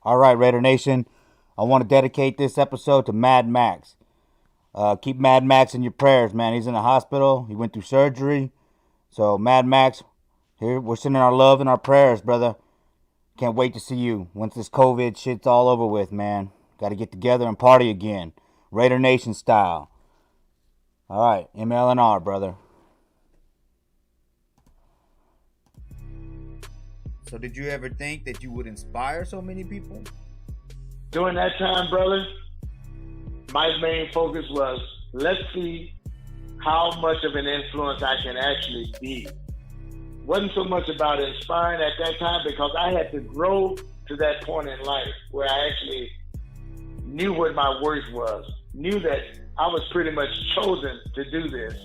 All right, Raider Nation, I want to dedicate this episode to Mad Max. Keep Mad Max in your prayers, man. He's in the hospital. He went through surgery. So, Mad Max, here we're sending our love and our prayers, brother. Can't wait to see you once this COVID shit's all over with, man. Got to get together and party again. Raider Nation style. All right, MLNR, brother. So did you ever think that you would inspire so many people? During that time, brother, my main focus was, let's see how much of an influence I can actually be. Wasn't so much about inspiring at that time because I had to grow to that point in life where I actually knew what my worth was, knew that I was pretty much chosen to do this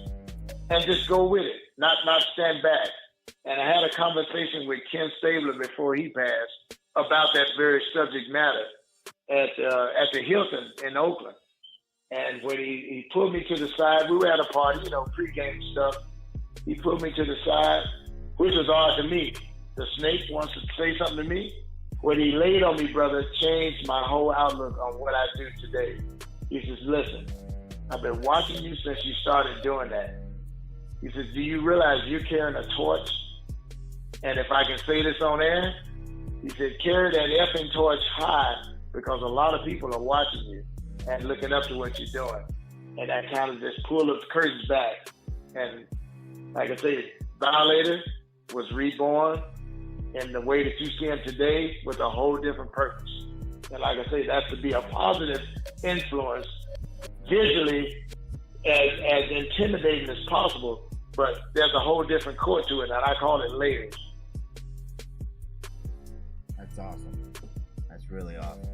and just go with it, not stand back. And I had a conversation with Ken Stabler before he passed about that very subject matter at the Hilton in Oakland. And when he pulled me to the side, we were at a party, pregame stuff. He pulled me to the side, which was odd to me. The snake wants to say something to me. What he laid on me, brother, changed my whole outlook on what I do today. He says, listen, I've been watching you since you started doing that. He says, do you realize you're carrying a torch? And if I can say this on air, he said, carry that effing torch high because a lot of people are watching you and looking up to what you're doing. And that kind of just pulled the curtains back. And like I say, Violator was reborn in the way that you see him today with a whole different purpose. And like I say, that's to be a positive influence visually as intimidating as possible, but there's a whole different core to it, and I call it layers. That's awesome. That's really awesome.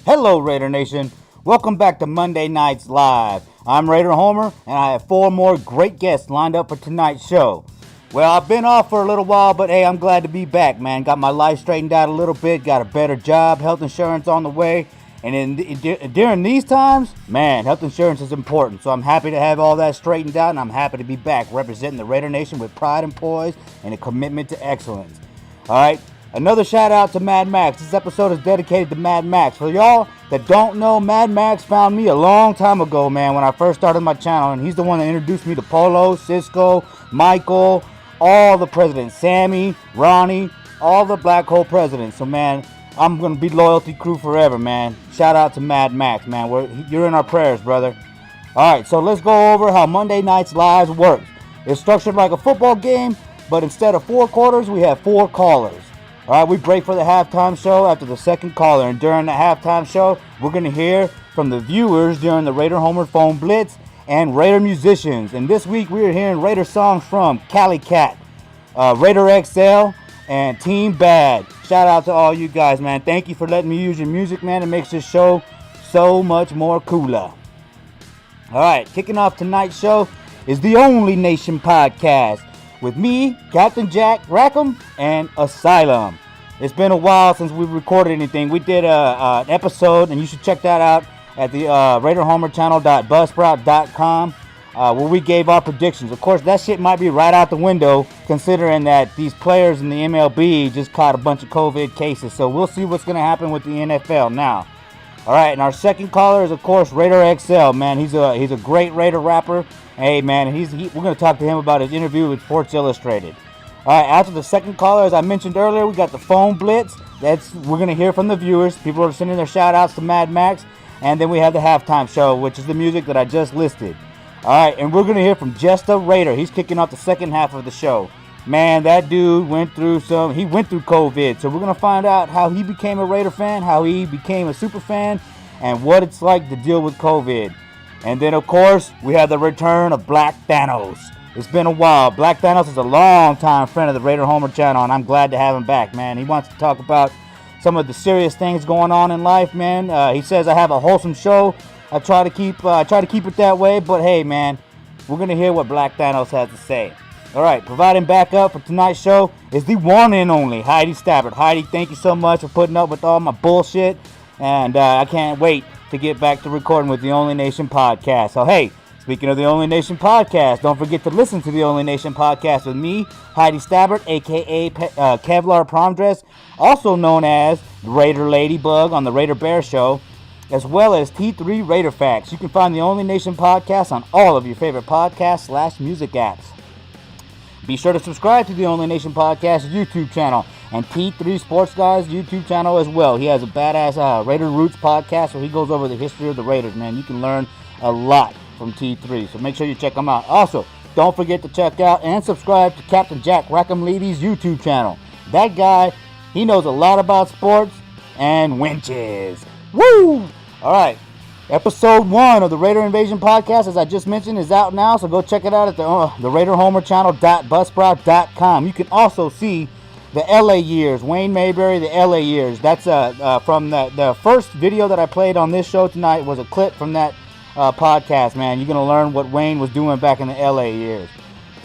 Hello, Raider Nation. Welcome back to Monday Nights Live. I'm Raider Homer, and I have 4 more great guests lined up for tonight's show. Well, I've been off for a little while, but hey, I'm glad to be back, man. Got my life straightened out a little bit, got a better job, health insurance on the way. And during these times, man, health insurance is important. So I'm happy to have all that straightened out, and I'm happy to be back representing the Raider Nation with pride and poise and a commitment to excellence. All right, another shout out to Mad Max. This episode is dedicated to Mad Max. For y'all that don't know, Mad Max found me a long time ago, man, when I first started my channel. And he's the one that introduced me to Polo, Cisco, Michael, all the presidents, Sammy, Ronnie, all the Black Hole presidents. So, man, I'm going to be loyalty crew forever, man. Shout out to Mad Max, man. You're in our prayers, brother. All right, so let's go over how Monday Nights Live works. It's structured like a football game, but instead of 4 quarters, we have 4 callers. All right, we break for the halftime show after the second caller. And during the halftime show, we're going to hear from the viewers during the Raider Homer Phone Blitz and Raider musicians. And this week, we are hearing Raider songs from Cali Cat, Raider XL, and Team Bad. Shout out to all you guys, man. Thank you for letting me use your music, man. It makes this show so much more cooler. All right, kicking off tonight's show is the Only Nation podcast with me, Captain Jack Rackham, and Asylum. It's been a while since we've recorded anything. We did an episode, and you should check that out at the RaiderHomerChannel.buzzsprout.com. Where we gave our predictions. Of course, that shit might be right out the window, considering that these players in the MLB just caught a bunch of COVID cases. So we'll see what's going to happen with the NFL now. All right, and our second caller is, of course, Raider XL, man. He's a great Raider rapper. Hey, man, we're going to talk to him about his interview with Sports Illustrated. All right, after the second caller, as I mentioned earlier, we got the phone blitz. We're going to hear from the viewers. People are sending their shout-outs to Mad Max. And then we have the halftime show, which is the music that I just listed. All right, and we're going to hear from Jesta Raider. He's kicking off the second half of the show. Man, that dude went through COVID. So we're going to find out how he became a Raider fan, how he became a super fan, and what it's like to deal with COVID. And then, of course, we have the return of Black Thanos. It's been a while. Black Thanos is a long-time friend of the Raider Homer channel, and I'm glad to have him back, man. He wants to talk about some of the serious things going on in life, man. He says I have a wholesome show. I try to keep it that way, but hey, man, we're going to hear what Black Thanos has to say. All right, providing backup for tonight's show is the one and only Heidi Stabbert. Heidi, thank you so much for putting up with all my bullshit, and I can't wait to get back to recording with the Only Nation podcast. So, hey, Speaking of the Only Nation podcast, don't forget to listen to the Only Nation podcast with me, Heidi Stabbert, aka Kevlar Prom Dress, also known as Raider Ladybug on the Raider Bear Show, as well as T3 Raider Facts. You can find the Only Nation podcast on all of your favorite podcast / music apps. Be sure to subscribe to the Only Nation podcast YouTube channel and T3 Sports Guys YouTube channel as well. He has a badass Raider Roots podcast where he goes over the history of the Raiders, man. You can learn a lot from T3, so make sure you check them out. Also, don't forget to check out and subscribe to Captain Jack Rackham Levy's YouTube channel. That guy, he knows a lot about sports and winches. Woo! Alright, episode 1 of the Raider Invasion podcast, as I just mentioned, is out now, so go check it out at the RaiderHomerChannel.buzzsprout.com. You can also see the LA years, Wayne Mayberry, the LA years. That's from the first video that I played on this show tonight was a clip from that podcast, man. You're going to learn what Wayne was doing back in the LA years.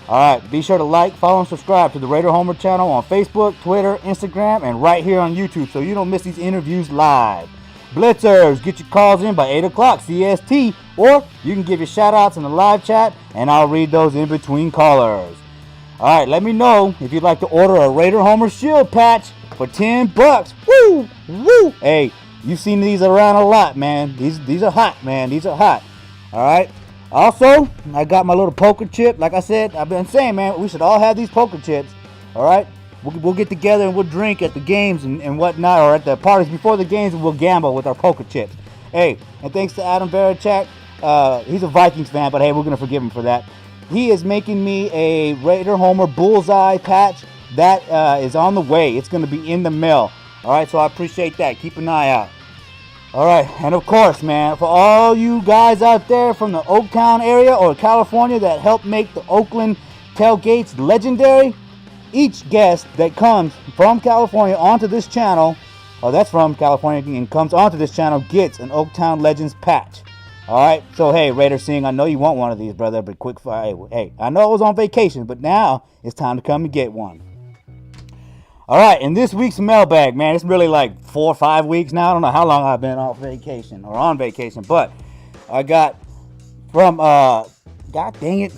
Alright, be sure to like, follow, and subscribe to the Raider Homer channel on Facebook, Twitter, Instagram, and right here on YouTube so you don't miss these interviews live. Blitzers, get your calls in by 8 o'clock CST, or you can give your shout outs in the live chat and I'll read those in between callers. Alright, let me know if you'd like to order a Raider Homer Shield patch for $10. Woo! Woo! Hey, you've seen these around a lot, man. These are hot, man. These are hot. Alright. Also, I got my little poker chip. Like I said, I've been saying, man, we should all have these poker chips. Alright? We'll get together and we'll drink at the games and whatnot, or at the parties before the games, and we'll gamble with our poker chips. Hey, and thanks to Adam Barachak. He's a Vikings fan, but hey, we're going to forgive him for that. He is making me a Raider Homer Bullseye patch. That is on the way. It's going to be in the mail. Alright, so I appreciate that. Keep an eye out. Alright, and of course, man, for all you guys out there from the Oaktown area or California that helped make the Oakland tailgates legendary, each guest that comes from California onto this channel, or that's from California and comes onto this channel, gets an Oaktown Legends patch. Alright, so hey, Raider Sing, I know you want one of these, brother, but quick fire. Hey, I know I was on vacation, but now it's time to come and get one. Alright, in this week's mailbag, man, it's really like 4 or 5 weeks now. I don't know how long I've been off vacation or on vacation, but I got from, God dang it,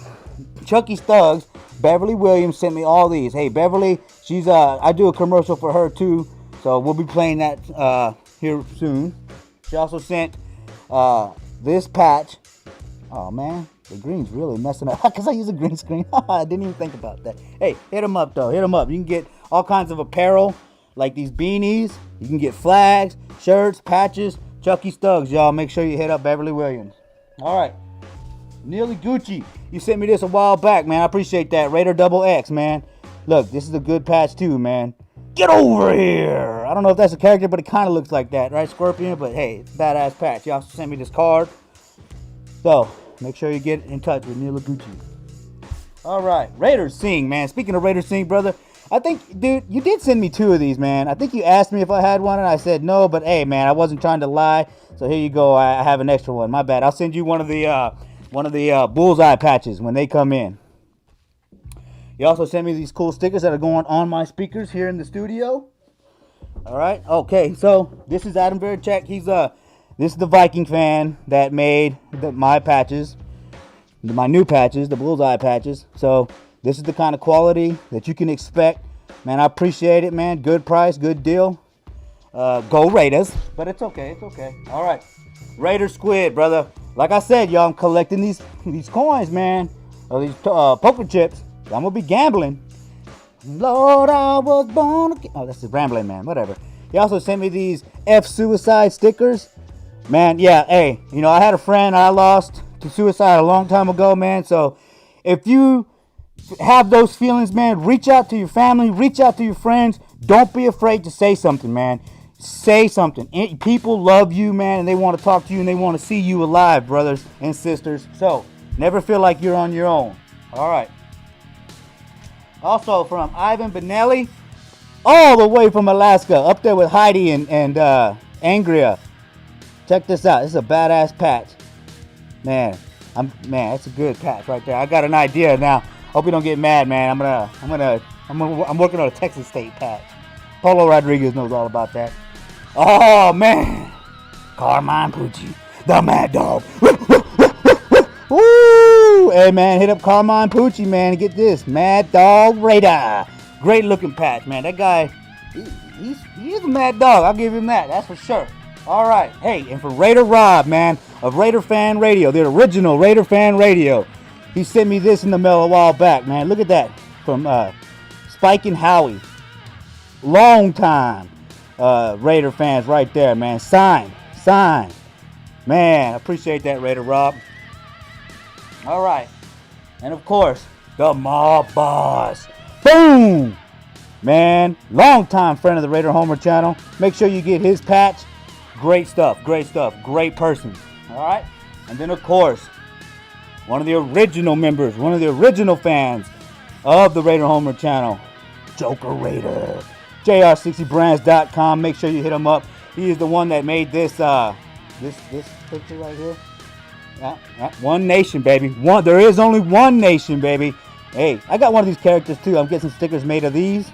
Chucky Stuggs, Beverly Williams sent me all these. Hey, Beverly, she's, I do a commercial for her too, so we'll be playing that here soon. She also sent this patch. Oh, man. The green's really messing up because I use a green screen. I didn't even think about that. Hey, hit them up, though. Hit them up. You can get all kinds of apparel, like these beanies. You can get flags, shirts, patches. Chucky Stuggs, y'all. Make sure you hit up Beverly Williams. All right. Neely Gucci, you sent me this a while back, man. I appreciate that. Raider Double X, man. Look, this is a good patch, too, man. Get over here. I don't know if that's a character, but it kind of looks like that, right? Scorpion, but hey, it's a badass patch. Y'all sent me this card. So, make sure you get in touch with Neely Gucci. All right. Raiders Sing, man. Speaking of Raiders Sing, brother, I think, dude, you did send me 2 of these, man. I think you asked me if I had one, and I said no, but hey, man, I wasn't trying to lie. So here you go. I have an extra one. My bad. I'll send you one of the bullseye patches when they come in. You also sent me these cool stickers that are going on my speakers here in the studio. All right. Okay. So this is Adam Barachak. This is the Viking fan that made my patches, my new patches, the bullseye patches. So this is the kind of quality that you can expect. Man, I appreciate it, man. Good price, good deal. Go Raiders. But it's okay. It's okay. All right. Raider Squid, brother. Like I said, y'all, I'm collecting these coins, man. Or these poker chips. I'm going to be gambling. Lord, I was born again. Oh, that's just rambling, man. Whatever. He also sent me these F suicide stickers. Man, yeah, hey, you know, I had a friend I lost to suicide a long time ago, man. So if you have those feelings, man, reach out to your family, reach out to your friends. Don't be afraid to say something, man. Say something. People love you, man, and they want to talk to you, and they want to see you alive, brothers and sisters. So never feel like you're on your own. All right. Also from Ivan Benelli, all the way from Alaska, up there with Heidi and Angria. Check this out. This is a badass patch. Man, that's a good patch right there. I got an idea now. Hope you don't get mad, man. I'm working on a Texas State patch. Polo Rodriguez knows all about that. Oh man, Carmine Pucci, the Mad Dog. Woo! Hey, man, hit up Carmine Pucci, man, and get this. Mad Dog Raider. Great looking patch, man. That guy, he is a mad dog. I'll give him that. That's for sure. All right. Hey, and for Raider Rob, man, of Raider Fan Radio, the original Raider Fan Radio, he sent me this in the mail a while back, man. Look at that. From Spike and Howie. Long time Raider fans right there, man. Sign. Man, I appreciate that, Raider Rob. All right. And of course, the Mob Boss. Boom! Man, long time friend of the Raider Homer channel. Make sure you get his patch. Great stuff. Great person. All right. And then, of course, one of the original members, one of the original fans of the Raider Homer channel, Joker Raider. JR60brands.com. Make sure you hit him up. He is the one that made this this picture right here. Yeah, One Nation, baby. There is only one nation, baby. Hey, I got one of these characters too. I'm getting some stickers made of these.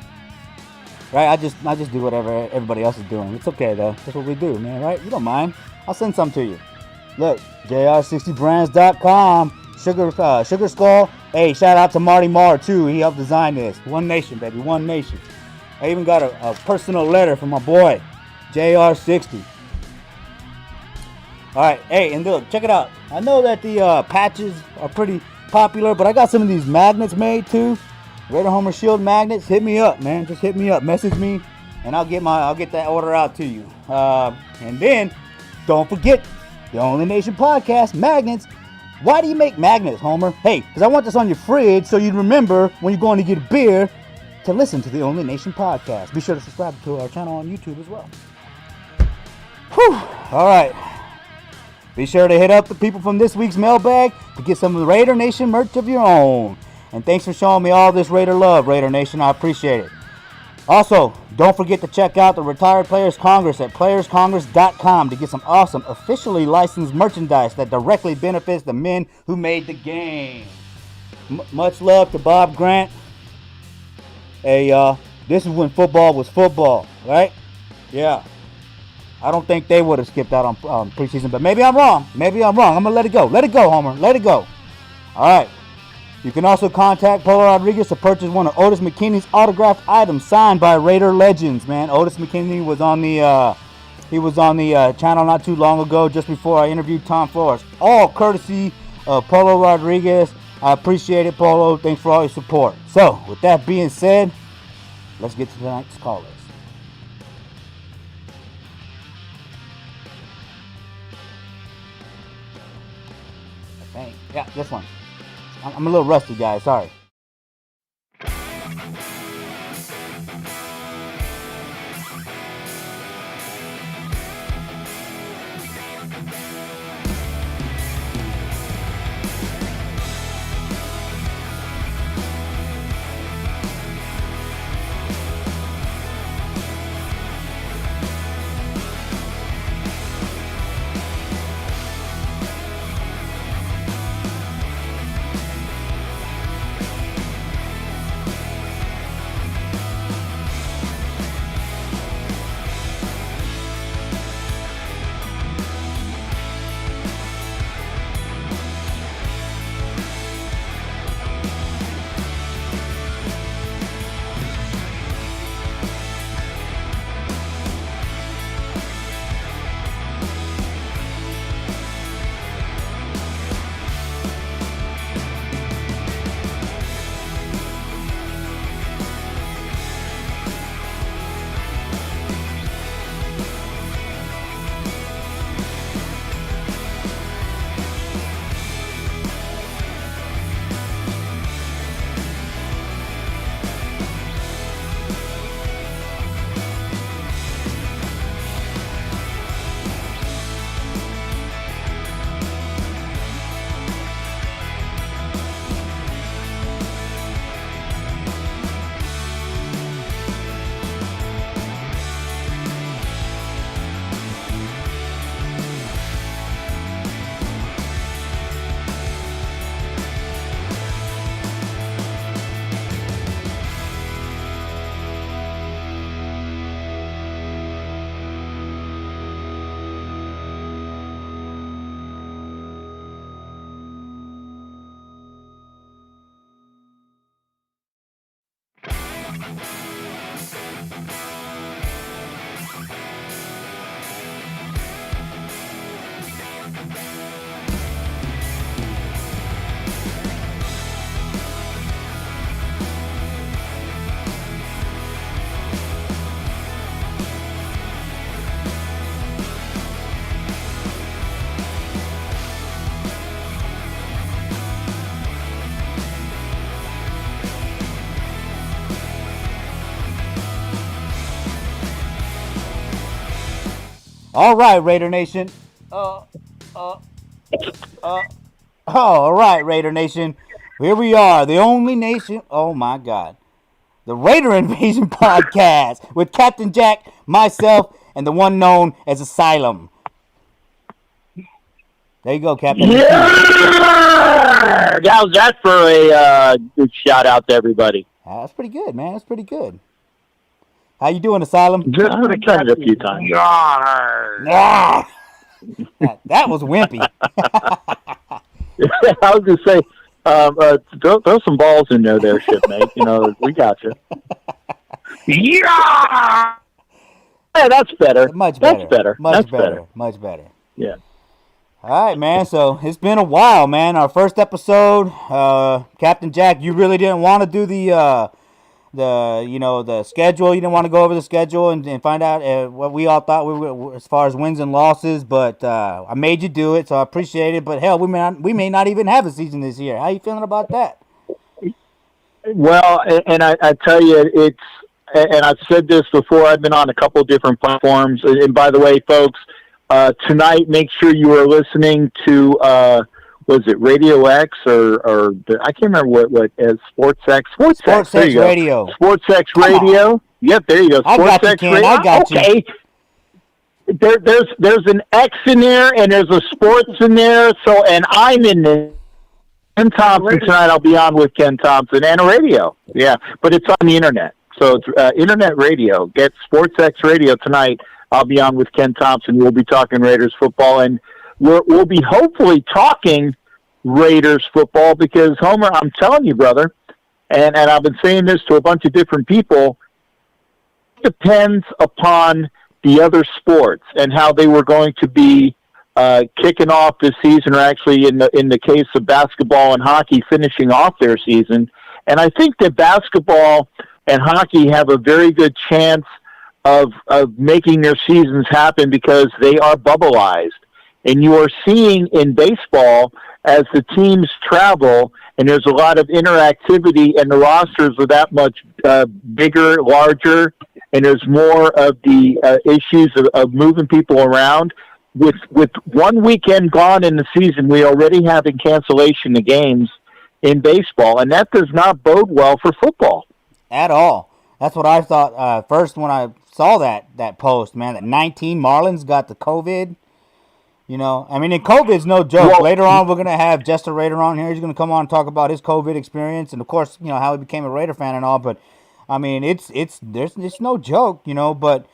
Right? I just do whatever everybody else is doing. It's okay though. That's what we do, man. Right? You don't mind. I'll send some to you. Look, JR60brands.com. Sugar Skull. Hey, shout out to Marty Marr too. He helped design this. One Nation, baby. One Nation. I even got a personal letter from my boy, JR60. Alright, hey, and look, check it out. I know that the patches are pretty popular, but I got some of these magnets made too. Raider Homer Shield magnets. Hit me up, man. Just hit me up. Message me, and I'll get that order out to you. And then, don't forget, the Only Nation podcast, magnets. Why do you make magnets, Homer? Hey, because I want this on your fridge so you remember when you're going to get a beer to listen to the Only Nation podcast. Be sure to subscribe to our channel on YouTube as well. Whew. All right. Be sure to hit up the people from this week's mailbag to get some of the Raider Nation merch of your own. And thanks for showing me all this Raider love, Raider Nation. I appreciate it. Also, don't forget to check out the Retired Players Congress at playerscongress.com to get some awesome officially licensed merchandise that directly benefits the men who made the game. Much love to Bob Grant. Hey, this is when football was football, right? Yeah. I don't think they would have skipped out on preseason, but maybe I'm wrong. I'm going to let it go. Let it go, Homer. Let it go. All right. You can also contact Polo Rodriguez to purchase one of Otis McKinney's autographed items signed by Raider legends, man. Otis McKinney was on the channel not too long ago, just before I interviewed Tom Flores. All courtesy of Polo Rodriguez. I appreciate it, Polo. Thanks for all your support. So, with that being said, let's get to tonight's callers. Okay. Yeah, this one. I'm a little rusty, guys. Sorry. All right, Raider Nation. All right, Raider Nation. Here we are, the only nation. Oh my God, the Raider Invasion podcast with Captain Jack, myself, and the one known as Asylum. There you go, Captain. Yeah! How's that for a good shout out to everybody? That's pretty good, man. That's pretty good. How you doing, Asylum? Just for the it a few times. Ah, that was wimpy. I was gonna say, throw some balls in there, shipmate. You know, we got you. Yeah, that's better. Much better. That's better. Much better. Much better. Yeah. All right, man. So it's been a while, man. Our first episode, Captain Jack. You really didn't want to do the schedule. You didn't want to go over the schedule and find out what we all thought we were as far as wins and losses. But I made you do it, so I appreciate it. But hell, we may not even have a season this year. How you feeling about that? Well, and I tell you, it's, and I've said this before. I've been on a couple of different platforms. And by the way, folks, tonight, make sure you are listening to, was it Radio X or I can't remember what as Sports X Radio. Sports X Radio. Yep, there you go. Sports X Radio. I got you. Okay. There's an X in there and there's a sports in there. So, and I'm in there. Ken Thompson tonight. I'll be on with Ken Thompson and a radio. Yeah, but it's on the internet. So it's internet radio. Get Sports X Radio tonight. I'll be on with Ken Thompson. We'll be talking Raiders football, and we'll be hopefully talking Raiders football because, Homer, I'm telling you, brother, and I've been saying this to a bunch of different people, it depends upon the other sports and how they were going to be kicking off this season, or actually in the case of basketball and hockey, finishing off their season. And I think that basketball and hockey have a very good chance of making their seasons happen because they are bubbleized. And you are seeing in baseball, as the teams travel, and there's a lot of interactivity, and the rosters are that much bigger, larger, and there's more of the issues of moving people around. With 1 weekend gone in the season, we already having cancellation of games in baseball, and that does not bode well for football. At all. That's what I thought first when I saw that post, man, that 19 Marlins got the COVID. You know, I mean, and COVID's no joke. Well, later on, we're going to have Jesta Raider on here. He's going to come on and talk about his COVID experience and, of course, you know, how he became a Raider fan and all. But, I mean, it's no joke, you know. But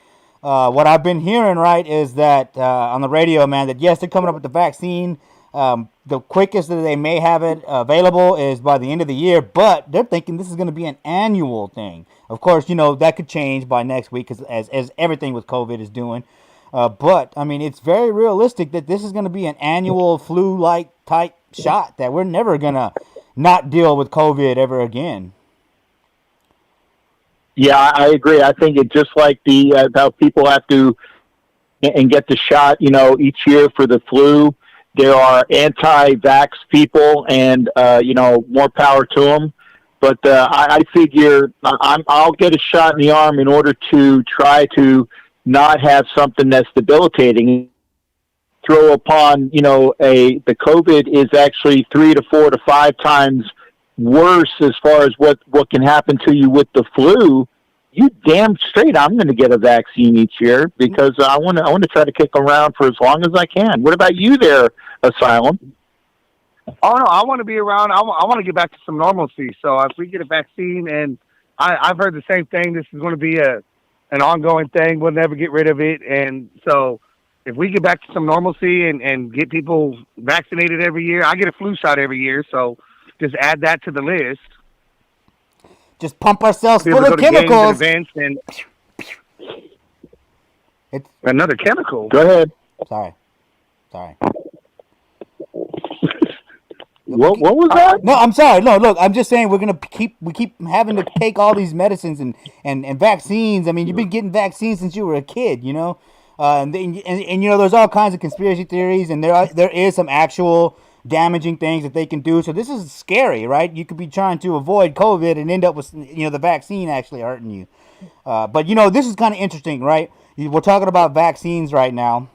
what I've been hearing, right, is that on the radio, man, that, yes, they're coming up with the vaccine. The quickest that they may have it available is by the end of the year, but they're thinking this is going to be an annual thing. Of course, you know, that could change by next week as everything with COVID is doing. But, I mean, it's very realistic that this is going to be an annual flu-like type shot, that we're never going to not deal with COVID ever again. Yeah, I agree. I think it's just like the how people have to and get the shot, you know, each year for the flu. There are anti-vax people, and, you know, more power to them. But I figure I'll get a shot in the arm in order to try to not have something that's debilitating. Throw upon, you know, the COVID is actually 3 to 4 to 5 times worse as far as what can happen to you with the flu. You damn straight I'm going to get a vaccine each year because I want to try to kick around for as long as I can. What about you there, Asylum? Oh, no, I want to be around. I want to get back to some normalcy. So if we get a vaccine, and I've heard the same thing, this is going to be an ongoing thing. We'll never get rid of it. And so if we get back to some normalcy and get people vaccinated every year, I get a flu shot every year. So just add that to the list. just pump ourselves Be able full to of go to games and chemicals. events and It's another chemical. Go ahead. sorry. What was that? No, I'm sorry. No, look, I'm just saying we keep having to take all these medicines and vaccines. I mean, you've been getting vaccines since you were a kid, you know, and you know, there's all kinds of conspiracy theories, and there is some actual damaging things that they can do. So this is scary, right? You could be trying to avoid COVID and end up with, you know, the vaccine actually hurting you. But you know, this is kind of interesting, right? We're talking about vaccines right now.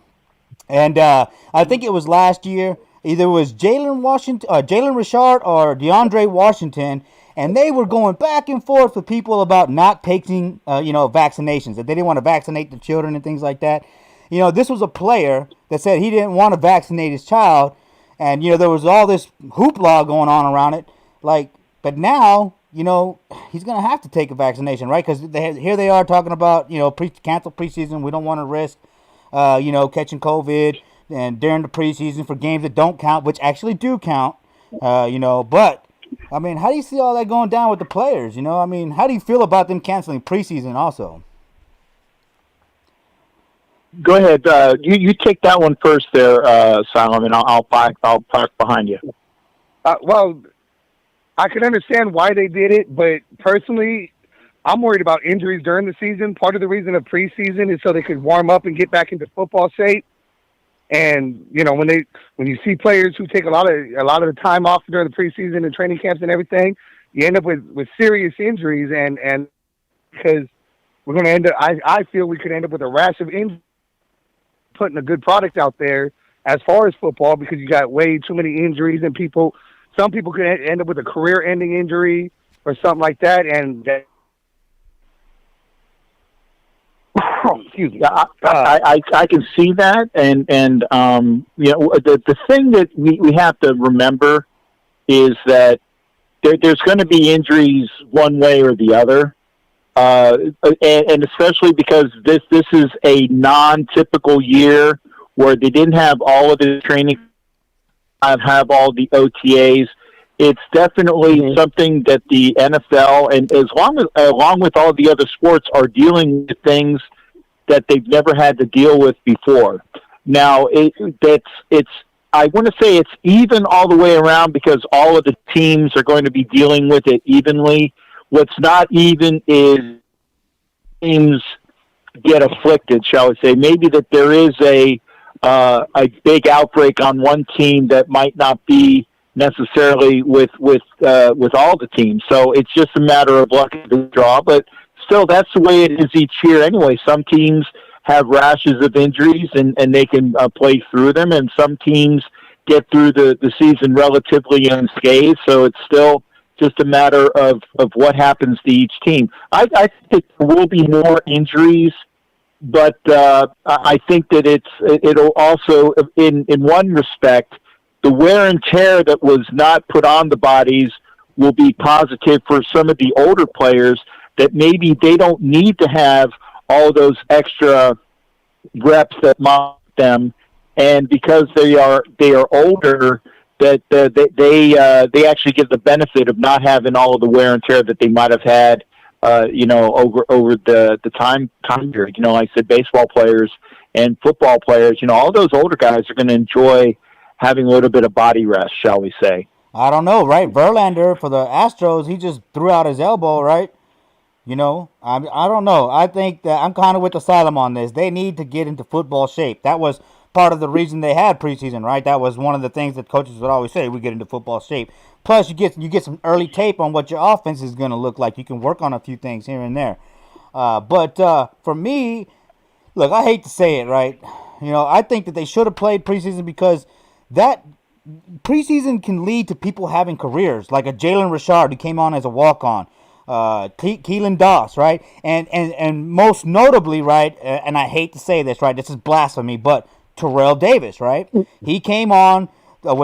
And I think it was last year, either it was Jalen Richard or DeAndre Washington, and they were going back and forth with people about not taking, you know, vaccinations, that they didn't want to vaccinate the children and things like that. You know, this was a player that said he didn't want to vaccinate his child, and you know there was all this hoopla going on around it. Like, but now, you know, he's gonna have to take a vaccination, right? Because here they are talking about, you know, cancel preseason. We don't want to risk, you know, catching COVID and during the preseason for games that don't count, which actually do count, you know. But I mean, how do you see all that going down with the players? You know, I mean, how do you feel about them canceling preseason also? Go ahead. You take that one first there, Asylum, and I'll park behind you. Well, I can understand why they did it, but personally, I'm worried about injuries during the season. Part of the reason of preseason is so they could warm up and get back into football shape. And you know, when you see players who take a lot of the time off during the preseason and training camps and everything, you end up with serious injuries. And because we're going to end up, I feel we could end up with a rash of injuries, putting a good product out there as far as football, because you got way too many injuries, and some people could end up with a career-ending injury or something like that. And excuse me. I can see that, and you know, the thing that we have to remember is that there's going to be injuries one way or the other, and especially because this is a non-typical year where they didn't have all of the training, have all the OTAs. It's definitely something that the NFL, and along with all the other sports, are dealing with things that they've never had to deal with before. Now, I want to say it's even all the way around, because all of the teams are going to be dealing with it evenly. What's not even is teams get afflicted, shall we say. Maybe that there is a big outbreak on one team that might not be necessarily with all the teams. So it's just a matter of luck of the draw. But still, that's the way it is each year anyway. Some teams have rashes of injuries and they can play through them, and some teams get through the season relatively unscathed. So it's still just a matter of what happens to each team. I think there will be more injuries, but I think that it'll also, in one respect, the wear and tear that was not put on the bodies will be positive for some of the older players, that maybe they don't need to have all those extra reps that mock them, and because they are older, that they actually get the benefit of not having all of the wear and tear that they might have had, you know, over the time period. You know, like I said, baseball players and football players, you know, all those older guys are going to enjoy having a little bit of body rest, shall we say. I don't know, right? Verlander for the Astros, he just threw out his elbow, right? You know, I don't know. I think that I'm kind of with Asylum on this. They need to get into football shape. That was part of the reason they had preseason, right? That was one of the things that coaches would always say: we get into football shape. Plus, you get some early tape on what your offense is going to look like. You can work on a few things here and there. But for me, look, I hate to say it, right? You know, I think that they should have played preseason, because that preseason can lead to people having careers, like a Jalen Richard who came on as a walk-on, Keelan Doss, right? And most notably, right, and I hate to say this, right, this is blasphemy, but Terrell Davis, right? He came on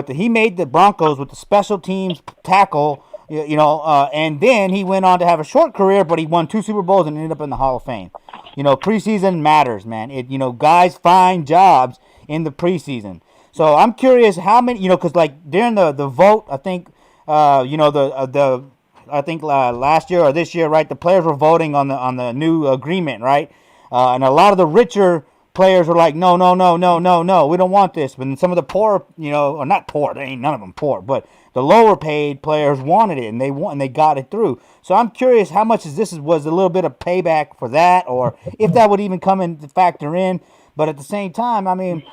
he made the Broncos with the special teams tackle, you know, and then he went on to have a short career, but he won 2 Super Bowls and ended up in the Hall of Fame. You know, preseason matters, man. You know, guys find jobs in the preseason. So I'm curious how many, you know, because like during the vote, I think, you know, I think last year or this year, right? The players were voting on the new agreement, right? And a lot of the richer players were like, no, no, no, no, no, no, we don't want this. But some of the poor, or not poor, they ain't none of them poor, but the lower paid players wanted it, and they got it through. So I'm curious how much was a little bit of payback for that, or if that would even come into factor in. But at the same time, I mean,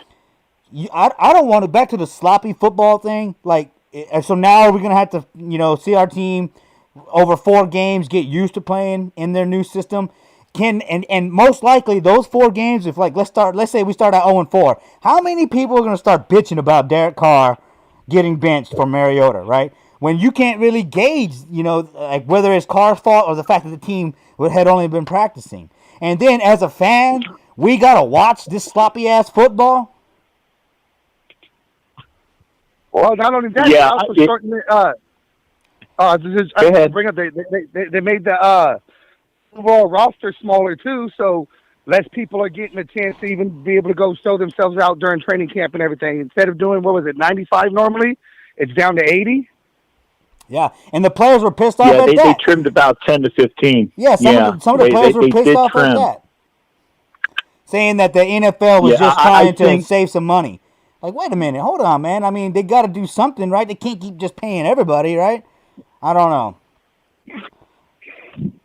I don't want to back to the sloppy football thing. Like, so now we're gonna have to, see our team over 4 games get used to playing in their new system. And most likely those 4 games, if let's say we start at 0-4, how many people are gonna start bitching about Derek Carr getting benched for Mariota, right? When you can't really gauge, like whether it's Carr's fault or the fact that the team had only been practicing. And then as a fan, we gotta watch this sloppy ass football. Well, not only that, Yeah, also starting to, Go ahead. bring up they made the overall roster smaller too, so less people are getting a chance to even be able to go show themselves out during training camp and everything. Instead of doing 95 normally, it's down to 80. Yeah, and the players were pissed off Yeah, at they that. trimmed about 10 to 15. Yeah, some of the players were pissed off trim. at that, saying that the NFL was Yeah, just I trying to think- save some money. Like, wait a minute, hold on, man. I mean, they got to do something, right? They can't keep just paying everybody, right? I don't know.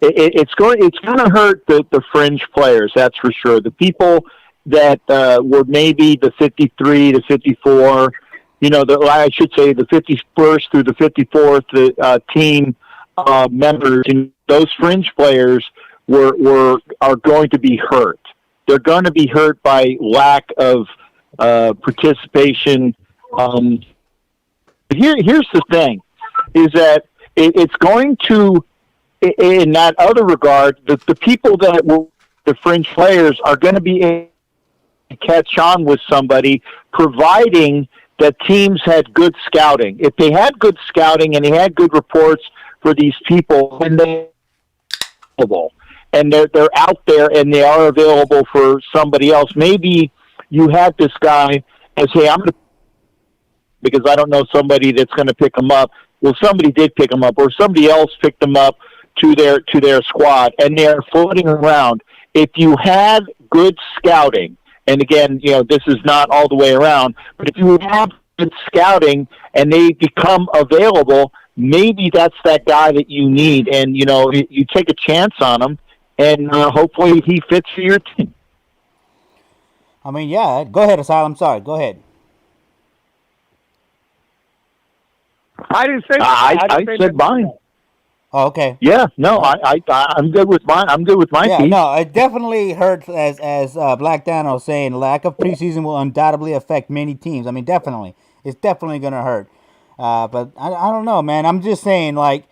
It's going to hurt the fringe players, that's for sure. The people that were maybe the 53 to 54, I should say the 51st through the 54th team members, and those fringe players are going to be hurt. They're going to be hurt by lack of participation. Here's the thing, is that it's going to, in that other regard, the people that were the fringe players are going to be able to catch on with somebody, providing that teams had good scouting. If they had good scouting and they had good reports for these people, then they're available. And they're out there and they are available for somebody else. Maybe you have this guy and say, I'm going to, because I don't know somebody that's going to pick him up. Well, somebody did pick him up, or somebody else picked him up to their squad, and they're floating around. If you have good scouting, and again, this is not all the way around, but if you have good scouting and they become available, maybe that's that guy that you need, and you take a chance on him, and hopefully he fits for your team. I mean, yeah. Go ahead, Asylum. Sorry, go ahead. I didn't say. I said mine. Oh, okay. Yeah, no, I'm good with mine. I'm good with my Yeah, piece. no, it definitely hurts, as Black Thanos saying, lack of preseason will undoubtedly affect many teams. I mean, definitely. It's definitely going to hurt. But I don't know, man. I'm just saying, like,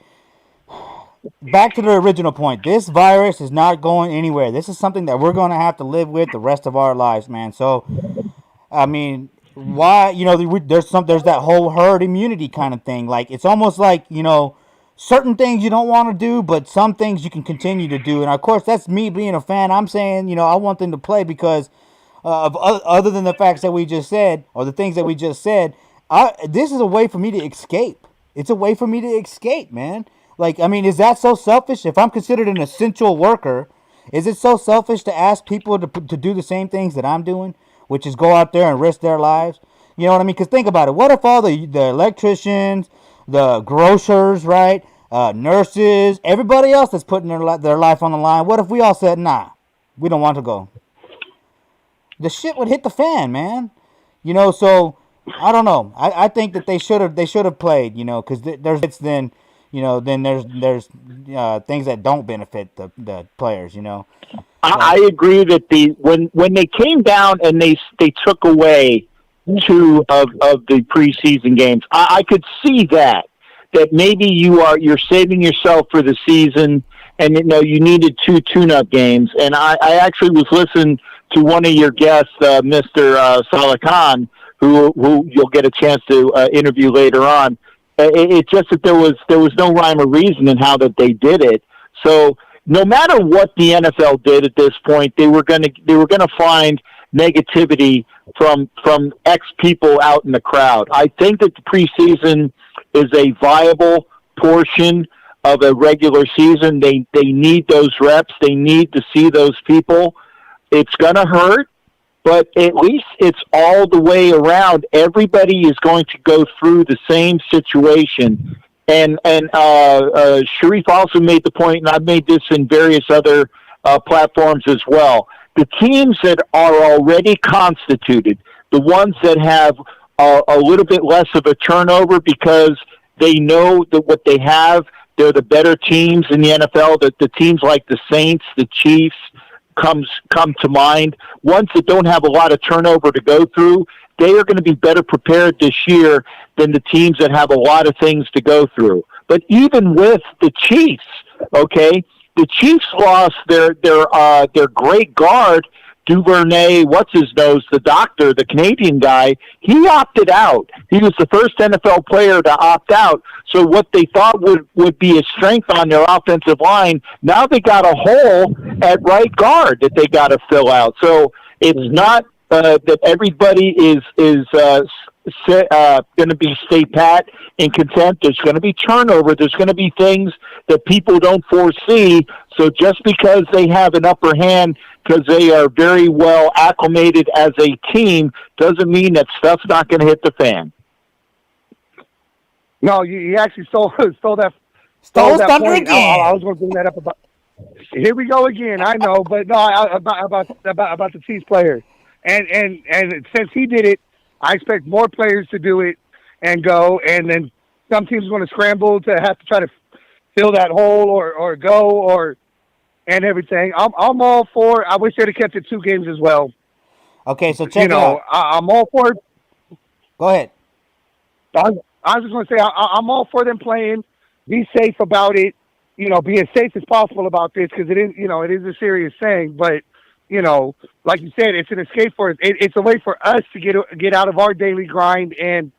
back to the original point. This virus is not going anywhere. This is something that we're going to have to live with the rest of our lives, man. So, I mean, why, there's that whole herd immunity kind of thing. Like, it's almost like, certain things you don't want to do, but some things you can continue to do. And of course, that's me being a fan. I'm saying, I want them to play because of other than the facts that we just said, or the things that we just said. This is a way for me to escape. It's a way for me to escape, man. Like, I mean, is that so selfish? If I'm considered an essential worker, is it so selfish to ask people to do the same things that I'm doing, which is go out there and risk their lives? You know what I mean? Because think about it. What if all the electricians, the grocers, right, nurses, everybody else that's putting their life on the line, what if we all said, nah, we don't want to go? The shit would hit the fan, man. So I don't know. I think that they should have played, because there's then there's things that don't benefit the players, I agree that when they came down and they took away 2 of the preseason games, I could see that maybe you're saving yourself for the season, and you needed 2 tune-up games. And I actually was listening to one of your guests, Mr. Saleh Khan, who you'll get a chance to interview later on. It's just that there was no rhyme or reason in how that they did it. So no matter what the NFL did at this point, they were gonna find negativity from X people out in the crowd. I think that the preseason is a viable portion of a regular season. They need those reps. They need to see those people. It's going to hurt, but at least it's all the way around. Everybody is going to go through the same situation. And Sharif also made the point, and I've made this in various other platforms as well. The teams that are already constituted, the ones that have a little bit less of a turnover because they know that what they have, they're the better teams in the NFL. That the teams like the Saints, the Chiefs come to mind. Ones that don't have a lot of turnover to go through, they are going to be better prepared this year than the teams that have a lot of things to go through. But even with the Chiefs, okay, the Chiefs lost their great guard, Duvernay, what's-his-nose, the doctor, the Canadian guy. He opted out. He was the first NFL player to opt out. So what they thought would be a strength on their offensive line, now they got a hole at right guard that they got to fill out. So it's not that everybody is going to be stay pat and content. There's going to be turnover. There's going to be things that people don't foresee. So just because they have an upper hand, because they are very well acclimated as a team, doesn't mean that stuff's not going to hit the fan. No, you actually stole that. Stole that thunder point. again. I was going to bring that up about. Here we go again. I know, but no, about the Chiefs player, and since he did it, I expect more players to do it and go, and then some teams are going to scramble to have to try to fill that hole or go and everything. I'm all for. I wish they'd have kept it 2 games as well. Okay, so check it out. I'm all for it. Go ahead. I was just going to say I'm all for them playing. Be safe about it. Be as safe as possible about this because it is, it is a serious thing. But like you said, it's an escape for us. It's a way for us to get out of our daily grind and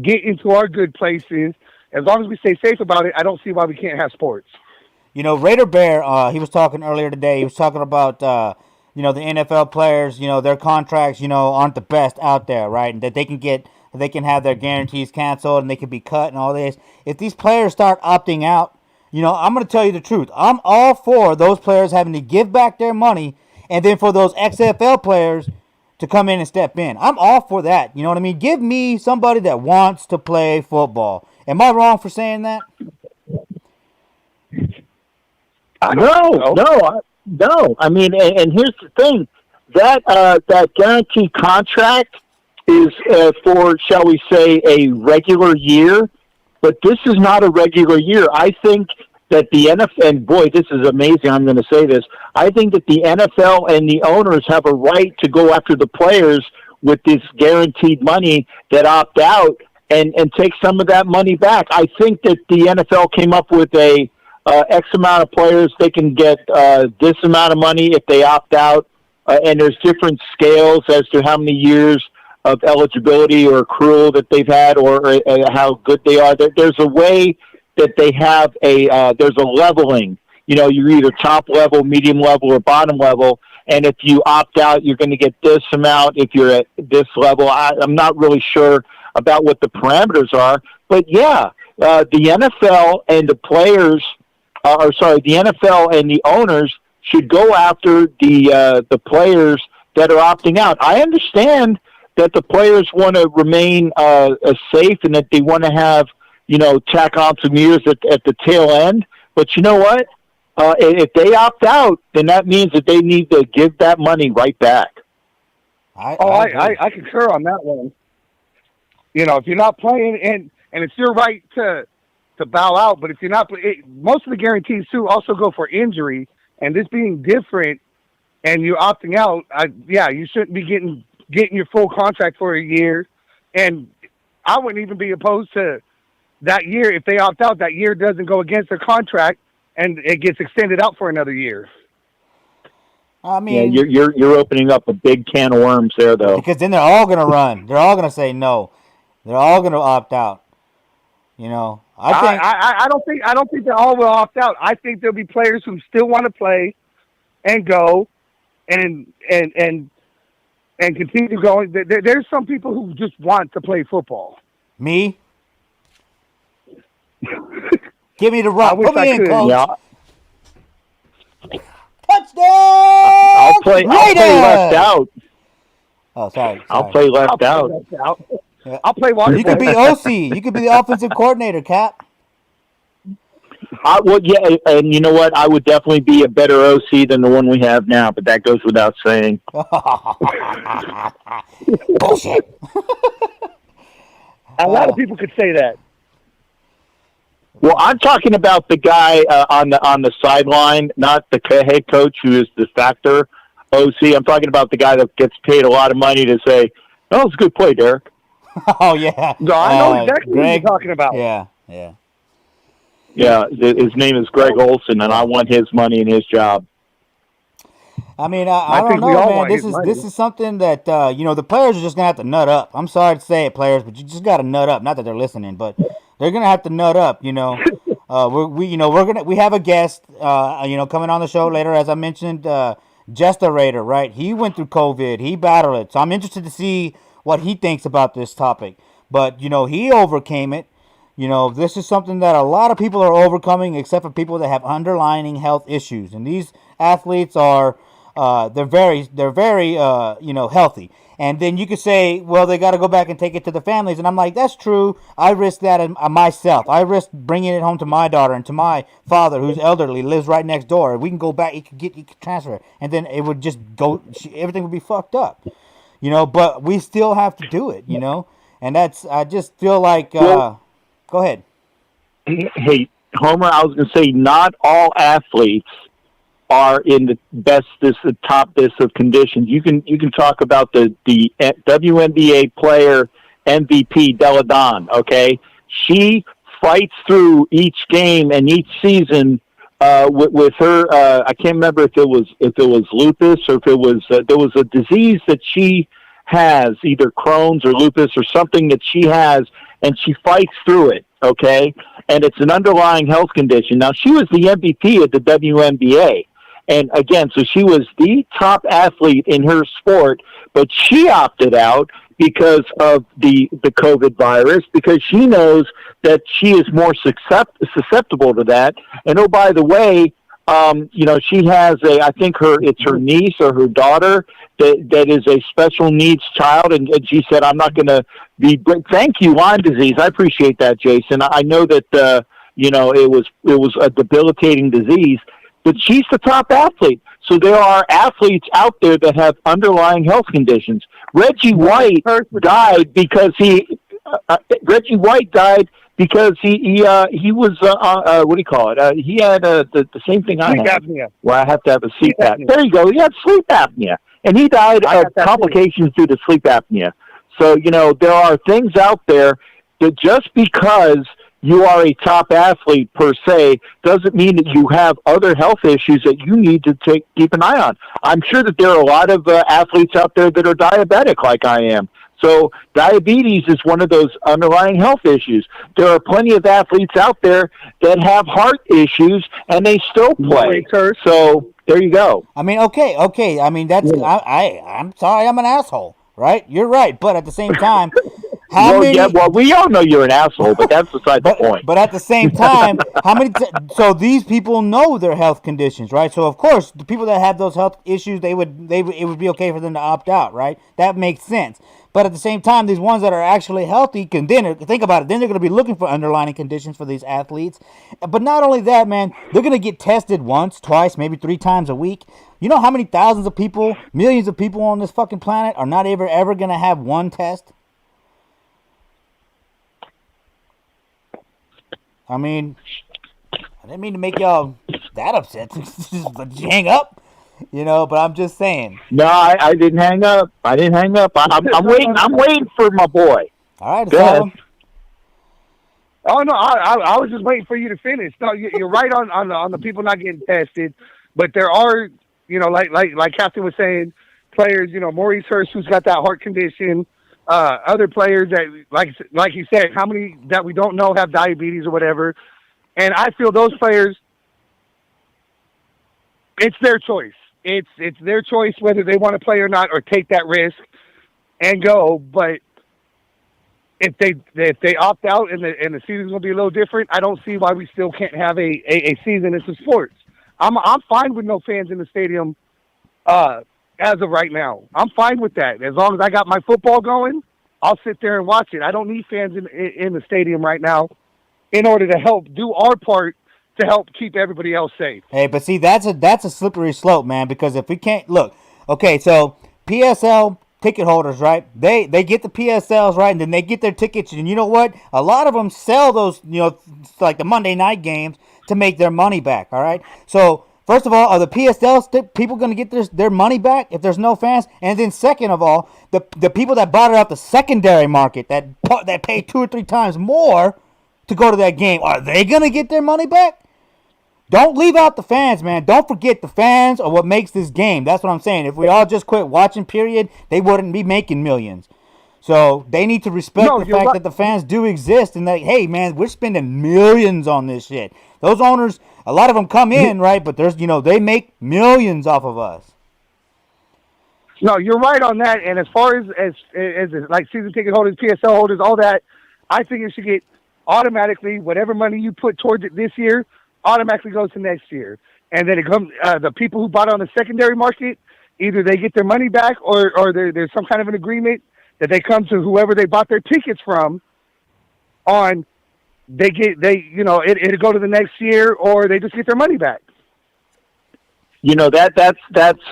get into our good places. As long as we stay safe about it, I don't see why we can't have sports. Raider Bear, he was talking earlier today. He was talking about, the NFL players, their contracts, aren't the best out there, right? And that they can have their guarantees canceled and they can be cut and all this. If these players start opting out, I'm going to tell you the truth. I'm all for those players having to give back their money and then for those XFL players to come in and step in. I'm all for that. You know what I mean? Give me somebody that wants to play football. Am I wrong for saying that? No. I mean, and here's the thing. That guaranteed contract is for, shall we say, a regular year, but this is not a regular year. I think that the NFL, and boy, this is amazing, I'm going to say this, I think that the NFL and the owners have a right to go after the players with this guaranteed money that opt out and take some of that money back. I think that the NFL came up with a X amount of players, they can get this amount of money if they opt out, and there's different scales as to how many years of eligibility or accrual that they've had or how good they are. There's a way that they have there's a leveling. You're either top level, medium level, or bottom level, and if you opt out, you're going to get this amount if you're at this level. I'm not really sure about what the parameters are, but yeah, the NFL and the players, the NFL and the owners should go after the players that are opting out. I understand that the players want to remain safe and that they want to have, tack on some years at the tail end. But you know what? If they opt out, then that means that they need to give that money right back. I concur on that one. If you're not playing, and it's your right to bow out, but if you're not, most of the guarantees too also go for injury, and this being different, and you're opting out, you shouldn't be getting your full contract for a year, and I wouldn't even be opposed to that year if they opt out. That year doesn't go against their contract, and it gets extended out for another year. I mean, you're opening up a big can of worms there, though. Because then they're all going to run. They're all going to say no. They're all going to opt out. I don't think they all will opt out. I think there'll be players who still want to play and go and continue going. There's some people who just want to play football. Me? Give me the rock. wish Put me I in, could. coach. Yeah, Touchdown! I'll play left Raiders! out. Oh, sorry. I'll play I'll left play out. left out. Yeah. I'll play water You could boy. be OC. You could be the offensive coordinator, Cap. Well, yeah, and you know what? I would definitely be a better OC than the one we have now, but that goes without saying. Bullshit. A lot of people could say that. Well, I'm talking about the guy on the sideline, not the head coach who is the factor OC. I'm talking about the guy that gets paid a lot of money to say, "Oh, it's a good play, Derek." Oh yeah. No, I know exactly what you're talking about. Yeah. Yeah, his name is Greg Olson, and I want his money and his job. I mean, I don't think we know, all man. want This his is money. this is something that the players are just gonna have to nut up. I'm sorry to say it, players, but you just gotta nut up. Not that they're listening, but they're gonna have to nut up. We have a guest coming on the show later, as I mentioned, Jesta Raider, right? He went through COVID. He battled it, so I'm interested to see what he thinks about this topic. But he overcame it. This is something that a lot of people are overcoming, except for people that have underlying health issues. And these athletes are, they're very healthy. And then you could say, well, they got to go back and take it to the families. And I'm like, that's true. I risk that myself. I risk bringing it home to my daughter and to my father, who's elderly, lives right next door. We can go back. He could transfer it, and then it would just go. Everything would be fucked up. But we still have to do it. And I just feel like. Go ahead. Hey, Homer, I was going to say not all athletes are in the top of conditions. You can talk about the WNBA player MVP Deladon. Okay, she fights through each game and each season with her. I can't remember if it was lupus or if it was there was a disease that she has, either Crohn's or lupus or something that she has, and she fights through it, okay? And it's an underlying health condition. Now, she was the MVP of the WNBA. And again, so she was the top athlete in her sport, but she opted out because of the COVID virus, because she knows that she is more susceptible to that. And oh, by the way, she has I think it's her niece or her daughter that is a special needs child, and she said, "I'm not going to be." Thank you, Lyme disease. I appreciate that, Jason. I know that it was a debilitating disease, but she's the top athlete. So there are athletes out there that have underlying health conditions. Reggie White died because he was what do you call it? He had the same thing I had. Apnea. Well, I have to have a sleep apnea. There you go. He had sleep apnea, and he died of complications due to sleep apnea. So there are things out there that just because you are a top athlete per se doesn't mean that you have other health issues that you need to keep an eye on. I'm sure that there are a lot of athletes out there that are diabetic, like I am. So diabetes is one of those underlying health issues. There are plenty of athletes out there that have heart issues and they still play. So there you go. I mean, okay. I mean, that's I'm sorry, I'm an asshole, right? You're right, but at the same time, we all know you're an asshole, but that's beside the point. But at the same time, so these people know their health conditions, right? So of course, the people that have those health issues, it would be okay for them to opt out, right? That makes sense. But at the same time, these ones that are actually healthy can think about it. Then they're going to be looking for underlying conditions for these athletes. But not only that, man, they're going to get tested once, twice, maybe 3 times a week. You know how many thousands of people, millions of people on this fucking planet are not ever going to have one test? I mean, I didn't mean to make y'all that upset. Just hang up. But I'm just saying. No, I didn't hang up. I'm waiting. I'm waiting for my boy. All right, Asylum. Oh no, I was just waiting for you to finish. No, you're right on the people not getting tested, but there are, like Captain was saying, players. Maurice Hurst, who's got that heart condition. Other players that, like you said, how many that we don't know have diabetes or whatever, and I feel those players. It's their choice. It's their choice whether they want to play or not, or take that risk and go. But if they opt out and the season's gonna be a little different, I don't see why we still can't have a season in some sports. I'm fine with no fans in the stadium as of right now. I'm fine with that. As long as I got my football going, I'll sit there and watch it. I don't need fans in the stadium right now in order to help do our part to help keep everybody else safe. Hey, but see, that's a slippery slope, man, because if we can't look, okay, so PSL ticket holders, right? They get the PSLs, right, and then they get their tickets, and you know what? A lot of them sell those, like the Monday night games to make their money back, all right? So, first of all, are the PSL people going to get their money back if there's no fans? And then second of all, the people that bought it off the secondary market that pay 2 or 3 times more to go to that game, are they going to get their money back? Don't leave out the fans, man. Don't forget the fans are what makes this game. That's what I'm saying. If we all just quit watching, period, they wouldn't be making millions. So they need to respect the fact that the fans do exist and that, hey, man, we're spending millions on this shit. Those owners, a lot of them come in, right, but there's, they make millions off of us. No, you're right on that. And as far as like season ticket holders, PSL holders, all that, I think it should get automatically whatever money you put towards it this year automatically goes to next year. And then it comes the people who bought on the secondary market, either they get their money back or there's some kind of an agreement that they come to whoever they bought their tickets from on. It'll go to the next year, or they just get their money back. That's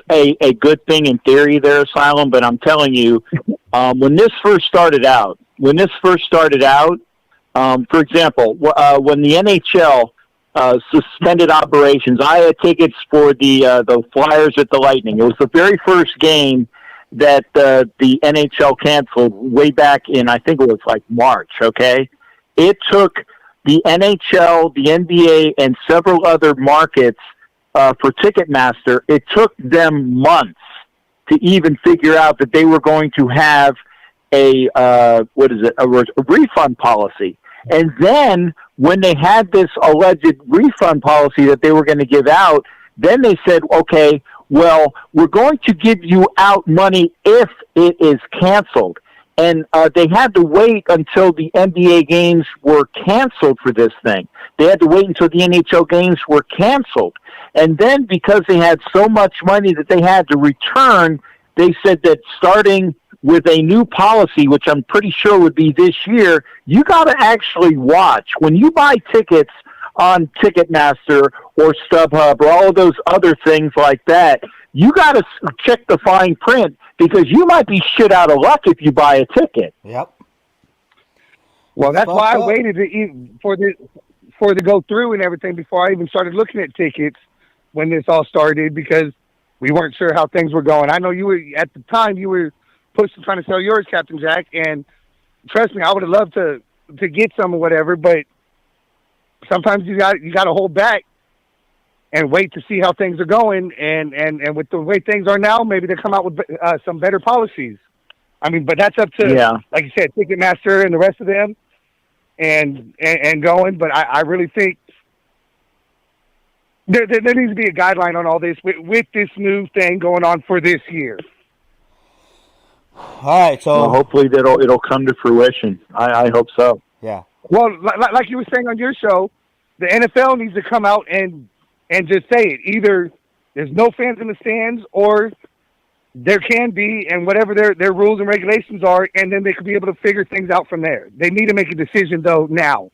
a good thing in theory there, Asylum, but I'm telling you, when this first started out, for example, when the NHL suspended operations, I had tickets for the Flyers at the Lightning. It was the very first game that the NHL canceled way back in, I think it was like March, okay? It took the NHL, the NBA, and several other markets for Ticketmaster, it took them months to even figure out that they were going to have a refund policy. And then when they had this alleged refund policy that they were going to give out, then they said, okay, well, we're going to give you out money if it is canceled. And they had to wait until the NBA games were canceled for this thing. They had to wait until the NHL games were canceled. And then because they had so much money that they had to return, they said that starting with a new policy, which I'm pretty sure would be this year, you got to actually watch. When you buy tickets on Ticketmaster or StubHub or all of those other things like that, you got to check the fine print, because you might be shit out of luck if you buy a ticket. Yep. Well, that's why I waited for it to go through and everything before I even started looking at tickets when this all started, because we weren't sure how things were going. I know you were, at the time, you were pushing, trying to sell yours, Captain Jack, and trust me, I would have loved to get some or whatever, but sometimes you got to hold back and wait to see how things are going. And with the way things are now, maybe they come out with some better policies. I mean, but that's up to, like you said, Ticketmaster and the rest of them and going. But I really think there needs to be a guideline on all this with this new thing going on for this year. All right, so hopefully it'll come to fruition. I hope so. Yeah. Well, like you were saying on your show, the NFL needs to come out and just say it. Either there's no fans in the stands, or there can be, and whatever their rules and regulations are, and then they could be able to figure things out from there. They need to make a decision, though, now.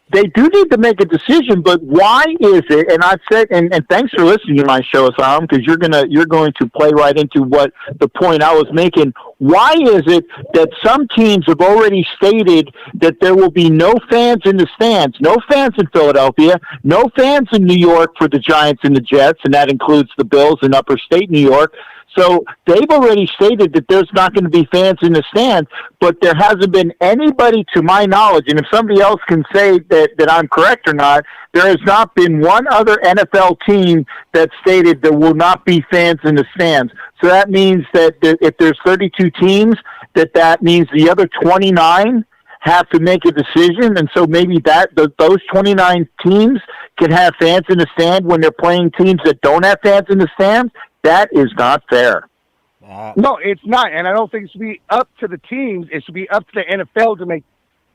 They do need to make a decision, but why is it? And I've said, and thanks for listening to my show, Asylum, because you're going to play right into what the point I was making. Why is it that some teams have already stated that there will be no fans in the stands, no fans in Philadelphia, no fans in New York for the Giants and the Jets, and that includes the Bills in upper state New York. So they've already stated that there's not going to be fans in the stands, but there hasn't been anybody, to my knowledge, and if somebody else can say that I'm correct or not, there has not been one other NFL team that stated there will not be fans in the stands. So that means that if there's 32 teams, that means the other 29 have to make a decision, and so maybe those 29 teams can have fans in the stand when they're playing teams that don't have fans in the stands. That is not fair. No, it's not, and I don't think it should be up to the teams. It should be up to the NFL to make.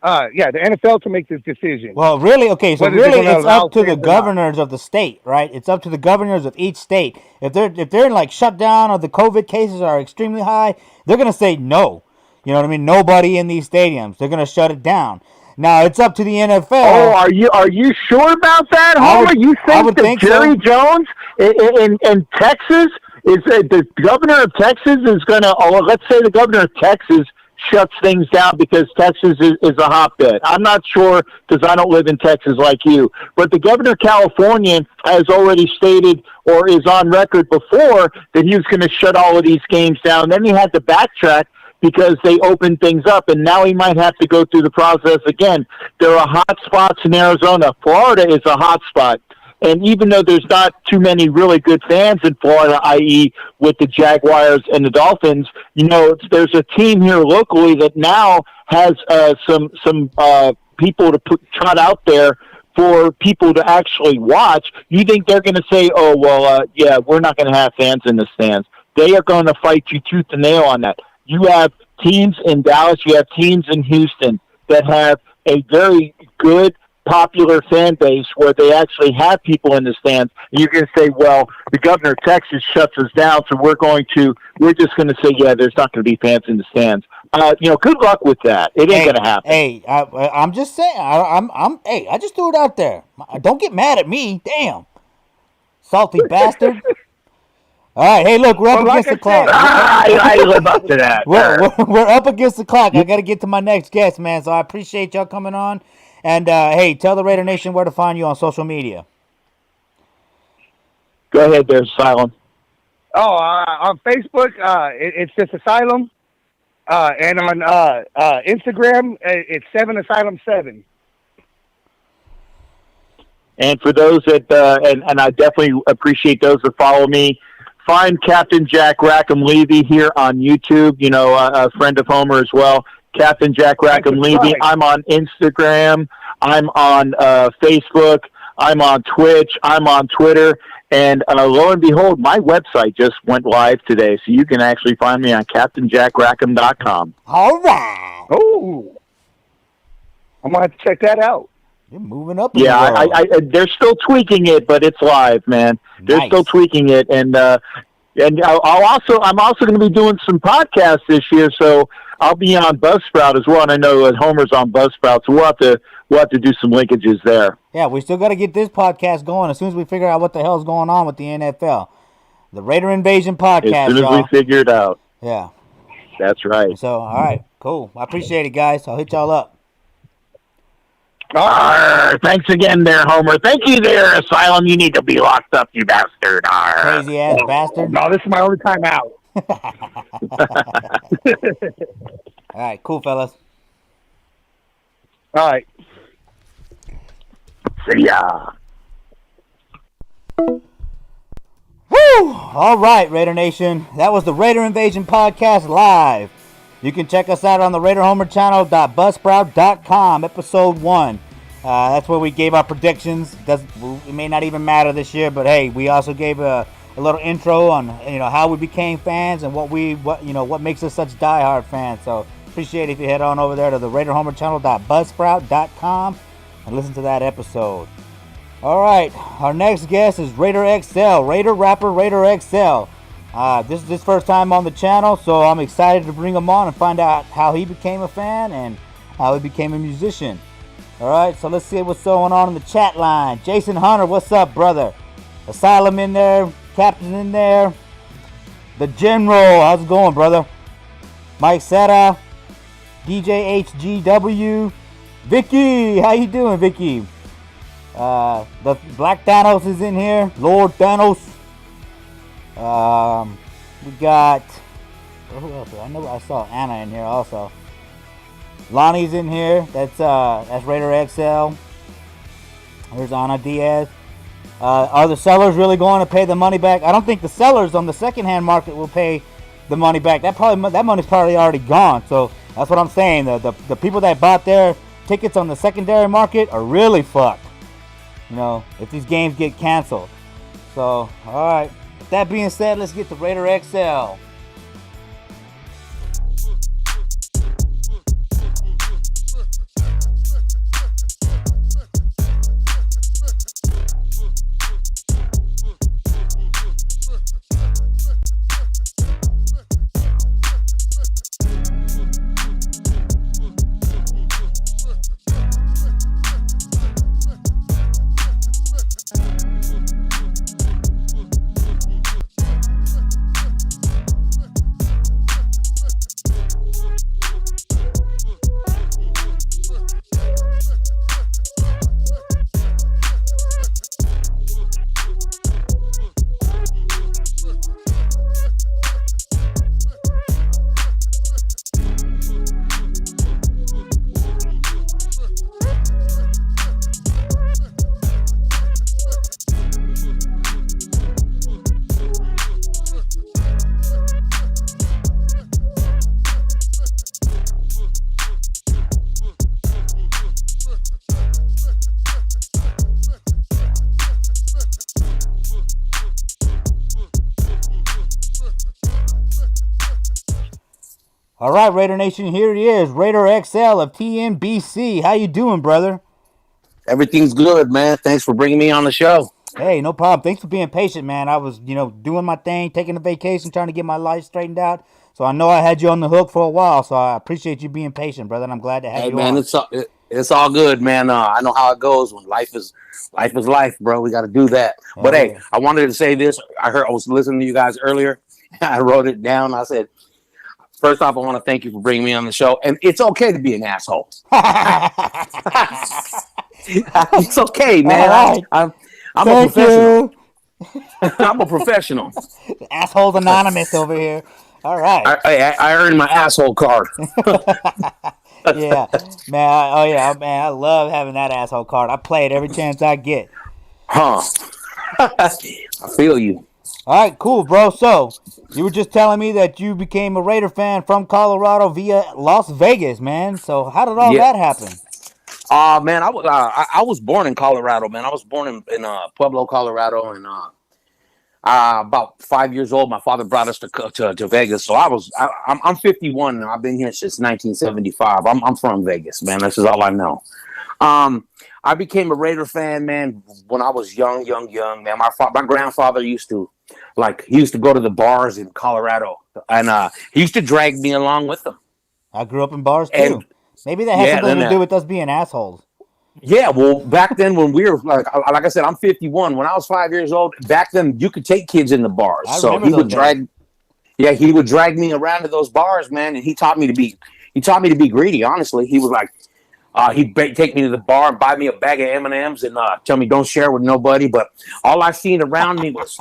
The NFL to make this decision. Well, really, okay. So Whether really, they're gonna it's allow up to the fans or not. governors of the state, right? It's up to the governors of each state. If they're in like shutdown or the COVID cases are extremely high, they're gonna say no. You know what I mean? Nobody in these stadiums. They're gonna shut it down. Now it's up to the NFL. Oh, are you sure about that, Homer? You think that Jerry Jones in Texas the governor of Texas is going to? Oh, let's say the governor of Texas shuts things down because Texas is a hotbed. I'm not sure because I don't live in Texas like you. But the governor of California has already stated or is on record before that he was going to shut all of these games down. Then he had to backtrack because they opened things up, and now he might have to go through the process again. There are hot spots in Arizona. Florida is a hot spot. And even though there's not too many really good fans in Florida, i.e. with the Jaguars and the Dolphins, you know, there's a team here locally that now has some people to trot out there for people to actually watch. You think they're going to say, oh, well, yeah, we're not going to have fans in the stands. They are going to fight you tooth and nail on that. You have teams in Dallas, you have teams in Houston that have a very good, popular fan base where they actually have people in the stands. And you're going to say, well, the governor of Texas shuts us down, so we're just going to say, yeah, there's not going to be fans in the stands. Good luck with that. It ain't going to happen. Hey, I'm just saying. I just threw it out there. Don't get mad at me. Damn, salty bastard. All right, hey, look, we're up against the clock. I live up to that. We're up against the clock. I got to get to my next guest, man. So I appreciate y'all coming on. And, hey, tell the Raider Nation where to find you on social media. Go ahead there, Asylum. Oh, on Facebook, it's just Asylum. And on Instagram, it's 7Asylum7. And for those that, and I definitely appreciate those that follow me, find Captain Jack Rackham Levy here on YouTube, a friend of Homer as well. Captain Jack Rackham Levy. I'm on Instagram. I'm on Facebook. I'm on Twitch. I'm on Twitter. And lo and behold, my website just went live today, so you can actually find me on CaptainJackRackham.com. All right. Oh, I'm going to have to check that out. You're moving up. Yeah, I they're still tweaking it, but it's live, man. They're still tweaking it, and I'm also going to be doing some podcasts this year, so I'll be on Buzzsprout as well, and I know that Homer's on Buzzsprout, so we'll have to do some linkages there. Yeah, we still got to get this podcast going as soon as we figure out what the hell's going on with the NFL. The Raider Invasion podcast, as soon as we figure it out. Yeah. That's right. So, all right, cool. I appreciate it, guys. I'll hit y'all up. Thanks again there, Homer. Thank you there, Asylum. You need to be locked up, you bastard. Crazy ass bastard. No, this is my only time out. All right, cool, fellas. All right. See ya. Woo! All right, Raider Nation. That was the Raider Invasion Podcast live. You can check us out on the RaiderHomerChannel.buzzsprout.com, episode 1. That's where we gave our predictions. It may not even matter this year, but hey, we also gave a little intro on how we became fans and what makes us such diehard fans. So appreciate it if you head on over there to the RaiderHomerChannel.buzzsprout.com and listen to that episode. All right, our next guest is Raider XL, Raider rapper Raider XL. This is his first time on the channel, so I'm excited to bring him on and find out how he became a fan and how he became a musician. All right, so let's see what's going on in the chat line. Jason Hunter, what's up, brother? Asylum in there, Captain in there. The General, how's it going, brother? Mike Seta, DJ HGW, Vicky, how you doing, Vicky? The Black Thanos is in here, Lord Thanos. We got, who else? I know I saw Anna in here also. Lonnie's in here. That's Raider XL. There's Ana Diaz. Are the sellers really going to pay the money back? I don't think the sellers on the secondhand market will pay the money back. That money's probably already gone. So that's what I'm saying. The people that bought their tickets on the secondary market are really fucked. If these games get canceled. So all right. With that being said, let's get to Raider XL. All right, Raider Nation, here he is, Raider XL of TNBC. How you doing, brother? Everything's good, man. Thanks for bringing me on the show. Hey, no problem. Thanks for being patient, man. I was, doing my thing, taking a vacation, trying to get my life straightened out. So I know I had you on the hook for a while, so I appreciate you being patient, brother, and I'm glad to have Hey, you man, on. it's all good, man. I know how it goes when life is life, bro. We got to do that. But Oh, hey, yeah. I wanted to say this. I was listening to you guys earlier. I wrote it down. I said, first off, I want to thank you for bringing me on the show, and it's okay to be an asshole. It's okay, man. All right. I'm a Thank professional. you. I'm a professional. Assholes Anonymous over here. All right. I earned my asshole card. Yeah, man. Man. I love having that asshole card. I play it every chance I get. Huh. I feel you. All right, cool, bro. So you were just telling me that you became a Raider fan from Colorado via Las Vegas, man. So how did all Yeah. that happen? Man, I was born in Colorado, man. I was born in Pueblo, Colorado, and about 5 years old, my father brought us to Vegas. So I'm 51 and I've been here since 1975. I'm from Vegas, man. This is all I know. I became a Raider fan, man, when I was young, man. My grandfather used to go to the bars in Colorado, and he used to drag me along with him. I grew up in bars too. And Maybe that has yeah, something then to do with us being assholes. yeah, well, back then when we were like I said, I'm 51. When I was 5 years old, back then you could take kids in the bars. I So remember he those would drag, he would drag me around to those bars, man, and he taught me to be greedy. Honestly, he was like, he'd take me to the bar and buy me a bag of M&Ms and tell me don't share with nobody. But all I seen around me was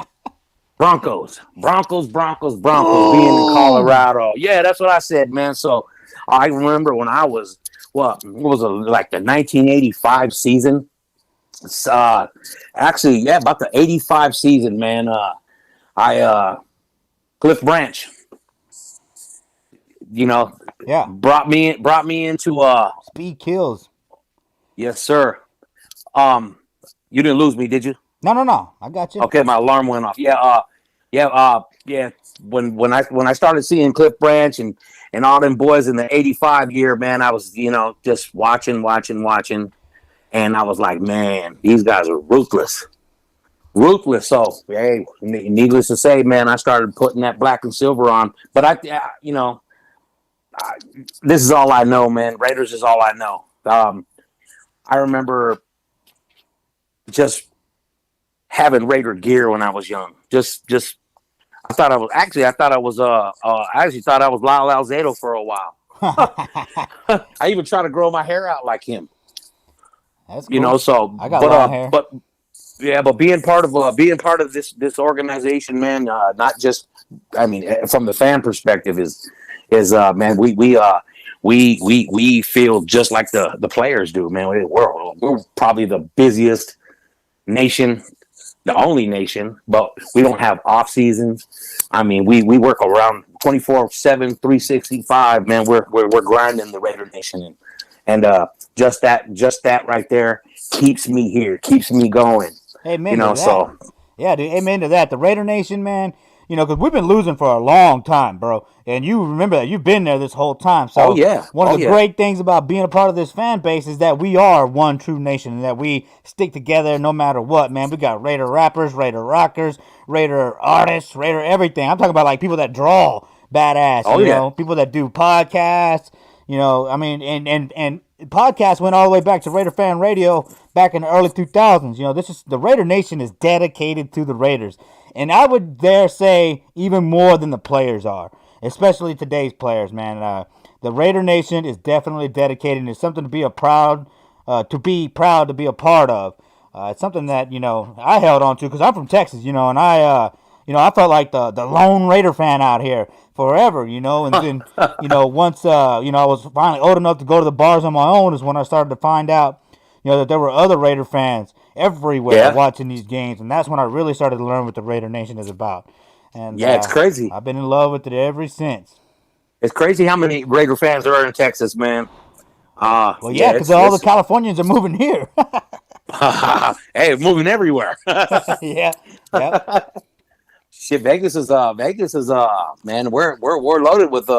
Broncos being in Colorado. Yeah, that's what I said, man. So I remember when I was what was it, like the 1985 season. Actually, yeah, about the 85 season, man. I Cliff Branch, Yeah, brought me into speed kills. yes, sir. You didn't lose me, did you? No. I got you. Okay, my alarm went off. Yeah. When I started seeing Cliff Branch and all them boys in the 85 year, man, I was, just watching. And I was like, man, these guys are ruthless. So, hey, needless to say, man, I started putting that black and silver on. But this is all I know, man. Raiders is all I know. I remember just having Raider gear when I was young. I thought I was Lyle Alzado for a while. I even tried to grow my hair out like him. That's cool. So I got long hair. But being part of this organization, man, not just, I mean, from the fan perspective is man, we feel just like the players do, man. We're probably the busiest nation, the only nation, but we don't have off seasons. I mean, we work around 24/7, 365, man. We're grinding the Raider Nation, and just that right there keeps me here, keeps me going. Amen to that. So yeah, dude, amen to that. The Raider Nation, man. Because we've been losing for a long time, bro. And you remember that. You've been there this whole time. So one of the great things about being a part of this fan base is that we are one true nation and that we stick together no matter what, man. We got Raider rappers, Raider rockers, Raider artists, Raider everything. I'm talking about like people that draw badass, you know, people that do podcasts, I mean, and podcasts went all the way back to Raider Fan Radio back in the early 2000s. The Raider Nation is dedicated to the Raiders. And I would dare say even more than the players are, especially today's players, man. The Raider Nation is definitely dedicated, and it's something to be proud to be a part of. It's something that I held on to because I'm from Texas, and I felt like the lone Raider fan out here forever, and then once I was finally old enough to go to the bars on my own is when I started to find out that there were other Raider fans everywhere watching these games, and that's when I really started to learn what the Raider Nation is about. And it's crazy. I've been in love with it ever since. It's crazy how many Raider fans there are in Texas, man. Because all the Californians are moving here. Hey, moving everywhere. Yeah. Yep. Shit, Vegas is man, we're loaded with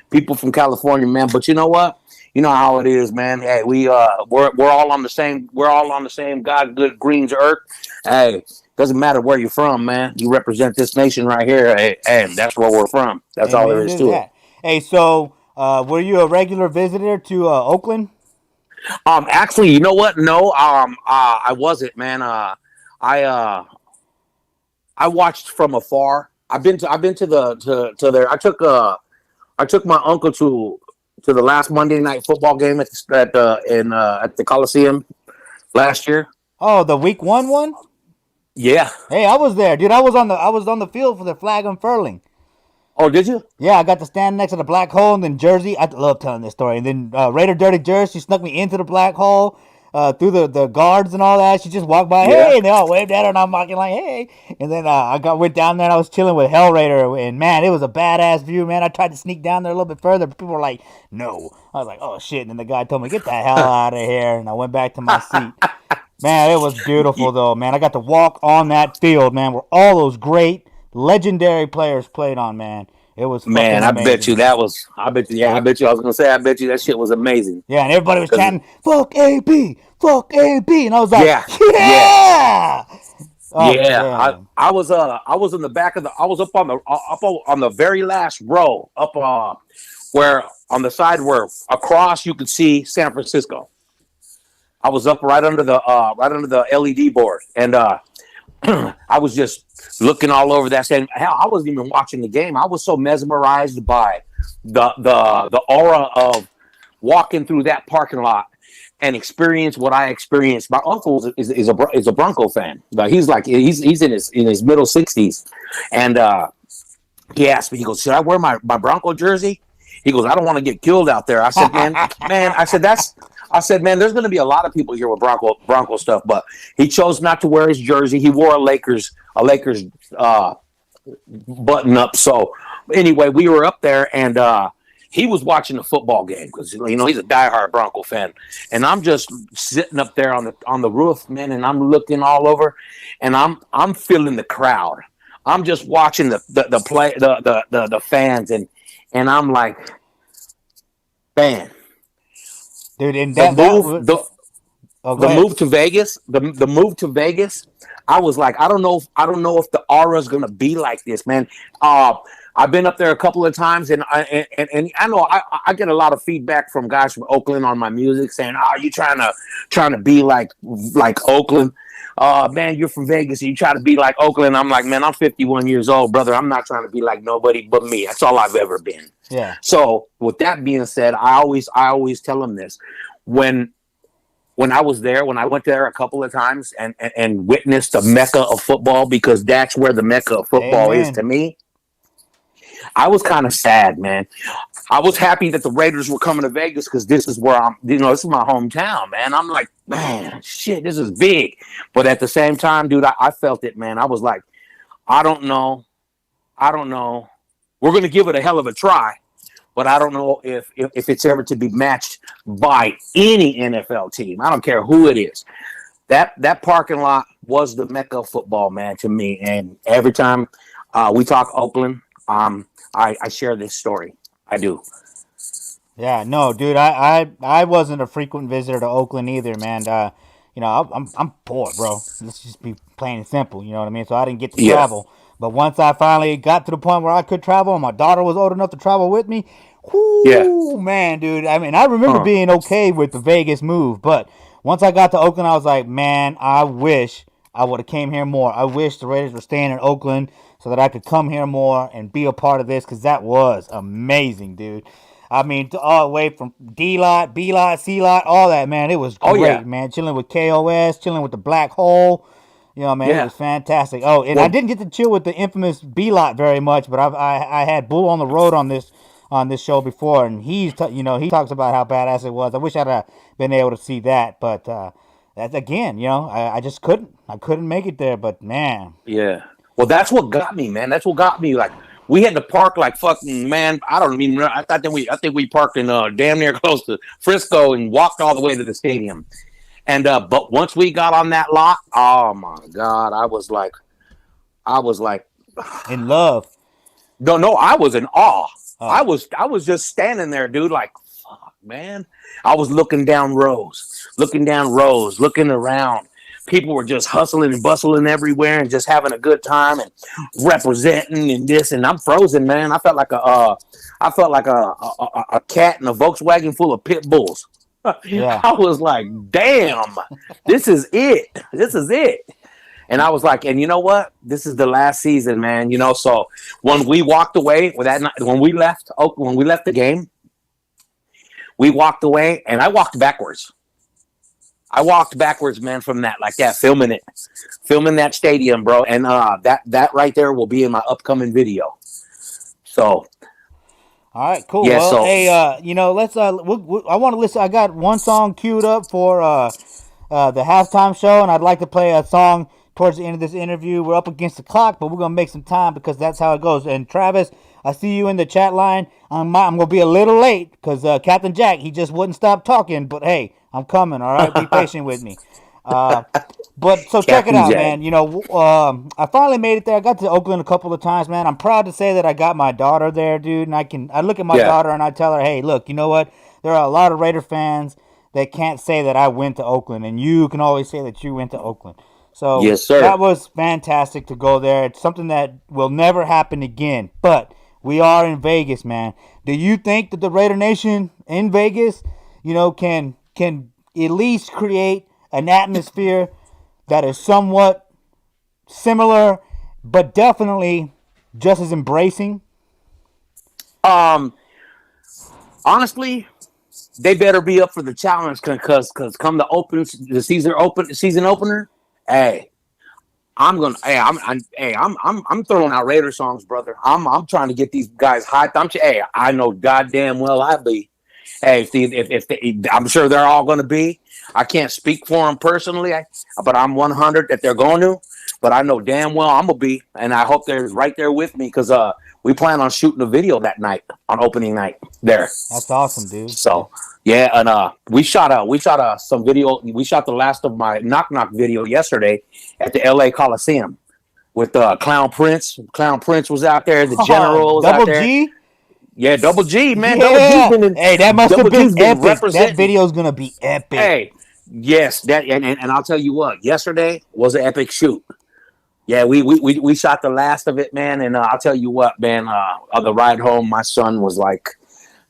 people from California, man. But you know what? You know how it is, man. Hey, we're all on the same. We're all on the same God good green's earth. Hey, doesn't matter where you're from, man. You represent this nation right here, hey, and that's where we're from. That's all there Amen is to to it. that. Hey, so were you a regular visitor to Oakland? Actually, you know what? No, I wasn't, man. I I watched from afar. I've been to to there. I took my uncle to the last Monday night football game at the Coliseum last year. Oh, the week one? Yeah. Hey, I was there, dude. I was on the field for the flag unfurling. Oh, did you? Yeah, I got to stand next to the black hole, and then Jersey. I love telling this story. And then Raider Dirty Jersey, she snuck me into the black hole through the guards and all that. She just walked by, Yeah. hey, and they all waved at her, and I'm walking like, hey. And then went down there, and I was chilling with Hell Raider, and man, it was a badass view, man. I tried to sneak down there a little bit further, but people were like, no. I was like, oh shit. And then the guy told me, get the hell out of here, and I went back to my seat. Man, it was beautiful though, man. I got to walk on that field, man, where all those great legendary players played on, man. It was fucking Man, I amazing. bet you that was. I bet you. Yeah, I bet you. I was gonna say. I bet you that shit was amazing. Yeah, and everybody was chanting, "Fuck AB, fuck AB," and I was like, Yeah, "Yeah!" Oh, yeah. damn. I was in the back of the. I was up on the very last row up where on the side where across you could see San Francisco. I was up right under the LED board, and I was just looking all over that. And hell, I wasn't even watching the game. I was so mesmerized by the aura of walking through that parking lot and experience what I experienced. My uncle is a Bronco fan. He's in his middle 60s, and he asked me. He goes, "Should I wear my Bronco jersey?" He goes, "I don't want to get killed out there." I said, man. I said, man, there's going to be a lot of people here with Bronco stuff, but he chose not to wear his jersey. He wore a Lakers button up. So anyway, we were up there, and he was watching the football game because he's a diehard Bronco fan, and I'm just sitting up there on the roof, man, and I'm looking all over, and I'm feeling the crowd. I'm just watching the fans, and I'm like, man. Dude, and The move to Vegas, the move to Vegas, I was like, I don't know if the aura is gonna be like this, man. I've been up there a couple of times, and I know I get a lot of feedback from guys from Oakland on my music saying, "Oh, you trying to be like Oakland? Man, you're from Vegas, and you try to be like Oakland." I'm like, man, I'm 51 years old, brother. I'm not trying to be like nobody but me. That's all I've ever been. Yeah. So with that being said, I always tell them this. When I was there, when I went there a couple of times and witnessed the mecca of football, because that's where the mecca of football is to me, I was kind of sad, man. I was happy that the Raiders were coming to Vegas because this is where this is my hometown, man. I'm like, man, shit, this is big. But at the same time, dude, I felt it, man. I was like, I don't know. We're going to give it a hell of a try, but I don't know if it's ever to be matched by any NFL team. I don't care who it is. That parking lot was the mecca of football, man, to me. And every time we talk Oakland, I share this story. I do. Yeah, no, dude, I wasn't a frequent visitor to Oakland either, man. I'm poor, bro. Let's just be plain and simple. You know what I mean? So I didn't get to travel. But once I finally got to the point where I could travel, and my daughter was old enough to travel with me, man, dude. I mean, I remember being okay with the Vegas move, but once I got to Oakland, I was like, man, I wish I would have came here more. I wish the Raiders were staying in Oakland so that I could come here more and be a part of this, because that was amazing, dude. I mean, all the way from D-Lot, B-Lot, C-Lot, all that, man. It was great, man. Chilling with KOS, chilling with the Black Hole. Man, it was fantastic. Oh, and I didn't get to chill with the infamous B-Lot very much, but I had Bull on the road on this show before, and he talks about how badass it was. I wish I'd have been able to see that, but that's again, I just couldn't. I couldn't make it there, but man. Yeah. Well, that's what got me, man. That's what got me. Like, we had to park like fucking, man. I don't even know. I think we parked in damn near close to Frisco and walked all the way to the stadium. And but once we got on that lot, oh my God, I was like in love. No, I was in awe. I was just standing there, dude, like, fuck, man. I was looking down rows, looking around. People were just hustling and bustling everywhere and just having a good time and representing and this. And I'm frozen, man. I felt like a cat in a Volkswagen full of pit bulls. Yeah. I was like, damn, this is it. This is it. And I was like, and you know what? This is the last season, man. You know, so when we walked away with that night, when we left the game, we walked away and I walked backwards. Man, from that, like that, filming that stadium, bro. And that right there will be in my upcoming video. So, all right, cool. Yeah, well, so- hey, you know, let's. I want to listen. I got one song queued up for the halftime show, and I'd like to play a song towards the end of this interview. We're up against the clock, but we're gonna make some time because that's how it goes. And Travis, I see you in the chat line. I'm gonna be a little late because Captain Jack, he just wouldn't stop talking. But hey, I'm coming. All right, be patient with me. But so check it Captain out, Jack. man. You know, I finally made it there. I got to Oakland a couple of times, man. I'm proud to say that I got my daughter there, dude. And I look at my Yeah. daughter and I tell her, hey, look, you know what? There are a lot of Raider fans that can't say that I went to Oakland, and you can always say that you went to Oakland. So Yes, sir. that was fantastic to go there. It's something that will never happen again. But we are in Vegas, man. Do you think that the Raider Nation in Vegas, you know, can at least create an atmosphere that is somewhat similar, but definitely just as embracing? Honestly, they better be up for the challenge because come the season opener, hey, I'm throwing out Raider songs, brother. I'm trying to get these guys hyped. I know goddamn well I'll be. Hey, if I'm sure they're all going to be. I can't speak for them personally, but I'm 100 that they're going to. But I know damn well I'm gonna be, and I hope they're right there with me because we plan on shooting a video that night on opening night there. That's awesome, dude. So yeah, and we shot some video. We shot the last of my Knock Knock video yesterday at the LA Coliseum with Clown Prince. Clown Prince was out there. The General was Double out there. G? Yeah, Double G, man. Yeah. Double G's been in, Hey, that must have Double G's been epic. That representing. video's gonna be epic. Hey, yes, that and I'll tell you what. Yesterday was an epic shoot. Yeah, we shot the last of it, man. And I'll tell you what, man. On the ride home, my son was like,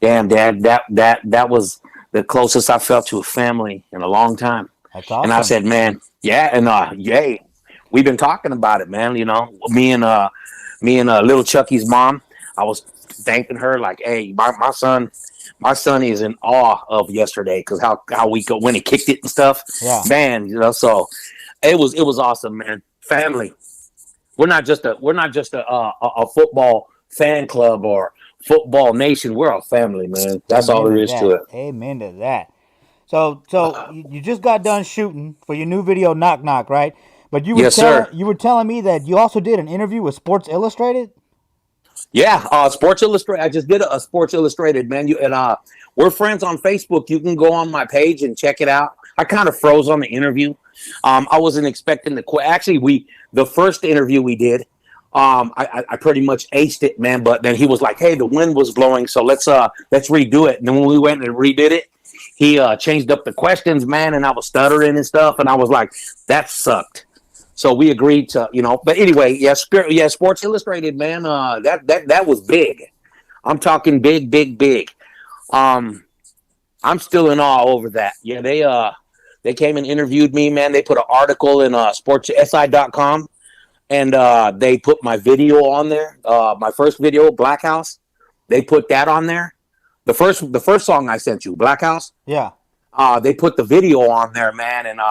"Damn, Dad, that was the closest I felt to a family in a long time." That's awesome. And I said, "Man, yeah." And yay, we've been talking about it, man. You know, me and little Chucky's mom. I was thanking her like, "Hey, my son is in awe of yesterday because how we go when he kicked it and stuff." Yeah. Man, you know, so it was awesome, man. Family. We're not just a football fan club or football nation. We're a family, man. That's all there is to it. Amen to that. So you just got done shooting for your new video, Knock Knock, right? But you were Yes, sir. You were telling me that you also did an interview with Sports Illustrated. Yeah, Sports Illustrated. I just did a Sports Illustrated, man. We're friends on Facebook. You can go on my page and check it out. I kind of froze on the interview. I wasn't expecting actually, the first interview we did, I pretty much aced it, man. But then he was like, "Hey, the wind was blowing, so let's redo it." And then when we went and redid it, he changed up the questions, man, and I was stuttering and stuff, and I was like, "That sucked." So we agreed to, you know. But anyway, Sports Illustrated, man. That was big. I'm talking big, big, big. I'm still in awe over that. Yeah, they came and interviewed me, man. They put an article in sportsi.com, and they put my video on there. My first video, Black House. They put that on there. The first song I sent you, Black House. Yeah. They put the video on there, man, and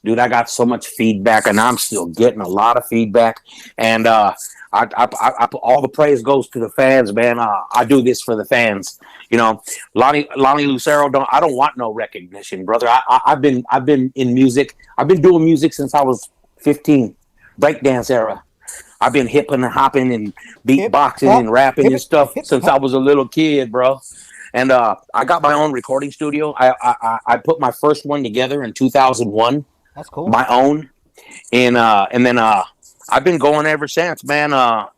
dude, I got so much feedback, and I'm still getting a lot of feedback. And I all the praise goes to the fans, man. I do this for the fans. You know, Lonnie Lucero. I don't want no recognition, brother. I've been in music. I've been doing music since I was 15, breakdance era. I've been hipping and hopping and beatboxing and rapping and stuff since I was a little kid, bro. And I got my own recording studio. I put my first one together in 2001. That's cool. My own, and then I've been going ever since, man.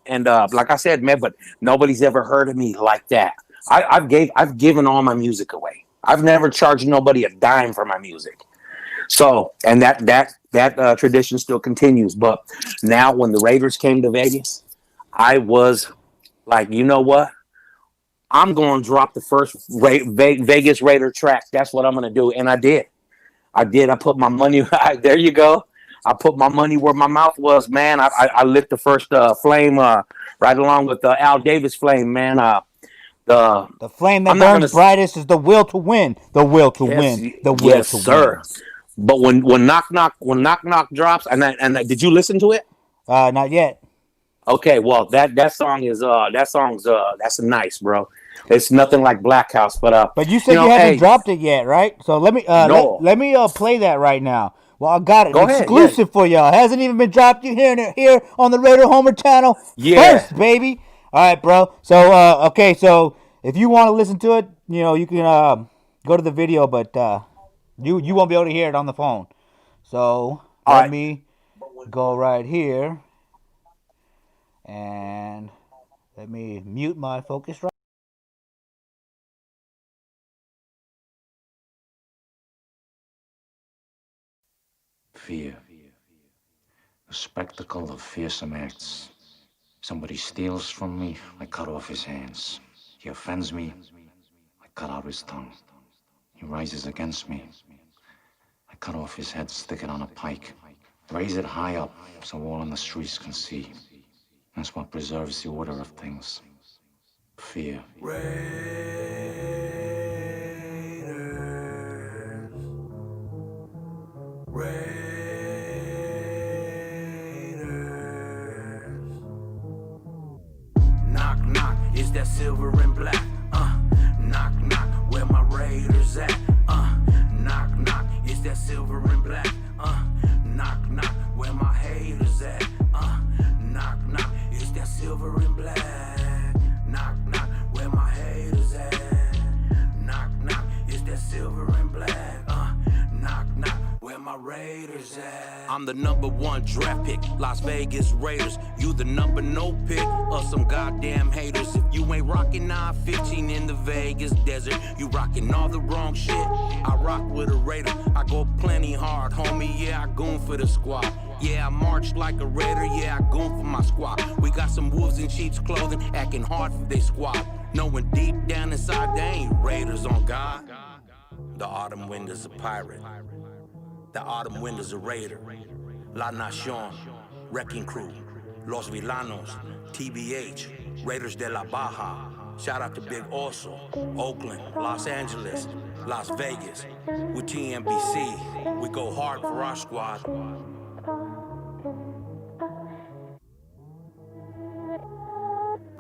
And like I said, man, but nobody's ever heard of me like that. I've given all my music away. I've never charged nobody a dime for my music. So, and that tradition still continues. But now, when the Raiders came to Vegas, I was like, you know what? I'm going to drop the first Vegas Raider track. That's what I'm going to do, and I did. I put my money. There you go. I put my money where my mouth was, man. I lit the first flame right along with the Al Davis flame, man. The flame that burns brightest is the will to win. The will to win. The will to win. But when knock knock drops, and did you listen to it? Not yet. Okay, well that song is that's nice, bro. It's nothing like Black House, but you said you haven't dropped it yet, right? So let me let me play that right now. Well, I got it. Go exclusive ahead, for y'all. Hasn't even been dropped. You hearing it here on the Raider Homer channel first, baby. All right, bro. So okay, so if you want to listen to it, you can go to the video, but you won't be able to hear it on the phone. So let me go right here and let me mute my Focusrite. Fear. The spectacle of fearsome acts. Somebody steals from me, I cut off his hands. He offends me, I cut out his tongue. He rises against me, I cut off his head, stick it on a pike. Raise it high up so all in the streets can see. That's what preserves the order of things. Fear. Knock, knock, is that silver and black? Knock, knock, where my Raiders at? Knock, knock, is that silver and black? Knock, knock, where my haters at? Knock, knock, is that silver and black? Knock, knock, where my haters at? Knock, knock, is that silver and black? Knock, knock, where my Raiders at? I'm the #1 draft pick, Las Vegas Raiders. You the number no pick of some goddamn haters. If you ain't rocking 915 in the Vegas desert, you rocking all the wrong shit. I rock with a Raider, I go plenty hard, homie. Yeah, I goon for the squad. Yeah, I march like a Raider. Yeah, I goon for my squad. We got some wolves in sheep's clothing, acting hard for they squad. Knowing deep down inside they ain't Raiders on God. The autumn wind is a pirate. The autumn wind is a Raider. La Nación, Wrecking Crew, Los Villanos, TBH, Raiders de la Baja. Shout out to Big Oso, Oakland, Los Angeles, Las Vegas. We TMBC, we go hard for our squad.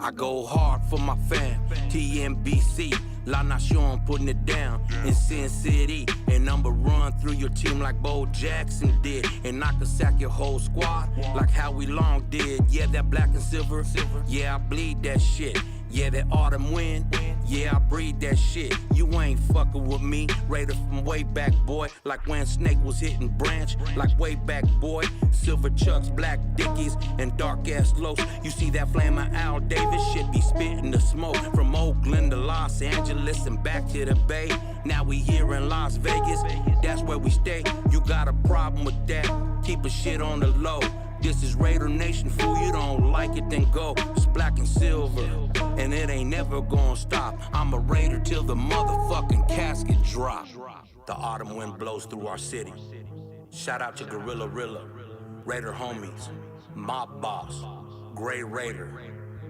I go hard for my fam, TMBC, La Nación putting it down in Sin City. And I'ma run through your team like Bo Jackson did. And I can sack your whole squad like Howie Long did. Yeah, that black and silver, yeah, I bleed that shit. Yeah, that autumn wind, yeah, I breathe that shit. You ain't fucking with me, Raider from way back, boy. Like when Snake was hitting Branch, like way back, boy. Silver Chucks, black Dickies, and dark ass lows. You see that flame of Al Davis shit be spitting the smoke. From Oakland to Los Angeles and back to the Bay. Now we here in Las Vegas, that's where we stay. You got a problem with that, keep a shit on the low. This is Raider Nation, fool, you don't like it, then go. It's black and silver, and it ain't never gonna stop. I'm a Raider till the motherfucking casket drop. The autumn wind blows through our city. Shout out to Gorilla Rilla, Raider homies, Mob Boss, Gray Raider,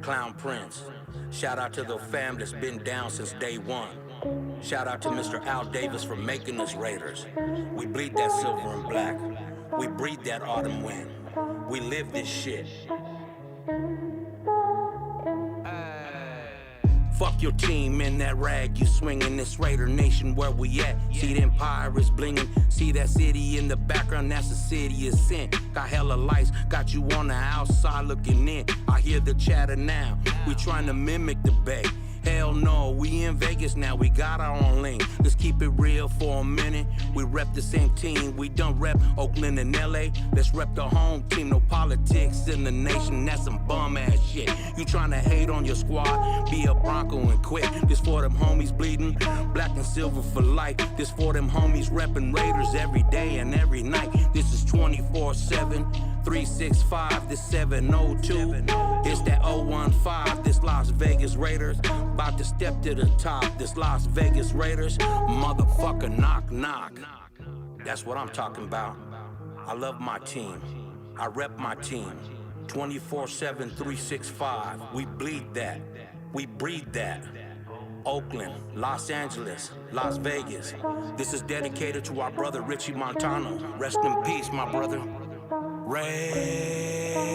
Clown Prince. Shout out to the fam that's been down since day one. Shout out to Mr. Al Davis for making us Raiders. We bleed that silver and black. We breathe that autumn wind. We live this shit. Fuck your team in that rag, you swinging this Raider Nation where we at. See them pirates blinging, see that city in the background, that's the city of sin. Got hella lights, got you on the outside looking in. I hear the chatter now, we trying to mimic the bay. Hell no, we in Vegas now, we got our own lane. Let's keep it real for a minute. We rep the same team, we done rep Oakland and LA. Let's rep the home team, no politics in the nation, that's some bum ass shit. You tryna hate on your squad, be a Bronco and quit. This for them homies bleeding, black and silver for life. This for them homies reppin' Raiders every day and every night. This is 24/7, 365, this 702. It's that 015, this Las Vegas Raiders. About to step to the top, this Las Vegas Raiders. Motherfucker, knock, knock. That's what I'm talking about. I love my team. I rep my team. 24/7, 365. We bleed that. We breathe that. Oakland, Los Angeles, Las Vegas. This is dedicated to our brother Richie Montano. Rest in peace, my brother. Raiders.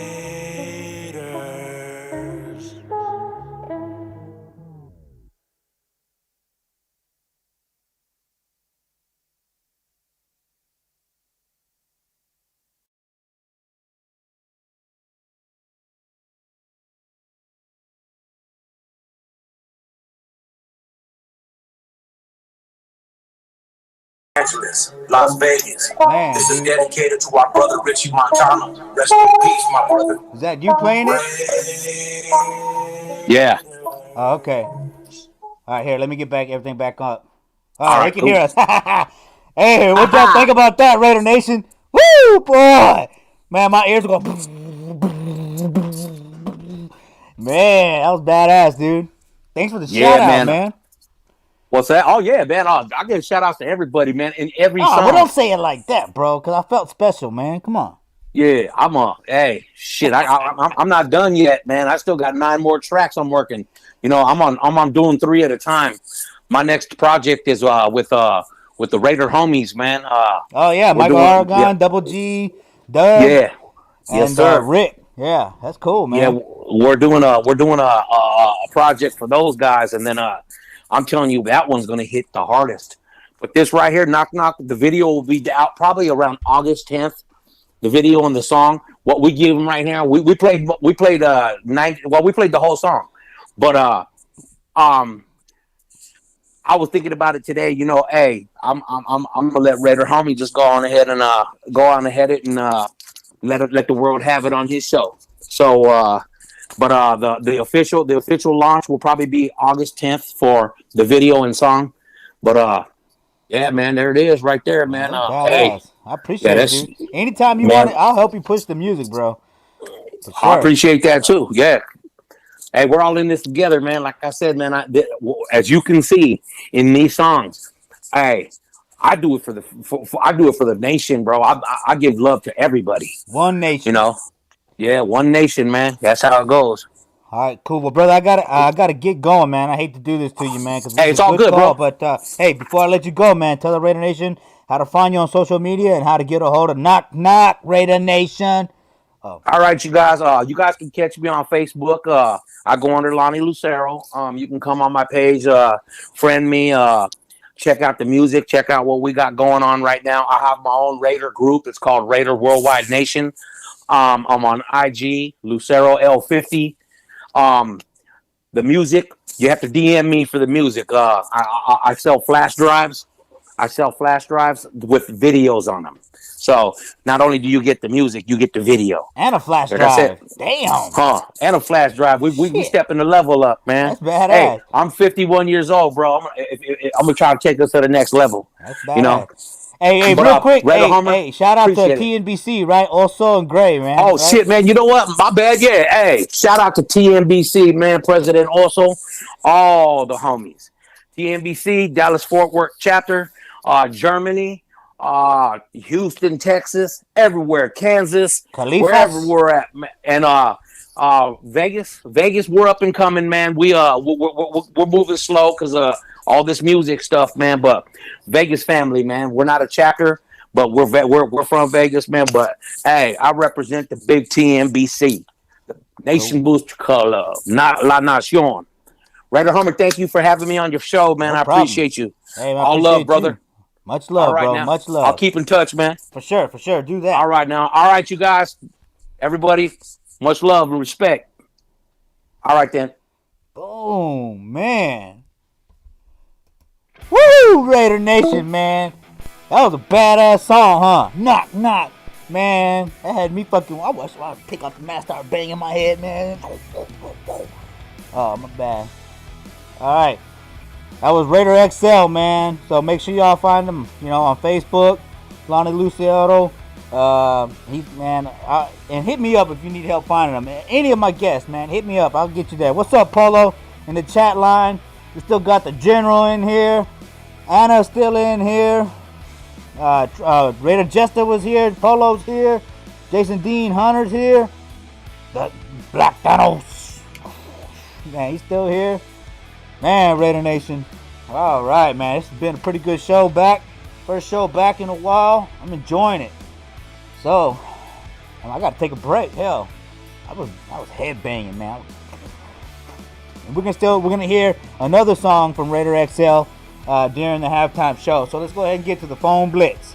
Angeles, Las Vegas. Man, This is dude. dedicated to our brother Richie Montano. Rest in peace, my brother. Is that you playing it? Yeah. Oh, okay. All right, here, let me get everything back up. All They right, can cool. hear us. Hey, what y'all think about that, Raider Nation? Woo, boy! Man, my ears are going. Man, that was badass, dude. Thanks for the Yeah, shout out, man. man. What's that? Oh yeah, man. I give shout outs to everybody, man, in every Oh, song. but don't say it like that, bro, because I felt special, man. Come on. Yeah, hey, shit. I'm not done yet, man. I still got 9 more tracks I'm working. You know, I'm doing 3 at a time. My next project is with the Raider homies, man. Oh, yeah, we're Michael doing- Aragon, yeah, Double G, Doug, yeah, yes, and sir. Rick. Yeah, that's cool, Yeah, man. we're doing a project for those guys, and then I'm telling you that one's gonna hit the hardest. But this right here, Knock Knock, the video will be out probably around August 10th. The video and the song, what we give them right now, we played 9. Well, we played the whole song, but I was thinking about it today. You know, hey, I'm gonna let Raider Homie just go on ahead and let the world have it on his show. So, the official launch will probably be August 10th for the video and song. But yeah, man, there it is, right there, man. That's Hey, badass. I appreciate it, that's dude. Anytime you man. want it, I'll help you push the music, bro. For I sure. appreciate that too. Yeah. Hey, we're all in this together, man. Like I said, man, as you can see in these songs, hey, I do it for the nation, bro. I give love to everybody. One nation. You know, yeah, one nation, man. That's how it goes. All right, cool. Well, brother, I gotta get going, man. I hate to do this to you, man, because Hey, it's all good, call. bro. But hey, before I let you go, man, tell the Raider Nation how to find you on social media and how to get a hold of Knock Knock Raider Nation. All right, you guys. You guys can catch me on Facebook. I go under Lonnie Lucero. You can come on my page, friend me, check out the music, check out what we got going on right now. I have my own Raider group. It's called Raider Worldwide Nation. I'm on IG, Lucero L50. The music, you have to DM me for the music. I sell flash drives. I sell flash drives with videos on them. So not only do you get the music, you get the video. And a flash Like I drive. said, Damn. and a flash drive. We Shit. stepping the level up, man. That's badass. Hey, I'm 51 years old, bro. I'm gonna try to take us to the next level. That's badass. You know. Hey, But, real quick. Raider Homer, Hey, shout out to appreciate it. TNBC, right? Also in Gray, man. Oh right? shit, man! You know what? My bad. Yeah. Hey, shout out to TNBC, man. President also, all the homies. TNBC, Dallas Fort Worth chapter, Germany, Houston, Texas, everywhere, Kansas, Califas? wherever we're at, and Vegas, we're up and coming, man. We're moving slow because all this music stuff, man. But Vegas family, man. We're not a chapter, but we're from Vegas, man. But hey, I represent the big TNBC, the Nation Booster Club, not La Nacion. Raider Homer, thank you for having me on your show, man. No I problem. appreciate you. Hey, man, All appreciate love, brother. you. Much love, All right, bro. now. Much love. I'll keep in touch, man. For sure. Do that. All right, now. All right, you guys. Everybody, much love and respect. All right, then. Boom, man. Woo, Raider Nation, man. That was a badass song, huh? Knock, knock. Man, that had me fucking. I was trying to pick up the mask, start banging my head, man. Oh, my bad. Alright. That was Raider XL, man. So make sure y'all find him, on Facebook. Lonnie Luciano. And hit me up if you need help finding them. Any of my guests, man, hit me up. I'll get you there. What's up, Polo? In the chat line. We still got the General in here. Anna's still in here. Raider Jesta was here. Polo's here. Jason Dean Hunter's here. The Black Thanos. Man, he's still here. Man, Raider Nation. Alright, man. This has been a pretty good show back. First show back in a while. I'm enjoying it. So, I gotta take a break. Hell, I was headbanging, man. And we're gonna hear another song from Raider XL during the halftime show. So let's go ahead and get to the phone blitz.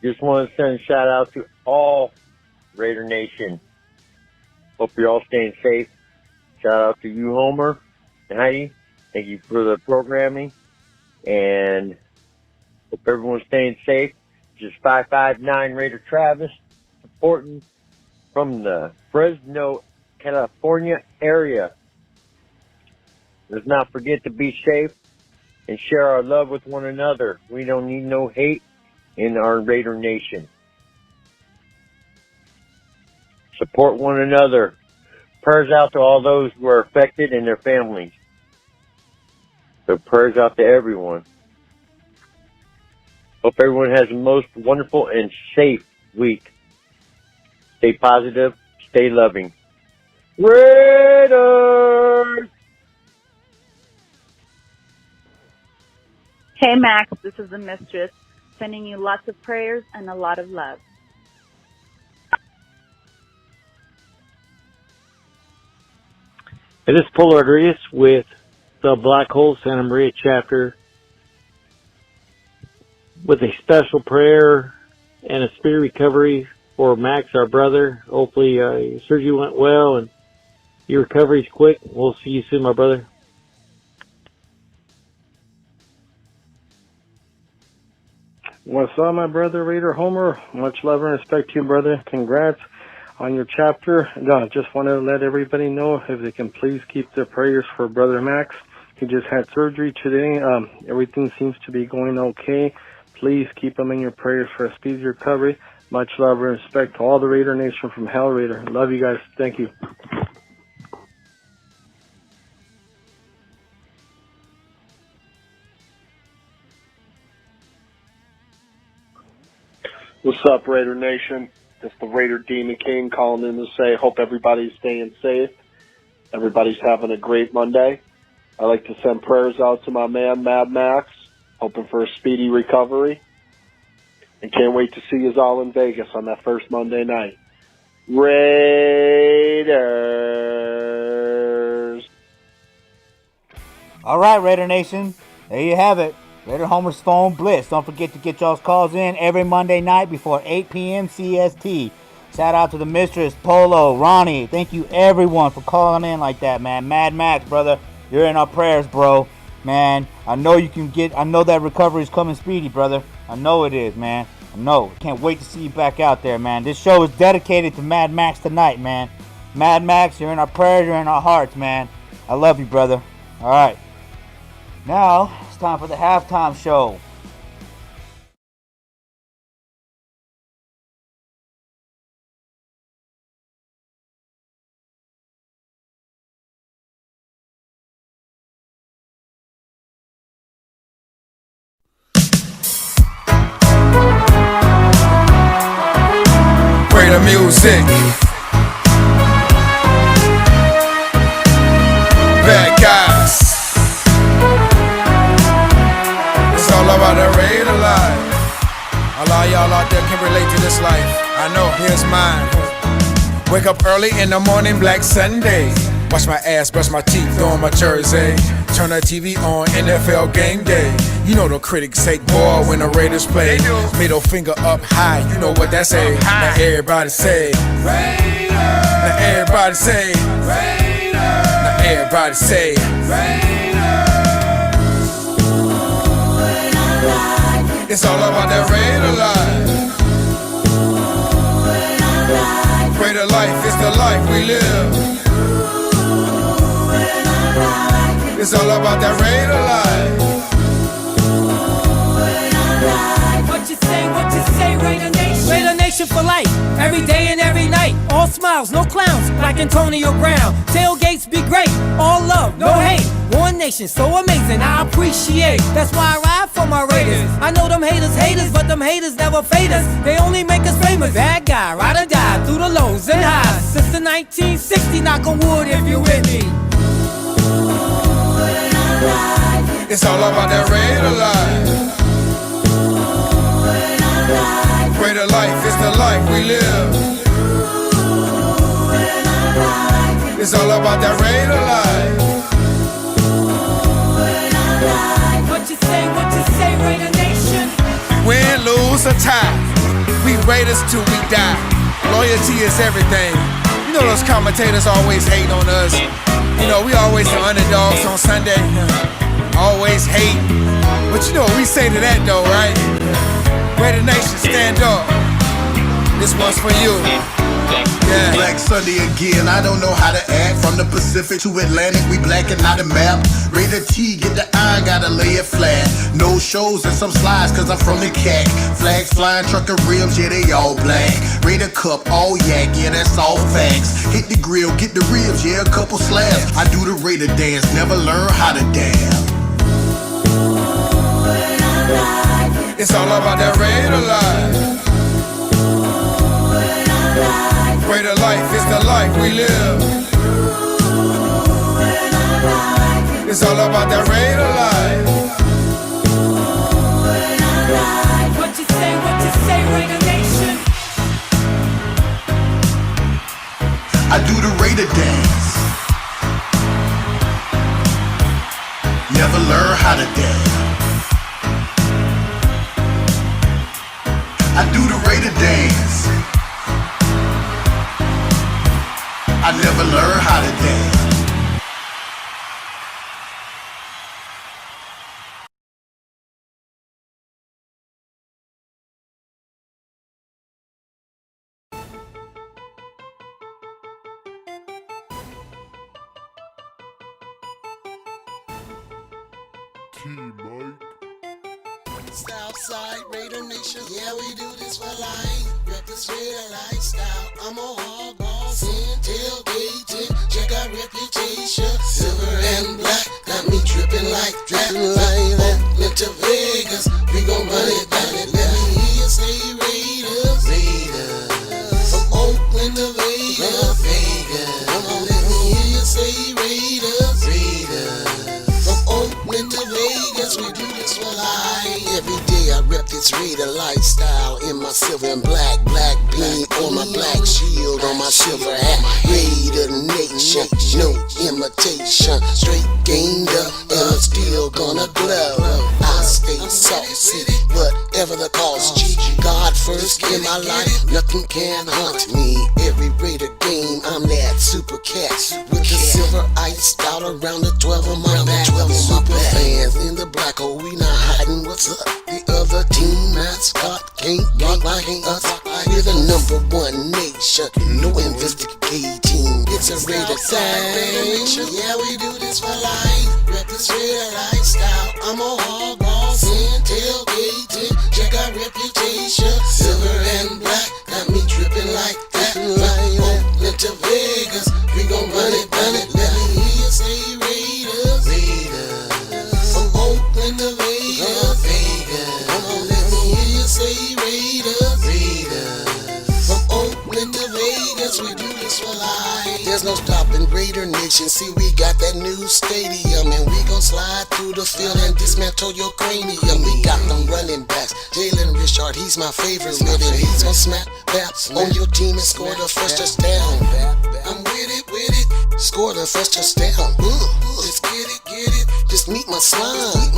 Just want to send a shout out to all Raider Nation. Hope you're all staying safe. Shout out to you, Homer and Heidi. Thank you for the programming. And hope everyone's staying safe. Just 559 Raider Travis, supporting from the Fresno, California area. Let's not forget to be safe and share our love with one another. We don't need no hate in our Raider Nation. Support one another. Prayers out to all those who are affected and their families. So prayers out to everyone. Hope everyone has the most wonderful and safe week. Stay positive. Stay loving. Raiders! Hey Max, this is the Mistress, sending you lots of prayers and a lot of love. It is Paul Rodriguez with the Black Hole Santa Maria chapter with a special prayer and a spirit recovery for Max, our brother. Hopefully your surgery went well and your recovery's quick. We'll see you soon, my brother. What's up, my brother, Raider Homer? Much love and respect to you, brother. Congrats on your chapter. Just want to let everybody know if they can please keep their prayers for Brother Max. He just had surgery today. Everything seems to be going okay. Please keep him in your prayers for a speedy recovery. Much love and respect to all the Raider Nation from Hell Raider. Love you guys. Thank you. What's up, Raider Nation? It's the Raider Demon King calling in to say, hope everybody's staying safe. Everybody's having a great Monday. I'd like to send prayers out to my man, Mad Max, hoping for a speedy recovery. And can't wait to see us all in Vegas on that first Monday night. Raiders! All right, Raider Nation. There you have it. Raider Homer's Phone Blitz. Don't forget to get y'all's calls in every Monday night before 8 p.m. CST. Shout out to the Mistress, Polo, Ronnie. Thank you, everyone, for calling in like that, man. Mad Max, brother. You're in our prayers, bro. Man, I know that recovery is coming speedy, brother. I know it is, man. I know. Can't wait to see you back out there, man. This show is dedicated to Mad Max tonight, man. Mad Max, you're in our prayers, you're in our hearts, man. I love you, brother. All right. Now, it's time for the halftime show. Raider music. Bad guys. It's all about the Raider life. A lot of y'all out there can relate to this life. I know, here's mine. Wake up early in the morning, Black Sunday. Wash my ass, brush my teeth, throw on my jersey. Turn the TV on, NFL game day. You know the critics say, boy, when the Raiders play. Middle finger up high, you know what that say. Now everybody say, Raiders. Now everybody say, Raiders. Now everybody say, Raiders. It's all about that Raider life. Raider life is the life we live. It's all about that Raider life. What you say, Raider Nation? Raider Nation for life, every day and every night. All smiles, no clowns, like Antonio Brown. Tailgates be great, all love, no hate. One nation, so amazing, I appreciate. That's why I ride for my Raiders. I know them haters, but them haters never fade us. They only make us famous. Bad guy, ride or die, through the lows and highs. Since the 1960s, knock on wood if you with me. It's all about that Raider life. Raider life is the life we live. It's all about that Raider life. What you say, Raider Nation? Win, lose, or tie, we Raiders till we die. Loyalty is everything. You know those commentators always hate on us. You know we always the underdogs on Sunday. Always hate. But you know what we say to that though, right? Raider Nation, stand up. This one's for you. Yeah. Black Sunday again, I don't know how to act. From the Pacific to Atlantic, we blacking out the map. Raider T, get the iron, gotta lay it flat. No shows and some slides, cause I'm from the CAC. Flags flying, trucker rims, yeah, they all black. Raider Cup, all yak, yeah, that's all facts. Hit the grill, get the ribs, yeah, a couple slabs. I do the Raider dance, never learn how to dance. It's all about that Raider life. Raider life is the life we live. It's all about that Raider life. What you say, Raider Nation? I do the Raider dance. Never learn how to dance. I do the Raider dance. I never learned how to dance. Southside Raider Nation, yeah, we do this for life. Rep this Raider lifestyle. I'm a hardball fan, tailgating, check our reputation. Silver and black, got me dripping like that. Went to Vegas, we gon' run it down. Let me hear you say Raiders, Raiders. From Oakland to Vegas, Vegas. Come on, let me hear you say Raiders, Raiders. From Oakland to Vegas, we do this for life. Every day I rep this Raider lifestyle in my silver and black beanie on my black shield, on my silver hat. Raider Nation, no imitation, straight gained up and I'm still gonna glow. I stay saucy, whatever the cost. God first in my life, nothing can haunt me. Every Raider game, I'm that super cat with the silver iced out around the 12 of my back. Super fans in the black hole, we not hiding what's up. The other team mascot can't block like us. We're the #1 nation, no investigating. It's a Raider thing. Yeah, we do this for life. Rep this Raider lifestyle. I'm a hardball fan, tailgating, check our reputation. Silver and black, got me dripping like that. Oakland to Vegas, we gon' run it. Let me hear you say Raiders, Raiders. From Oakland to Vegas, Vegas. Come on, let me hear you say Raiders, Raiders. From Oakland to Vegas, we do this for life. There's no stopping Raider Nation. Nation. See, we got that new stadium, and we gon' slide through the field and dismantle your cranium. We got them running backs. Jalen Richard, he's my favorite. And he's gon' smack baps on your team and score the first touchdown. I'm with it, score the first touchdown. Let's get it, just meet my slime.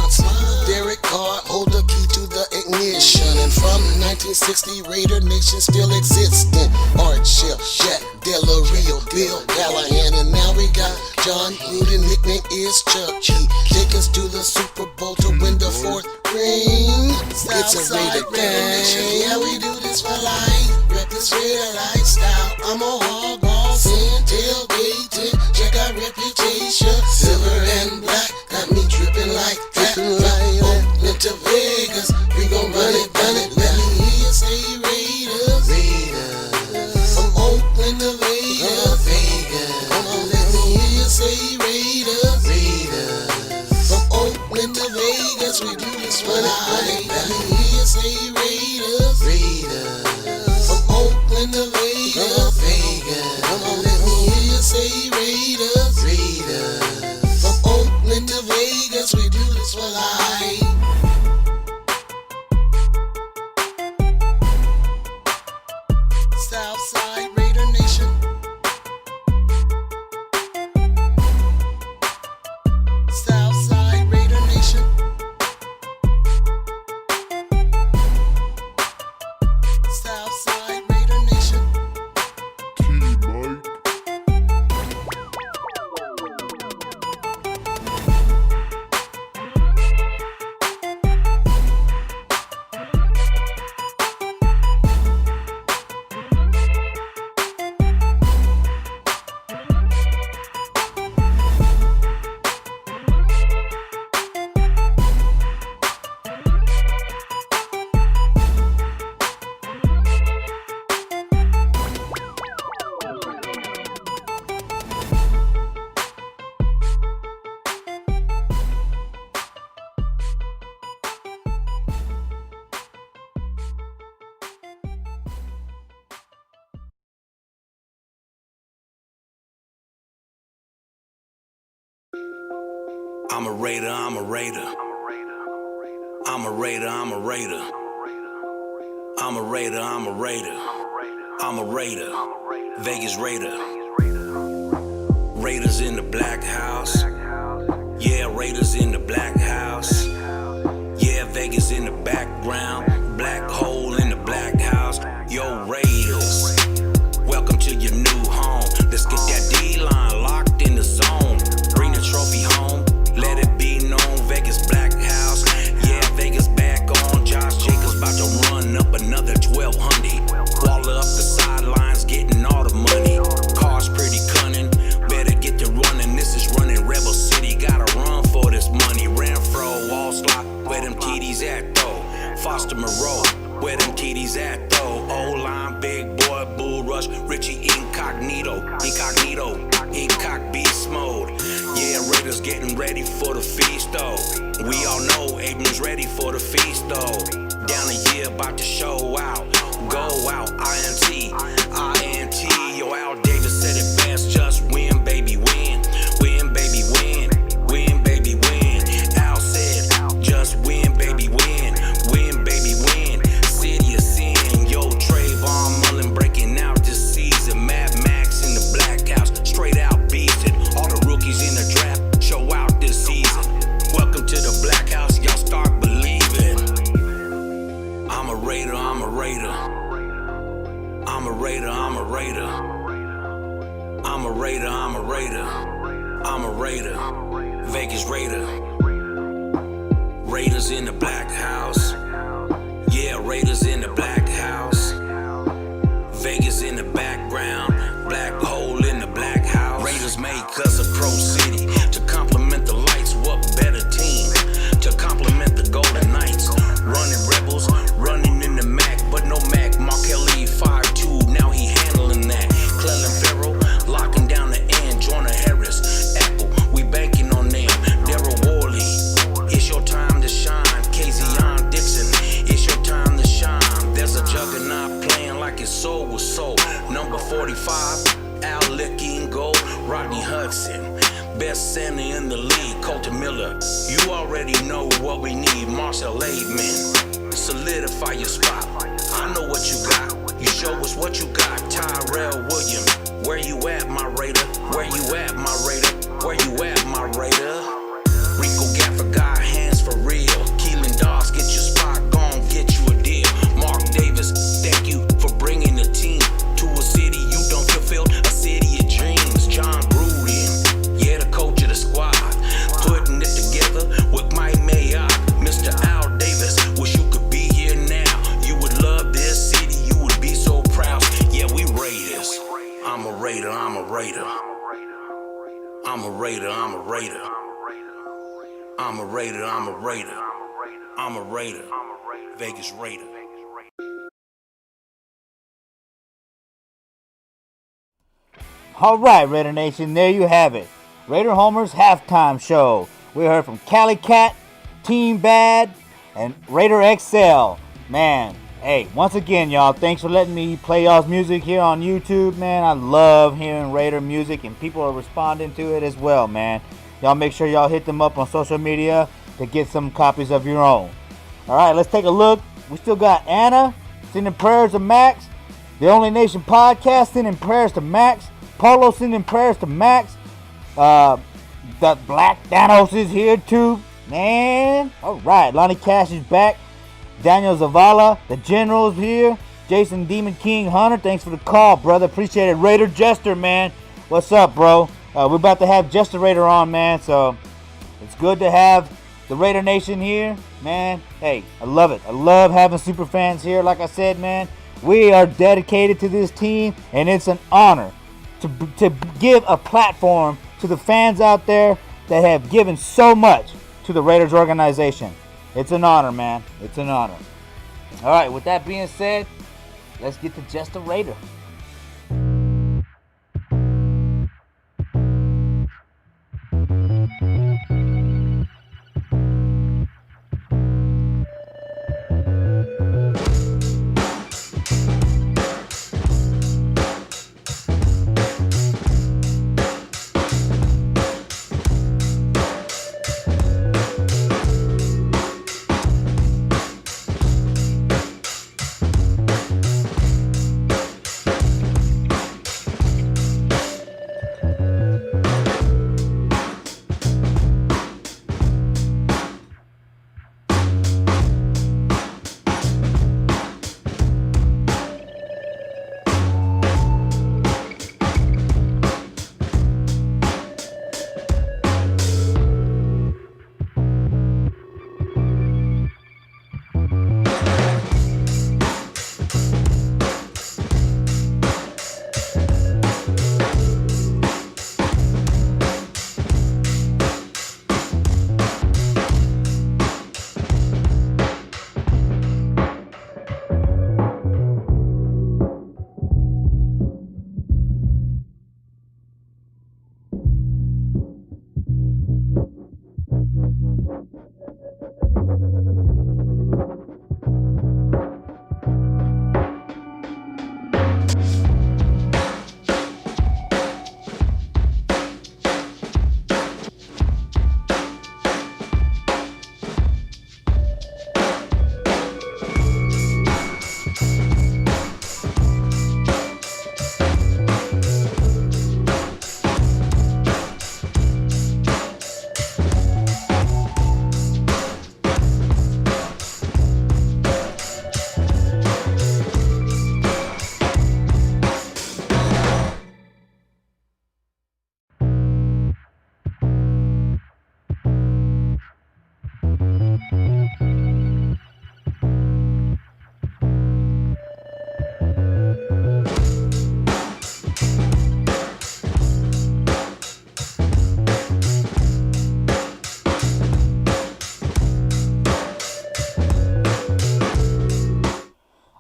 Derek Carr, hold the key to the ignition. And from 1960, Raider Nation still existing. Art Shell, Jack Della Rio, Bill Callahan, and now we got John Gruden, nickname is Chucky. Take us to the Super Bowl to win the fourth ring. It's a Raider gang. Yeah, we do this for life. Rep this Raider lifestyle. I'm a hardball fan, tailgating. Check our reputation. Silver and black, got me dripping like that. Oakland to Vegas, we gon' run it. Let me hear you say Raiders. From Oakland to Vegas. Come on, let me hear you say Raiders. From Oakland to Vegas, we do this for life. Let me hear you say Raiders. From Oakland to Vegas. Come on, let me hear you say Raiders. From Oakland to Vegas, we do this for life. Southside Raider Nation. Southside Raider Nation. Southside Raider Nation. I'm a Raider, I'm a Raider. I'm a Raider, I'm a Raider. I'm a Raider, I'm a Raider. I'm a Raider, Vegas Raider. Raiders in the black house. Yeah, Raiders in the black house. Yeah, Vegas in the background. Black hole in the black house. Yo, Raiders, welcome to your new home. Let's get that D-line locked in the zone. Bring the trophy home. Let it be known, Vegas black house. Yeah, Vegas back on. Josh Jacobs about to run up another 1,200. Wall up the sidelines, getting all the money. Car's pretty cunning, better get to running. This is running Rebel City, gotta run for this money. Renfro, Wall Slot, where them TDs at though? Foster Moreau, where them TDs at though? O-line, big boy, Bull Rush, Richie Incognito, Incognito beast mode. Yeah, Raiders getting ready for the feast though. We all know Abrams ready for the feast though. Down a year about to show out. Go out, INT, yo, Al Davis said it best, just win, baby, win. Win, baby, win. Win, baby, win. Al said, just win, baby, win. Win, baby, win. City of Sin, yo, Trayvon Mullen breaking out this season. Mad Max in the black house, straight out beastin'. All the rookies in the draft, show out this season. Welcome to the black house, y'all start believing. I'm a Raider, I'm a Raider. I'm a Raider, I'm a Raider. I'm a Raider, I'm a Raider. I'm a Raider, Vegas Raider. Raiders in the black house. Yeah, Raiders in the black house. Vegas in the background. Black hole in the black house. Raiders make us a pro city. To complement the lights, what better team? To complement the Golden Knights. Running Rebels, running in the Mac, but no Mac. Mark Kelly 5'2", now he handling that. Clellan Ferrell, locking down the end. Jordan Harris, Apple, we banking on them. Darryl Worley, it's your time to shine. Kazion Dixon, it's your time to shine. There's a juggernaut playing like his soul was sold. Number 45, Al Licking Gold, Rodney Hudson. best center in the league, Colton Miller. You already know what we need, Marcel Aidman. Solidify your spot. I know what you got. You show us what you got. Tyrell Williams. Where you at, my Raider? Where you at, my Raider? Where you at, my Raider? Rico Gaffer got hands for real. Keelan Doss, get your spot, gon' get you a deal. Mark Davis, thank you for bringing the team to a city you don't fulfill, a city of dreams. John Gruden, yeah, the coach of the squad, putting it together with Mike Mayock. Mr. Al Davis, wish you could be here now. You would love this city, you would be so proud. Yeah, we Raiders. I'm a Raider, I'm a Raider. I'm a Raider, I'm a Raider. I'm a Raider, I'm a Raider. I'm a Raider. Vegas Raider. All right, Raider Nation, there you have it. Raider Homer's halftime show. We heard from Cali Cat, Team Bad, and Raider XL. Man, hey, once again, y'all, thanks for letting me play y'all's music here on YouTube, man. I love hearing Raider music, and people are responding to it as well, man. Y'all make sure y'all hit them up on social media to get some copies of your own. All right, let's take a look. We still got Anna sending prayers to Max. The Only Nation podcast sending prayers to Max. Polo sending prayers to Max. The Black Thanos is here too, man. All right, Lonnie Cash is back. Daniel Zavala, the General's here. Jason Demon King Hunter, thanks for the call, brother. Appreciate it. Raider Jester, man. What's up, bro? We're about to have Jester Raider on, man. So it's good to have the Raider Nation here, man. Hey, I love it. I love having super fans here. Like I said, man, we are dedicated to this team, and it's an honor to give a platform to the fans out there that have given so much to the Raiders organization. It's an honor, man. It's an honor. All right, with that being said, let's get to Just a Raider.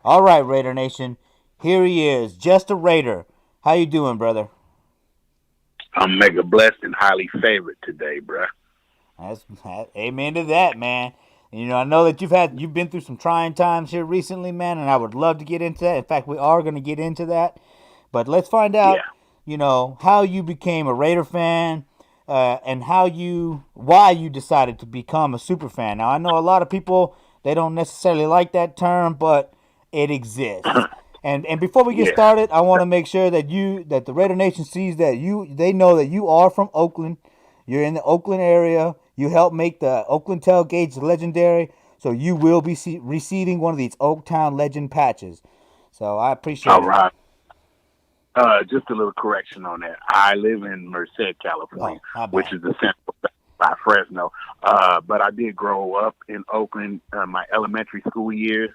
All right, Raider Nation. Here he is, Just a Raider. How you doing, brother? I'm mega blessed and highly favored today, bruh. Amen to that, man. And, you know, I know that you've been through some trying times here recently, man, and I would love to get into that. In fact, we are going to get into that. But let's find out, you know, how you became a Raider fan, and why you decided to become a super fan. Now I know a lot of people, they don't necessarily like that term, but it exists. And before we get Yeah. started, I want to make sure that the Raider Nation sees that they know that you are from Oakland. You're in the Oakland area. You helped make the Oakland tailgates legendary, so you will be receiving one of these Oaktown Legend patches. So I appreciate All it. right. Just a little correction on that. I live in Merced, California, which is the central by Fresno. But I did grow up in Oakland, my elementary school years.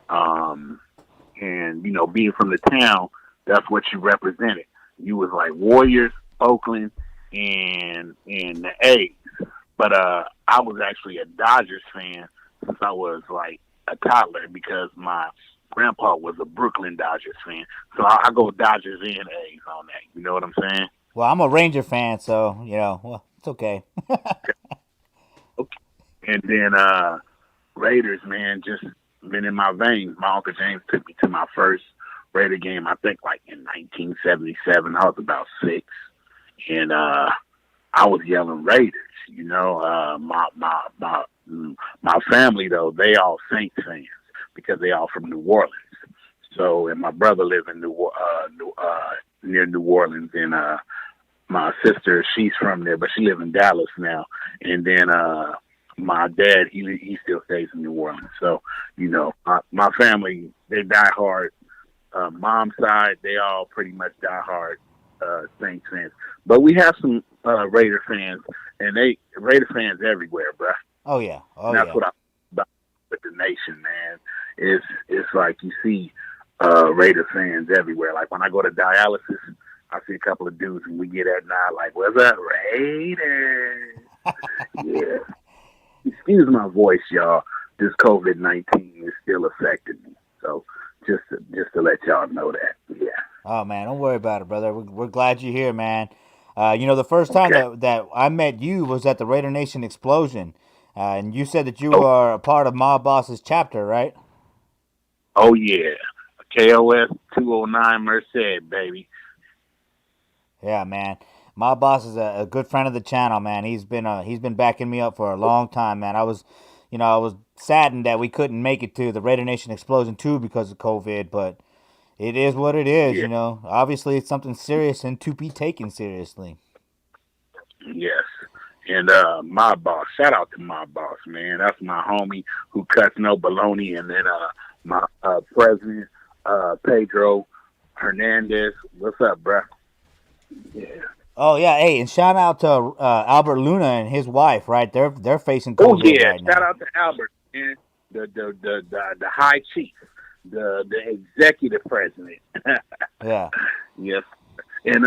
And, you know, being from the town, that's what you represented. You was like Warriors, Oakland, and the A's. But I was actually a Dodgers fan since I was like a toddler because my grandpa was a Brooklyn Dodgers fan. So I go Dodgers and A's on that. You know what I'm saying? Well, I'm a Ranger fan, so, well, it's okay. Okay. And then Raiders, man, just been in my veins. My Uncle James took me to my first Raider game, I think like in 1977. I was about 6. And I was yelling Raiders, you know. My family, though, they all Saints fans because they all from New Orleans. So, and my brother lives in near New Orleans, and my sister, she's from there, but she lives in Dallas now. And then my dad, he still stays in New Orleans. So, you know, my family, they die hard. Mom's side, they all pretty much die hard Saints fans. But we have some Raider fans, and Raider fans everywhere, bruh. Oh yeah, That's what I about with the nation, man. It's like you see Raider fans everywhere. Like when I go to dialysis, I see a couple of dudes, and we get at night like, "What's up, Raiders?" Yeah. Excuse my voice, y'all. This COVID-19 is still affecting me, so just to let y'all know that. Yeah. Oh man, don't worry about it, brother. We're glad you're here, man. The first time that I met you was at the Raider Nation Explosion, and you said that you are a part of Mob Boss's chapter, right? Oh yeah, KOS 209 Merced, baby. Yeah, man. Mob Boss is a good friend of the channel, man. He's been backing me up for a long time, man. I was saddened that we couldn't make it to the Raider Nation Explosion 2 because of COVID, but it is what it is, Yeah. you know. Obviously, it's something serious and to be taken seriously. Yes. And my boss, shout out to my boss, man. That's my homie who cuts no baloney. And then my president, Pedro Hernandez. What's up, bruh? Yeah. Oh yeah, hey, and shout out to Albert Luna and his wife, right? They're facing COVID right now. Shout out to Albert, man. The high chief, the executive president. Yeah. Yes. And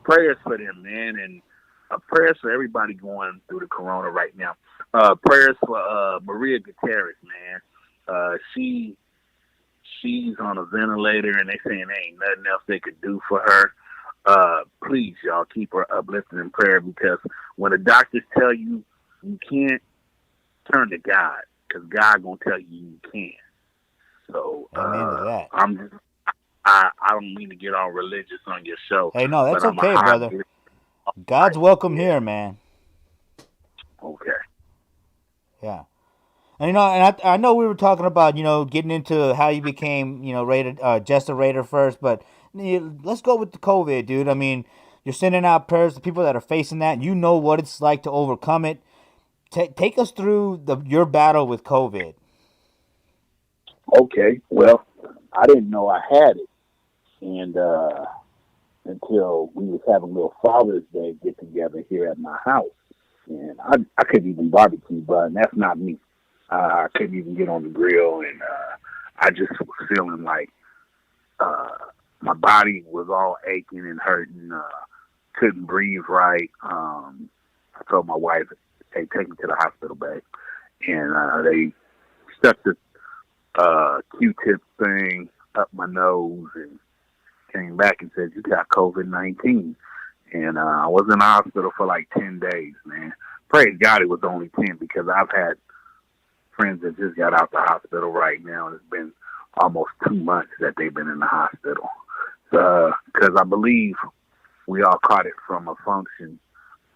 prayers for them, man, and prayers for everybody going through the corona right now. Prayers for Maria Gutierrez, man. She's on a ventilator, and they saying there ain't nothing else they could do for her. Please, y'all, keep her uplifted in prayer, because when the doctors tell you you can't, turn to God, because God gonna tell you you can. So I don't mean to get all religious on your show. Hey, no, that's but okay, brother. God's welcome here, man. Okay. Yeah. And I know we were talking about, getting into how you became, Jesta Raider first, but let's go with the COVID, dude. I mean, you're sending out prayers to people that are facing that. You know what it's like to overcome it. Take us through your battle with COVID. Okay. Well, I didn't know I had it, and until we was having a little Father's Day get together here at my house, and I couldn't even barbecue, but that's not me. I couldn't even get on the grill, and I just was feeling like my body was all aching and hurting. Couldn't breathe right. I told my wife, "Hey, take me to the hospital, babe." And they stuck the Q-tip thing up my nose and came back and said, "You got COVID-19." And I was in the hospital for like 10 days, man. Praise God it was only 10, because I've had friends that just got out the hospital right now, and it's been almost 2 months that they've been in the hospital. Because I believe we all caught it from a function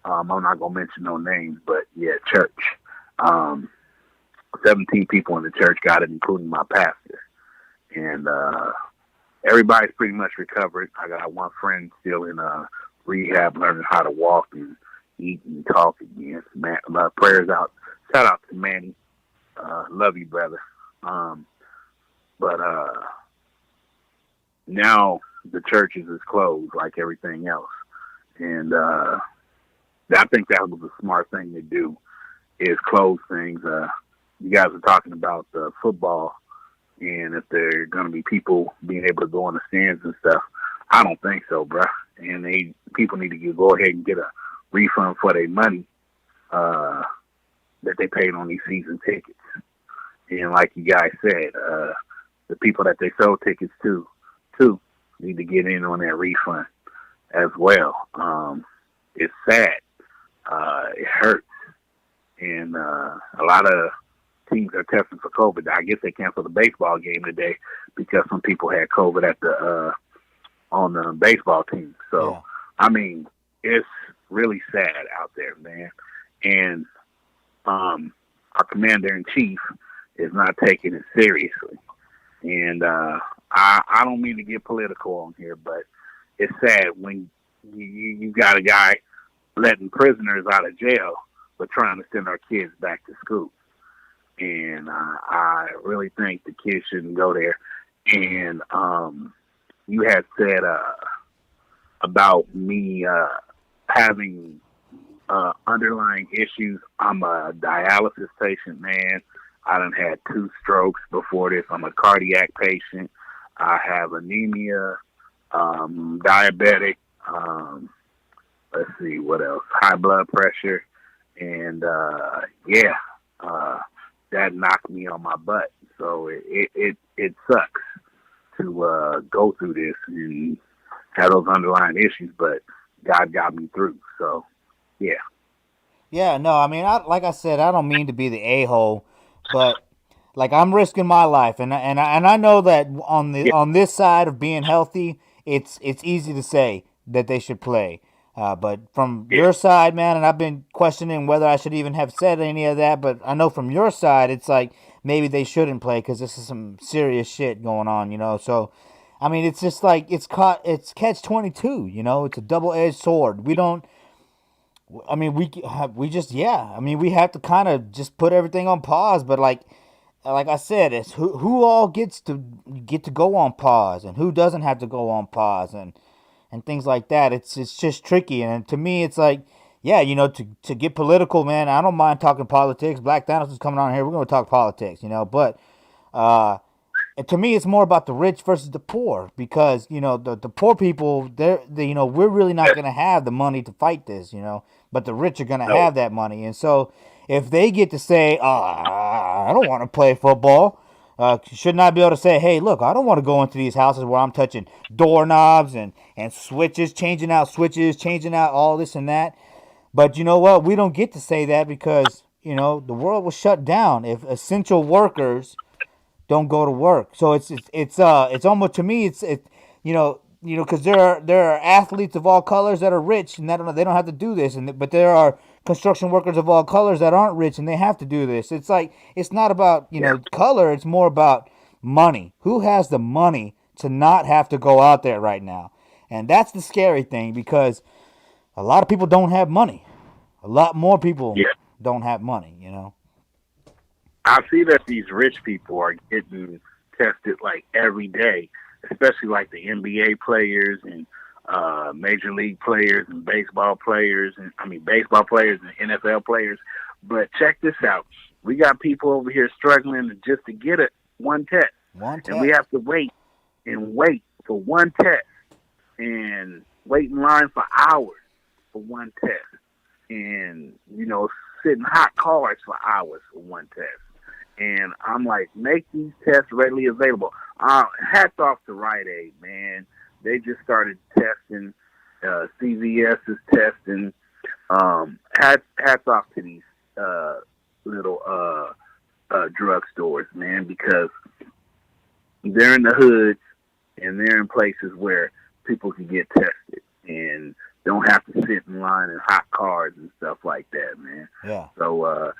I'm not gonna mention no names, but yeah, church. 17 people in the church got it, including my pastor, and everybody's pretty much recovered. I got one friend still in rehab, learning how to walk and eat and talk again. Man, prayers out. Shout out to Manny. Love you, brother. But now the churches is closed like everything else, and I think that was a smart thing to do, is close things. You guys are talking about football, and if there are going to be people being able to go in the stands and stuff, I don't think so, bruh. And people need to go ahead and get a refund for their money that they paid on these season tickets. And like you guys said, the people that they sold tickets to need to get in on that refund as well. It's sad. It hurts. And a lot of teams are testing for COVID. I guess they canceled the baseball game today because some people had COVID at on the baseball team. So, yeah. I mean, it's really sad out there, man. And our commander-in-chief is not taking it seriously. And I don't mean to get political on here, but it's sad when you got a guy letting prisoners out of jail but trying to send our kids back to school. And I really think the kids shouldn't go there. And you had said about me having underlying issues. I'm a dialysis patient, man. I done had 2 strokes before this. I'm a cardiac patient. I have anemia, diabetic, let's see, what else? High blood pressure. And, that knocked me on my butt. So it sucks to go through this and have those underlying issues, but God got me through. So, yeah. Yeah, no, I mean, like I said, I don't mean to be the a-hole, but like I'm risking my life, and I know that on this side of being healthy, it's easy to say that they should play. But from your side, man, and I've been questioning whether I should even have said any of that, but I know from your side, it's like maybe they shouldn't play because this is some serious shit going on, you know? So, I mean, it's just like, it's catch-22, you know? It's a double-edged sword. We don't, I mean, we have to kind of just put everything on pause, but like I said, it's who all gets to go on pause and who doesn't have to go on pause and things like that. It's just tricky. And to me, it's like, yeah, you know, to get political, man, I don't mind talking politics. Black Thanos is coming on here. We're going to talk politics, you know. But to me, it's more about the rich versus the poor because, you know, the poor people, you know, we're really not going to have the money to fight this, you know. But the rich are going to have that money. And so if they get to say, I don't want to play football, should not be able to say, hey, look, I don't want to go into these houses where I'm touching doorknobs and switches, changing out all this and that. But you know what? We don't get to say that because, you know, the world will shut down if essential workers don't go to work. So it's almost, to me, it's you know, because there are athletes of all colors that are rich and they don't have to do this, but there are construction workers of all colors that aren't rich and they have to do this. It's like, it's not about, you know, color. It's more about money. Who has the money to not have to go out there right now? And that's the scary thing because a lot of people don't have money. A lot more people don't have money, you know. I see that these rich people are getting tested like every day, especially like the NBA players and major league players and baseball players and baseball players and NFL players. But check this out. We got people over here struggling just to get one test. And we have to wait for one test and wait in line for hours for one test. And, you know, sit in hot cars for hours for one test. And I'm like, make these tests readily available. Hats off to Rite Aid, man. They just started testing. CVS is testing. Hats off to these little drugstores, man, because they're in the hoods and they're in places where people can get tested. And don't have to sit in line in hot cars and stuff like that, man. Yeah. So,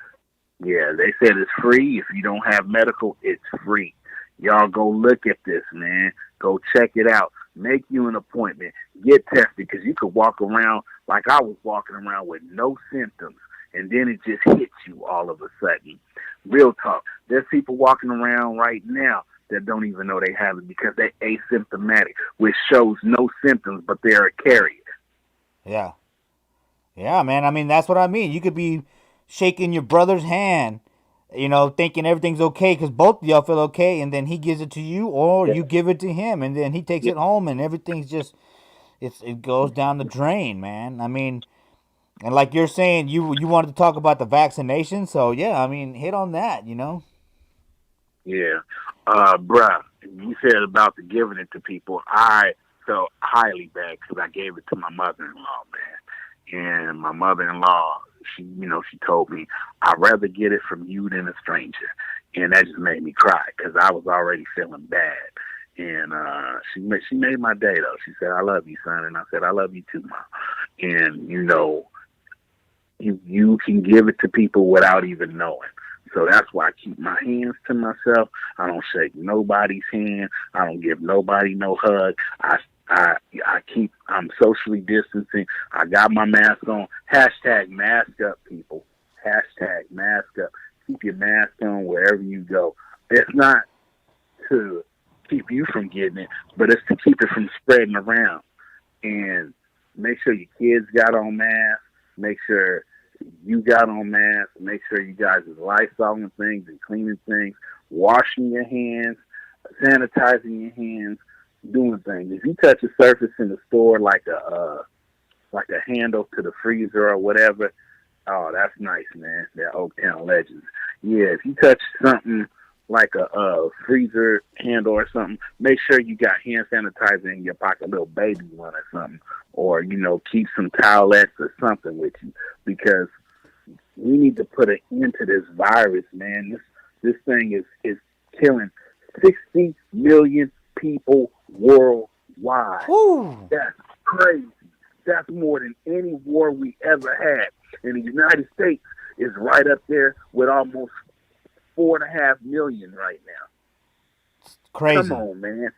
yeah, they said it's free. If you don't have medical, it's free. Y'all go look at this, man. Go check it out. Make you an appointment. Get tested, because you could walk around like I was walking around with no symptoms, and then it just hits you all of a sudden. Real talk. There's people walking around right now that don't even know they have it because they're asymptomatic, which shows no symptoms, but they're a carrier. Yeah. Yeah, man. I mean, that's what I mean. You could be shaking your brother's hand, thinking everything's okay because both of y'all feel okay, and then he gives it to you, or you give it to him, and then he takes it home, and everything's just, it goes down the drain, man. I mean, and like you're saying, you wanted to talk about the vaccination, so yeah, I mean, hit on that, Yeah. Bruh, you said about the giving it to people. I felt highly bad because I gave it to my mother-in-law, man. And my mother-in-law, she told me, I'd rather get it from you than a stranger. And that just made me cry because I was already feeling bad. And she made my day, though. She said, I love you, son. And I said, I love you too, Mom. And, you can give it to people without even knowing. So that's why I keep my hands to myself. I don't shake nobody's hand. I don't give nobody no hug. I'm socially distancing. I got my mask on. Hashtag mask up, people. Hashtag mask up. Keep your mask on wherever you go. It's not to keep you from getting it, but it's to keep it from spreading around. And make sure your kids got on masks. Make sure you got on masks. Make sure you guys is Lysoling things and cleaning things, washing your hands, sanitizing your hands, doing things. If you touch a surface in the store like a handle to the freezer or whatever, oh, that's nice, man. That Oaktown Legends. Yeah, if you touch something like a freezer handle or something, make sure you got hand sanitizer in your pocket, a little baby one or something, or keep some towelettes or something with you, because we need to put an end to this virus, man. This thing is killing 60 million people worldwide. Ooh. That's crazy. That's more than any war we ever had. And the United States is right up there with almost 4.5 million right now. Crazy. Come on, man.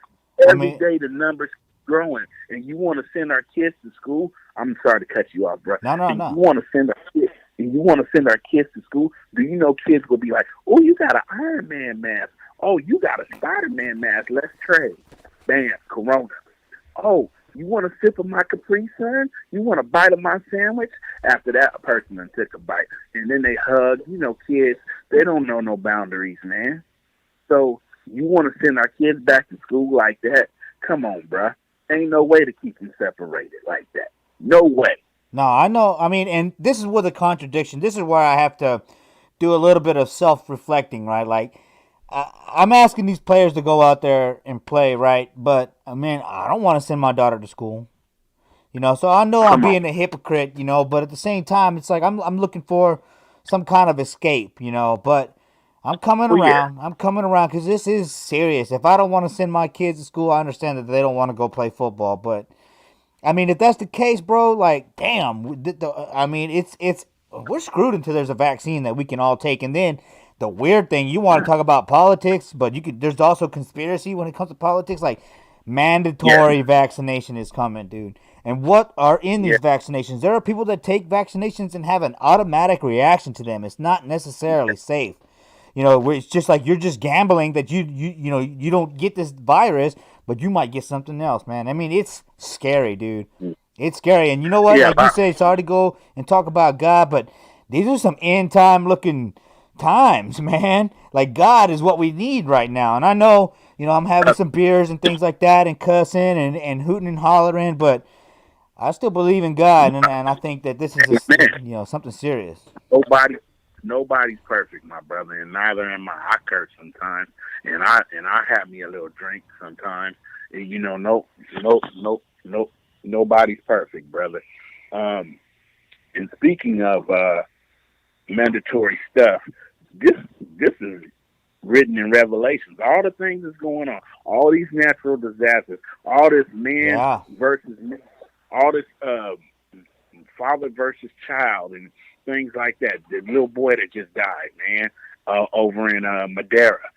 Every day the numbers growing, and you want to send our kids to school. I'm sorry to cut you off, bro. No. You want to send our kids to school. Do you know kids will be like, "Oh, you got an Iron Man mask. Oh, you got a Spider-Man mask. Let's trade." Bam, Corona. Oh, you want a sip of my Capri Sun? You want a bite of my sandwich? After that, a person done took a bite, and then they hug. Kids, they don't know no boundaries, man. So you want to send our kids back to school like that? Come on, bruh. Ain't no way to keep them separated like that. No way. No, I know. I mean, and this is where the contradiction. This is where I have to do a little bit of self-reflecting, right? Like, I'm asking these players to go out there and play, right? But I mean, I don't want to send my daughter to school, So I know I'm being a hypocrite, But at the same time, it's like I'm looking for some kind of escape, But I'm coming around. I'm coming around because this is serious. If I don't want to send my kids to school, I understand that they don't want to go play football, but I mean, if that's the case, bro, like, damn. I mean, it's we're screwed until there's a vaccine that we can all take. And then the weird thing, you want to talk about politics, but there's also conspiracy when it comes to politics. Like, mandatory vaccination is coming, dude. And what are in these vaccinations? There are people that take vaccinations and have an automatic reaction to them. It's not necessarily safe. Where it's just like you're just gambling that you don't get this virus, but you might get something else, man. I mean, it's scary, dude. It's scary. And you know what? Like you say, it's hard to go and talk about God, but these are some end time looking times, man. Like, God is what we need right now. And I know, I'm having some beers and things like that and cussing and hooting and hollering, but I still believe in God, and I think that this is something serious. Nobody's perfect, my brother, and neither am I. I curse sometimes, and I have me a little drink sometimes. And, nobody's perfect, brother. And speaking of mandatory stuff, this is written in Revelations. All the things that's going on, all these natural disasters, all this man versus man, all this father versus child and things like that. The little boy that just died, man, over in Madeira.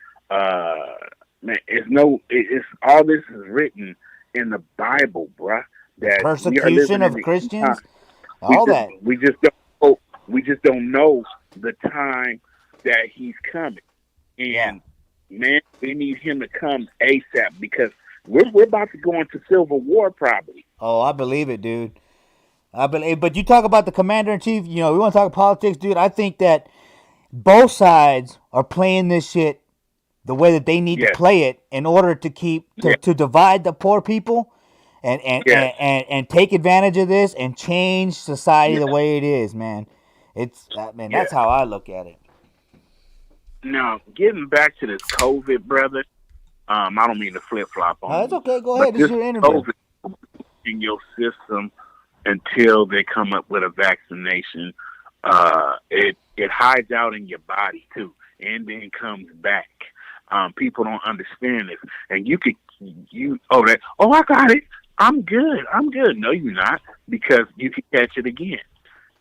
Man, it's all this is written in the Bible, bruh. That we are Persecution living in of the Christians, we all just that. we just don't know the time that he's coming. And man, we need him to come ASAP because we're about to go into civil war probably. Oh, I believe it, dude. I believe. But you talk about the commander in chief. You know, we want to talk politics, dude. I think that both sides are playing this shit the way that they need to play it in order to keep to divide the poor people and take advantage of this and change society the way it is, man. It's that's how I look at it. Now, getting back to this COVID, brother, I don't mean to flip flop on No, it's you, okay. Go but ahead. This is this your interview. COVID in your system until they come up with a vaccination, it hides out in your body too, and then comes back. People don't understand this, and I got it. I'm good. No, you're not, because you can catch it again,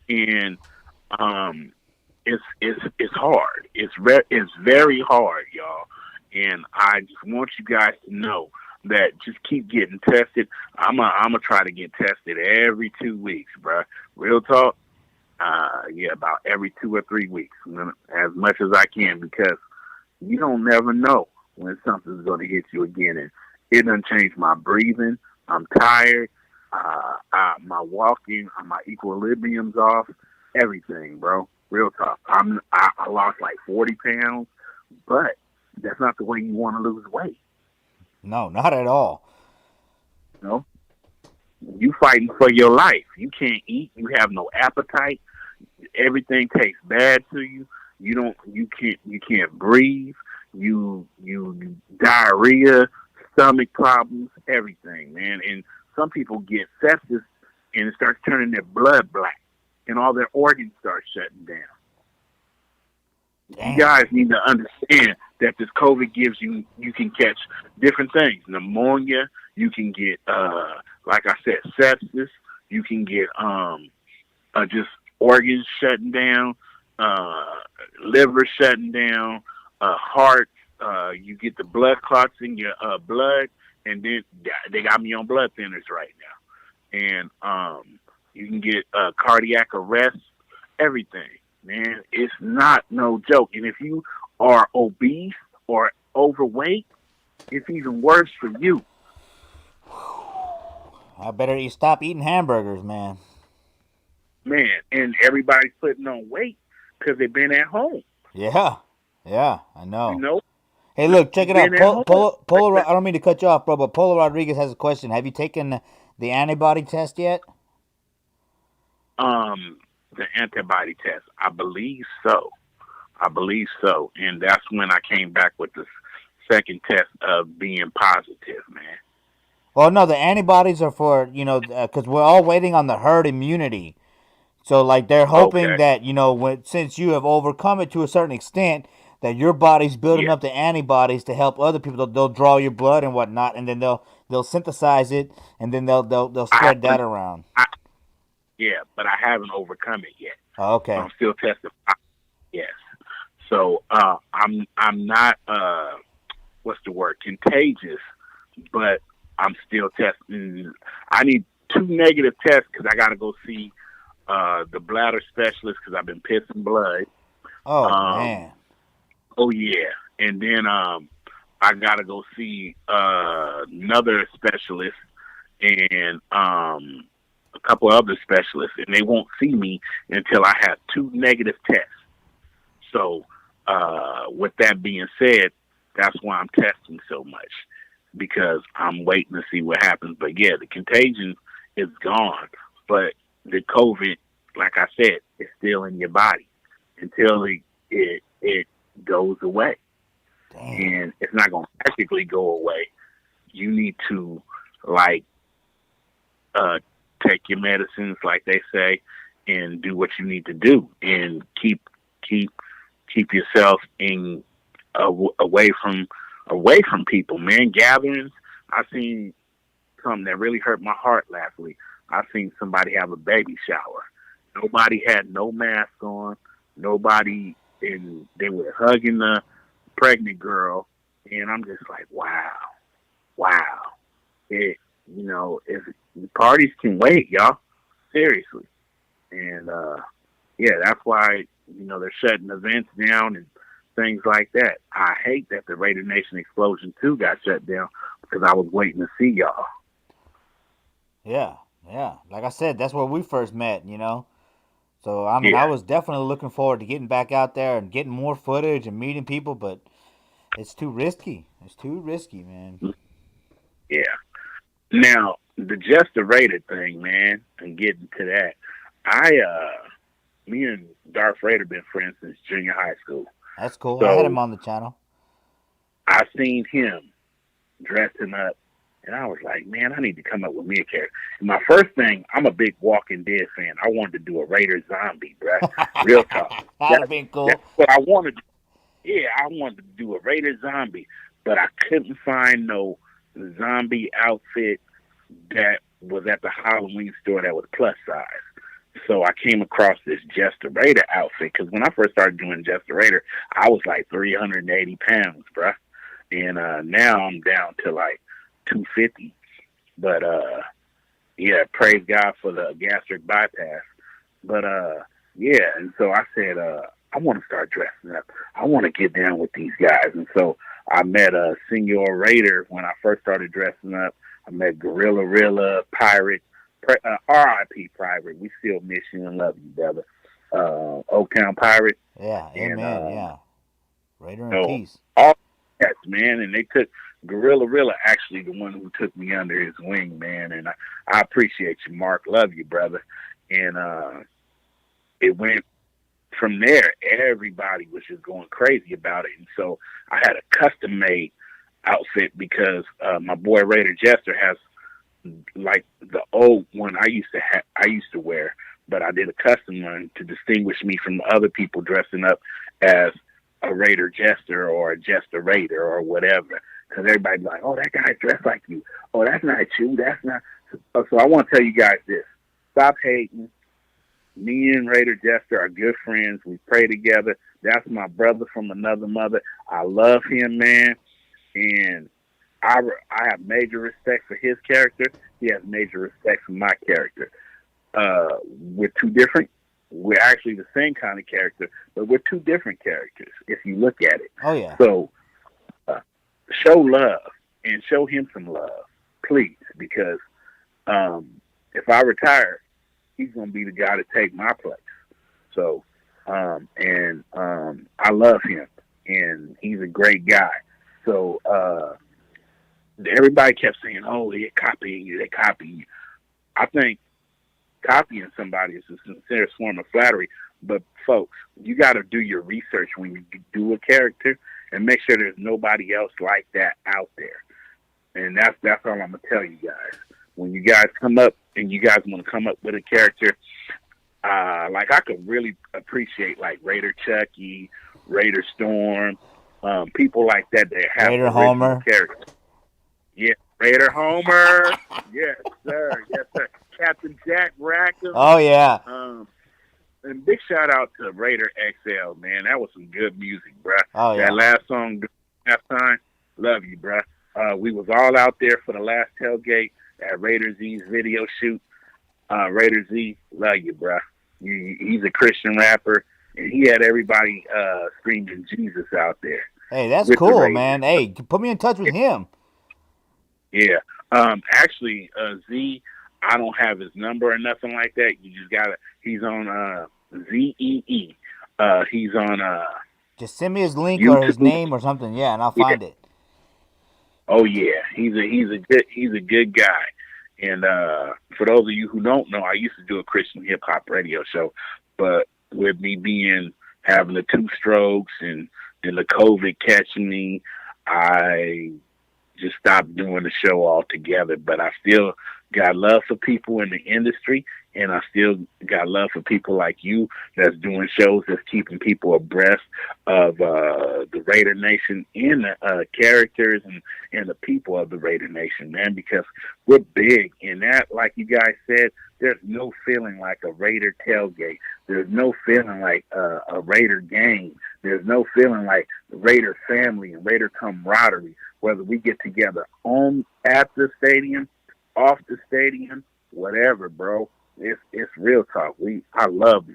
and it's hard. It's very hard, y'all. And I just want you guys to know that just keep getting tested. I'm gonna try to get tested every 2 weeks, bro. Real talk. About every 2 or 3 weeks, as much as I can, because you don't never know when something's going to hit you again. And it done changed my breathing. I'm tired. My walking, my equilibrium's off. Everything, bro. Real talk. I lost like 40 pounds, but that's not the way you want to lose weight. No, not at all. No. You fighting for your life. You can't eat. You have no appetite. Everything tastes bad to you. You can't breathe. You diarrhea, stomach problems, everything, man. And some people get sepsis and it starts turning their blood black and all their organs start shutting down. Damn. You guys need to understand that this COVID gives you can catch different things. Pneumonia, you can get like I said, sepsis, you can get just organs shutting down, liver shutting down, heart, you get the blood clots in your blood, and then they got me on blood thinners right now. And you can get cardiac arrest, everything. Man, it's not no joke. And if you are obese or overweight, it's even worse for you. I better stop eating hamburgers, man. Man, and everybody's putting on weight because they've been at home. Yeah, I know. You know? Hey, look, check it out. Polo, I don't mean to cut you off, bro, but Polo Rodriguez has a question. Have you taken the antibody test yet? The antibody test, I believe so. And that's when I came back with the second test of being positive, man. Well, no, the antibodies are for, because we're all waiting on the herd immunity. So, like, they're hoping that, since you have overcome it to a certain extent, that your body's building up the antibodies to help other people. They'll draw your blood and whatnot, and then they'll synthesize it, and then they'll spread that around. But I haven't overcome it yet. Oh, okay. I'm still testing. Yes. So I'm not what's the word, contagious, but I'm still testing. I need 2 negative tests because I got to go see the bladder specialist because I've been pissing blood. Oh man. Oh yeah, and then I got to go see another specialist and a couple other specialists, and they won't see me until I have 2 negative tests. So, with that being said, that's why I'm testing so much, because I'm waiting to see what happens. But yeah, the contagion is gone, but the COVID, like I said, is still in your body until it goes away. Damn. And it's not going to magically go away. You need to take your medicines, like they say, and do what you need to do, and keep yourself away from people, man. Gatherings. I seen something that really hurt my heart last week. I seen somebody have a baby shower. Nobody had no mask on. Nobody, and they were hugging the pregnant girl, and I'm just like, wow. It, if the parties can wait, y'all, seriously, and yeah, that's why they're shutting events down and things like that. I hate that the Raider Nation Explosion 2 got shut down because I was waiting to see y'all. Yeah. Like I said, that's where we first met. So I mean, I was definitely looking forward to getting back out there and getting more footage and meeting people, but it's too risky. It's too risky, man. Yeah. Now, the Just a Raider thing, man, and getting to that, me and Darth Raider been friends since junior high school. That's cool. So, I had him on the channel. I seen him dressing up, and I was like, man, I need to come up with me a character. And my first thing, I'm a big Walking Dead fan. I wanted to do a Raider zombie, bruh. Real talk. That'd have been cool. That's what I wanted. Yeah, I wanted to do a Raider zombie, but I couldn't find no zombie outfit that was at the Halloween store that was plus size. So I came across this Jesta Raider outfit, because when I first started doing Jesta Raider, I was like 380 pounds, bruh. And now I'm down to like 250. But yeah, praise God for the gastric bypass. But yeah, and so I said, I want to start dressing up. I want to get down with these guys. And so I met Senor Raider when I first started dressing up. I met Gorilla Rilla, Pirate, R.I.P. Pirate. We still miss you and love you, brother. Oaktown Pirate. Yeah, and, amen, yeah. Raider in peace. All yes, man. And they took Gorilla Rilla, actually the one who took me under his wing, man. And I appreciate you, Mark. Love you, brother. And it went from there. Everybody was just going crazy about it. And so I had a custom-made outfit because my boy Raider Jester has like the old one I used to wear, but I did a custom one to distinguish me from other people dressing up as a Raider Jester or a Jester Raider or whatever. Because everybody's like, oh, that guy's dressed like you. Oh, that's not you. That's not. So I want to tell you guys this. Stop hating. Me and Raider Jester are good friends. We pray together. That's my brother from another mother. I love him, man. And I have major respect for his character. He has major respect for my character. We're two different. We're actually the same kind of character, but we're two different characters if you look at it. Oh, yeah. So show love and show him some love, please, because if I retire, he's going to be the guy to take my place. So, I love him, and he's a great guy. So, everybody kept saying, oh, they're copying you, I think copying somebody is a sincere form of flattery, but folks, you got to do your research when you do a character and make sure there's nobody else like that out there. And that's all I'm going to tell you guys. When you guys come up and you guys want to come up with a character, like I could really appreciate like Raider Chucky, Raider Storm, people like that have Raider Homer characters. Yeah, Raider Homer. Yes, sir. Yes, sir. Captain Jack Rackham. Oh, yeah. And big shout out to Raider XL, man. That was some good music, bruh. Oh, yeah. That last song, Halftime, love you, bruh. We was all out there for the last tailgate at Raider Z's video shoot. Raider Z, love you, bruh. He's a Christian rapper, and he had everybody screaming Jesus out there. Hey, that's cool, man. Hey, put me in touch with him. Yeah. Actually, Z, I don't have his number or nothing like that. You just gotta. He's on ZEE. He's on. Just send me his link YouTube. or his name or something, yeah, and I'll find it. Oh yeah, he's a good guy. And for those of you who don't know, I used to do a Christian hip hop radio show, but with me having the 2 strokes and the COVID catching me, I just stopped doing the show altogether. But I still got love for people in the industry, and I still got love for people like you that's doing shows that's keeping people abreast of the Raider Nation and the characters and the people of the Raider Nation, man, because we're big in that. Like you guys said, there's no feeling like a Raider tailgate. There's no feeling like a Raider gang. There's no feeling like the Raider family and Raider camaraderie, whether we get together at the stadium, off the stadium, whatever, bro. It's real talk. I love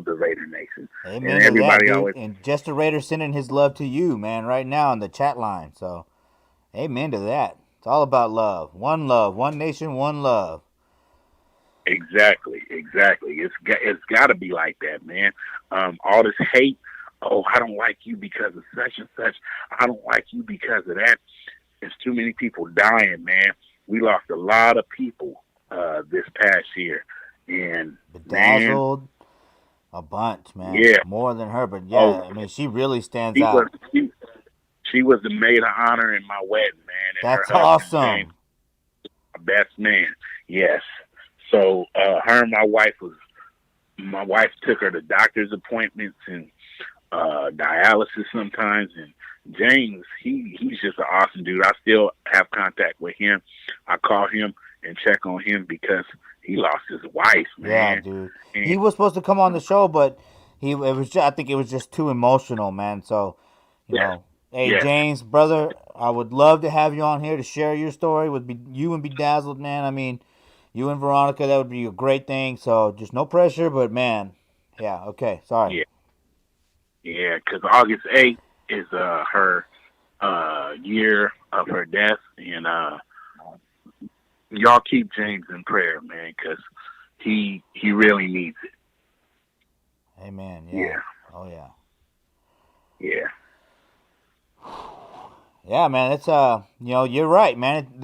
the Raider Nation. Amen And to everybody that, dude. always And Jesta Raider sending his love to you, man, right now in the chat line. So, amen to that. It's all about love. One nation, one love. Exactly. It's got to be like that, man. All this hate. Oh, I don't like you because of such and such. I don't like you because of that. There's too many people dying, man. We lost a lot of people this past year, and Bedazzled, a bunch, man. Yeah. More than her, but yeah, I mean, she really stands out. She was the maid of honor in my wedding, man. And That's her husband, awesome. James, my best man. Yes. So her and my wife took her to doctor's appointments and dialysis sometimes, and James, he's just an awesome dude. I still have contact with him. I call him and check on him because he lost his wife, man. Yeah, dude. And He was supposed to come on the show, but I think it was just too emotional, man. So, you know, hey, Yeah. James, brother, I would love to have you on here to share your story with you and Bedazzled, man. I mean, you and Veronica, that would be a great thing. So, just no pressure, but man, yeah, okay, sorry. Yeah, because August 8th is her year of her death, and y'all keep James in prayer, man, because he really needs it. Amen. Yeah. Oh yeah. Yeah. Yeah, man. It's you know, you're right, man.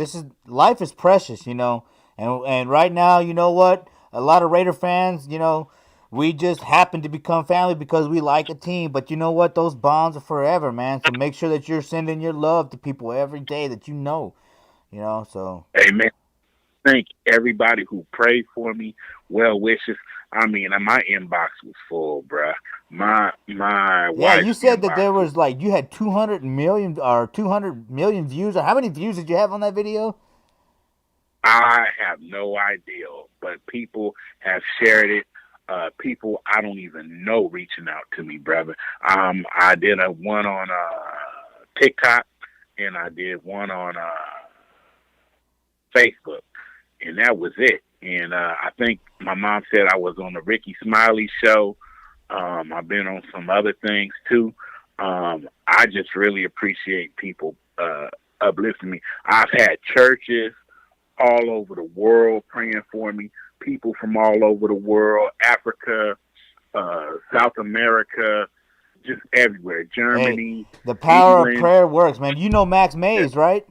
Life is precious, you know, and right now, you know what? A lot of Raider fans, you know, we just happen to become family because we like a team. But you know what? Those bonds are forever, man. So make sure that you're sending your love to people every day that you know. You know, so. Amen. Thank everybody who prayed for me, well wishes. I mean, my inbox was full, bruh. My Yeah, wife's you said that inbox there was like you had 200 million views. Or how many views did you have on that video? I have no idea, but people have shared it. People I don't even know reaching out to me, brother. I did one on TikTok, and I did one on Facebook, and that was it. And I think my mom said I was on the Ricky Smiley show. I've been on some other things too. I just really appreciate people uplifting me. I've had churches all over the world praying for me, people from all over the world, Africa, South America, just everywhere, Germany. Hey, the power England. of prayer works, man. You know Max Mays, right?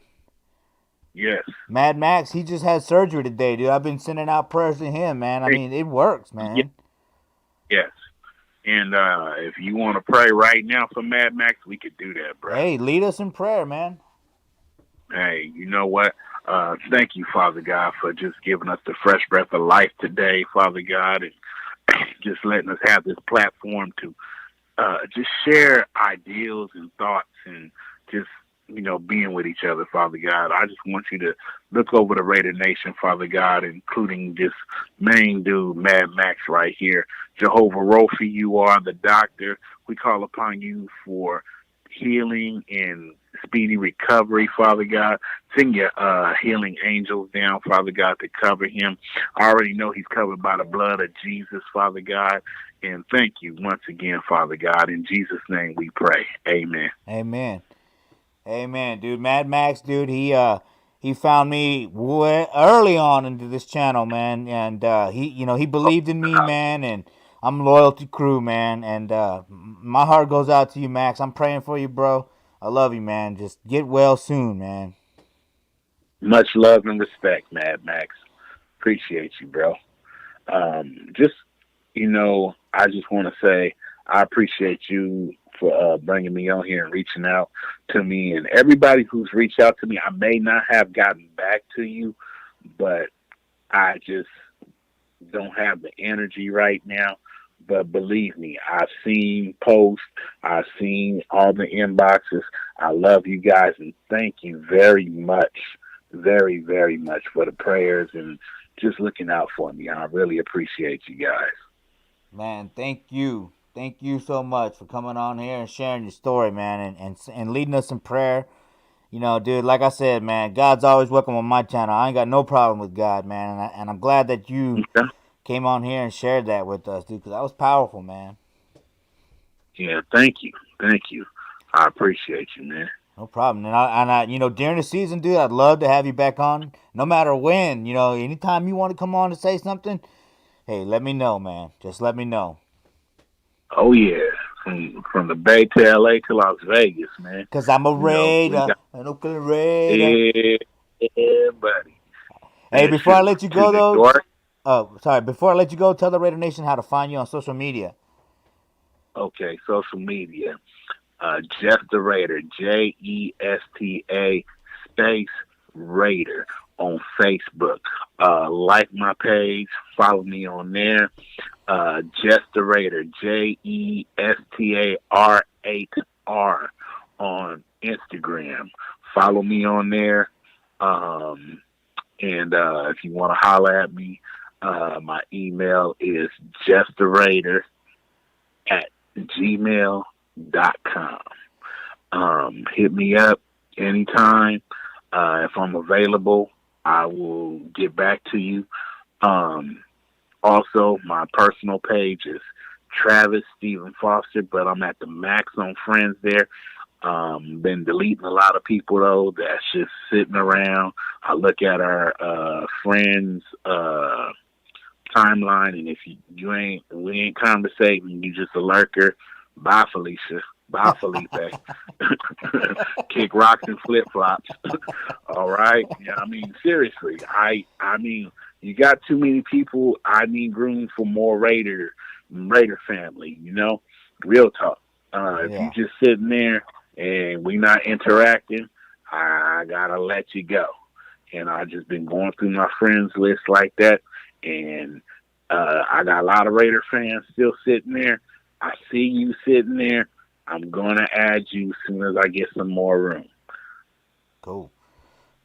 Yes. Mad Max, he just had surgery today, dude. I've been sending out prayers to him, man. I mean, it works, man. Yes. And if you want to pray right now for Mad Max, we could do that, bro. Hey, lead us in prayer, man. Hey, you know what? Thank you, Father God, for just giving us the fresh breath of life today, Father God, and just letting us have this platform to just share ideals and thoughts and just, you know, being with each other, Father God. I just want you to look over the Raider Nation, Father God, including this main dude, Mad Max, right here. Jehovah Rophi, you are the doctor. We call upon you for healing and speedy recovery, Father God. Send your healing angels down, Father God, to cover him. I already know he's covered by the blood of Jesus, Father God. And thank you once again, Father God. In Jesus' name we pray. Amen. Amen. Amen, dude. Mad Max, dude, he found me way early on into this channel, man, and he believed in me, man, and I'm loyalty crew, man, and my heart goes out to you, Max. I'm praying for you, bro. I love you, man. Just get well soon, man. Much love and respect, Mad Max. Appreciate you, bro. Just, you know, I just want to say I appreciate you for bringing me on here and reaching out to me, and everybody who's reached out to me. I may not have gotten back to you, but I just don't have the energy right now. But believe me, I've seen posts, I've seen all the inboxes. I love you guys and thank you very much, very, very much for the prayers and just looking out for me. I really appreciate you guys. Man, thank you. Thank you so much for coming on here and sharing your story, man, and leading us in prayer. You know, dude, like I said, man, God's always welcome on my channel. I ain't got no problem with God, man, and I'm glad that you came on here and shared that with us, dude, because that was powerful, man. Yeah, thank you. Thank you. I appreciate you, man. No problem. And I, you know, during the season, dude, I'd love to have you back on, no matter when. You know, anytime you want to come on and say something, hey, let me know, man. Just let me know. Oh yeah, from the Bay to LA to Las Vegas, man. Cause I'm a Raider, an Oakland Raider. Yeah, buddy. Hey, And before I shoot, let you to go the though, York. before I let you go, tell the Raider Nation how to find you on social media. Okay, social media. Jesta Raider, Jesta space Raider on Facebook. Like my page, follow me on there. Jesta Raider, Jestar8R on Instagram. Follow me on there. And if you want to holler at me, my email is jestaraider@gmail.com. Hit me up anytime. If I'm available, I will get back to you. Also, my personal page is Travis Stephen Foster, but I'm at the max on friends there. Been deleting a lot of people though that's just sitting around. I look at our friends timeline, and if we ain't conversating, you just a lurker. Bye, Felicia. Bye, Felipe. Kick rocks and flip flops. All right. Yeah, I mean, seriously. I mean, you got too many people. I need room for more Raider family. You know, real talk. If you just sitting there and we not interacting, I gotta let you go. And I just been going through my friends list like that, and I got a lot of Raider fans still sitting there. I see you sitting there. I'm gonna add you as soon as I get some more room. Cool,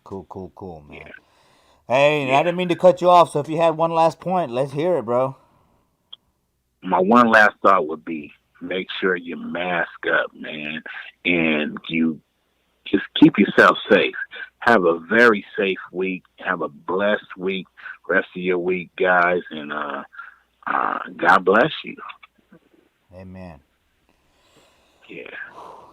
man. Yeah. Hey, I didn't mean to cut you off. So if you had one last point, let's hear it, bro. My one last thought would be: make sure you mask up, man, and you just keep yourself safe. Have a very safe week. Have a blessed week. Rest of your week, guys, and God bless you. Amen. Yeah.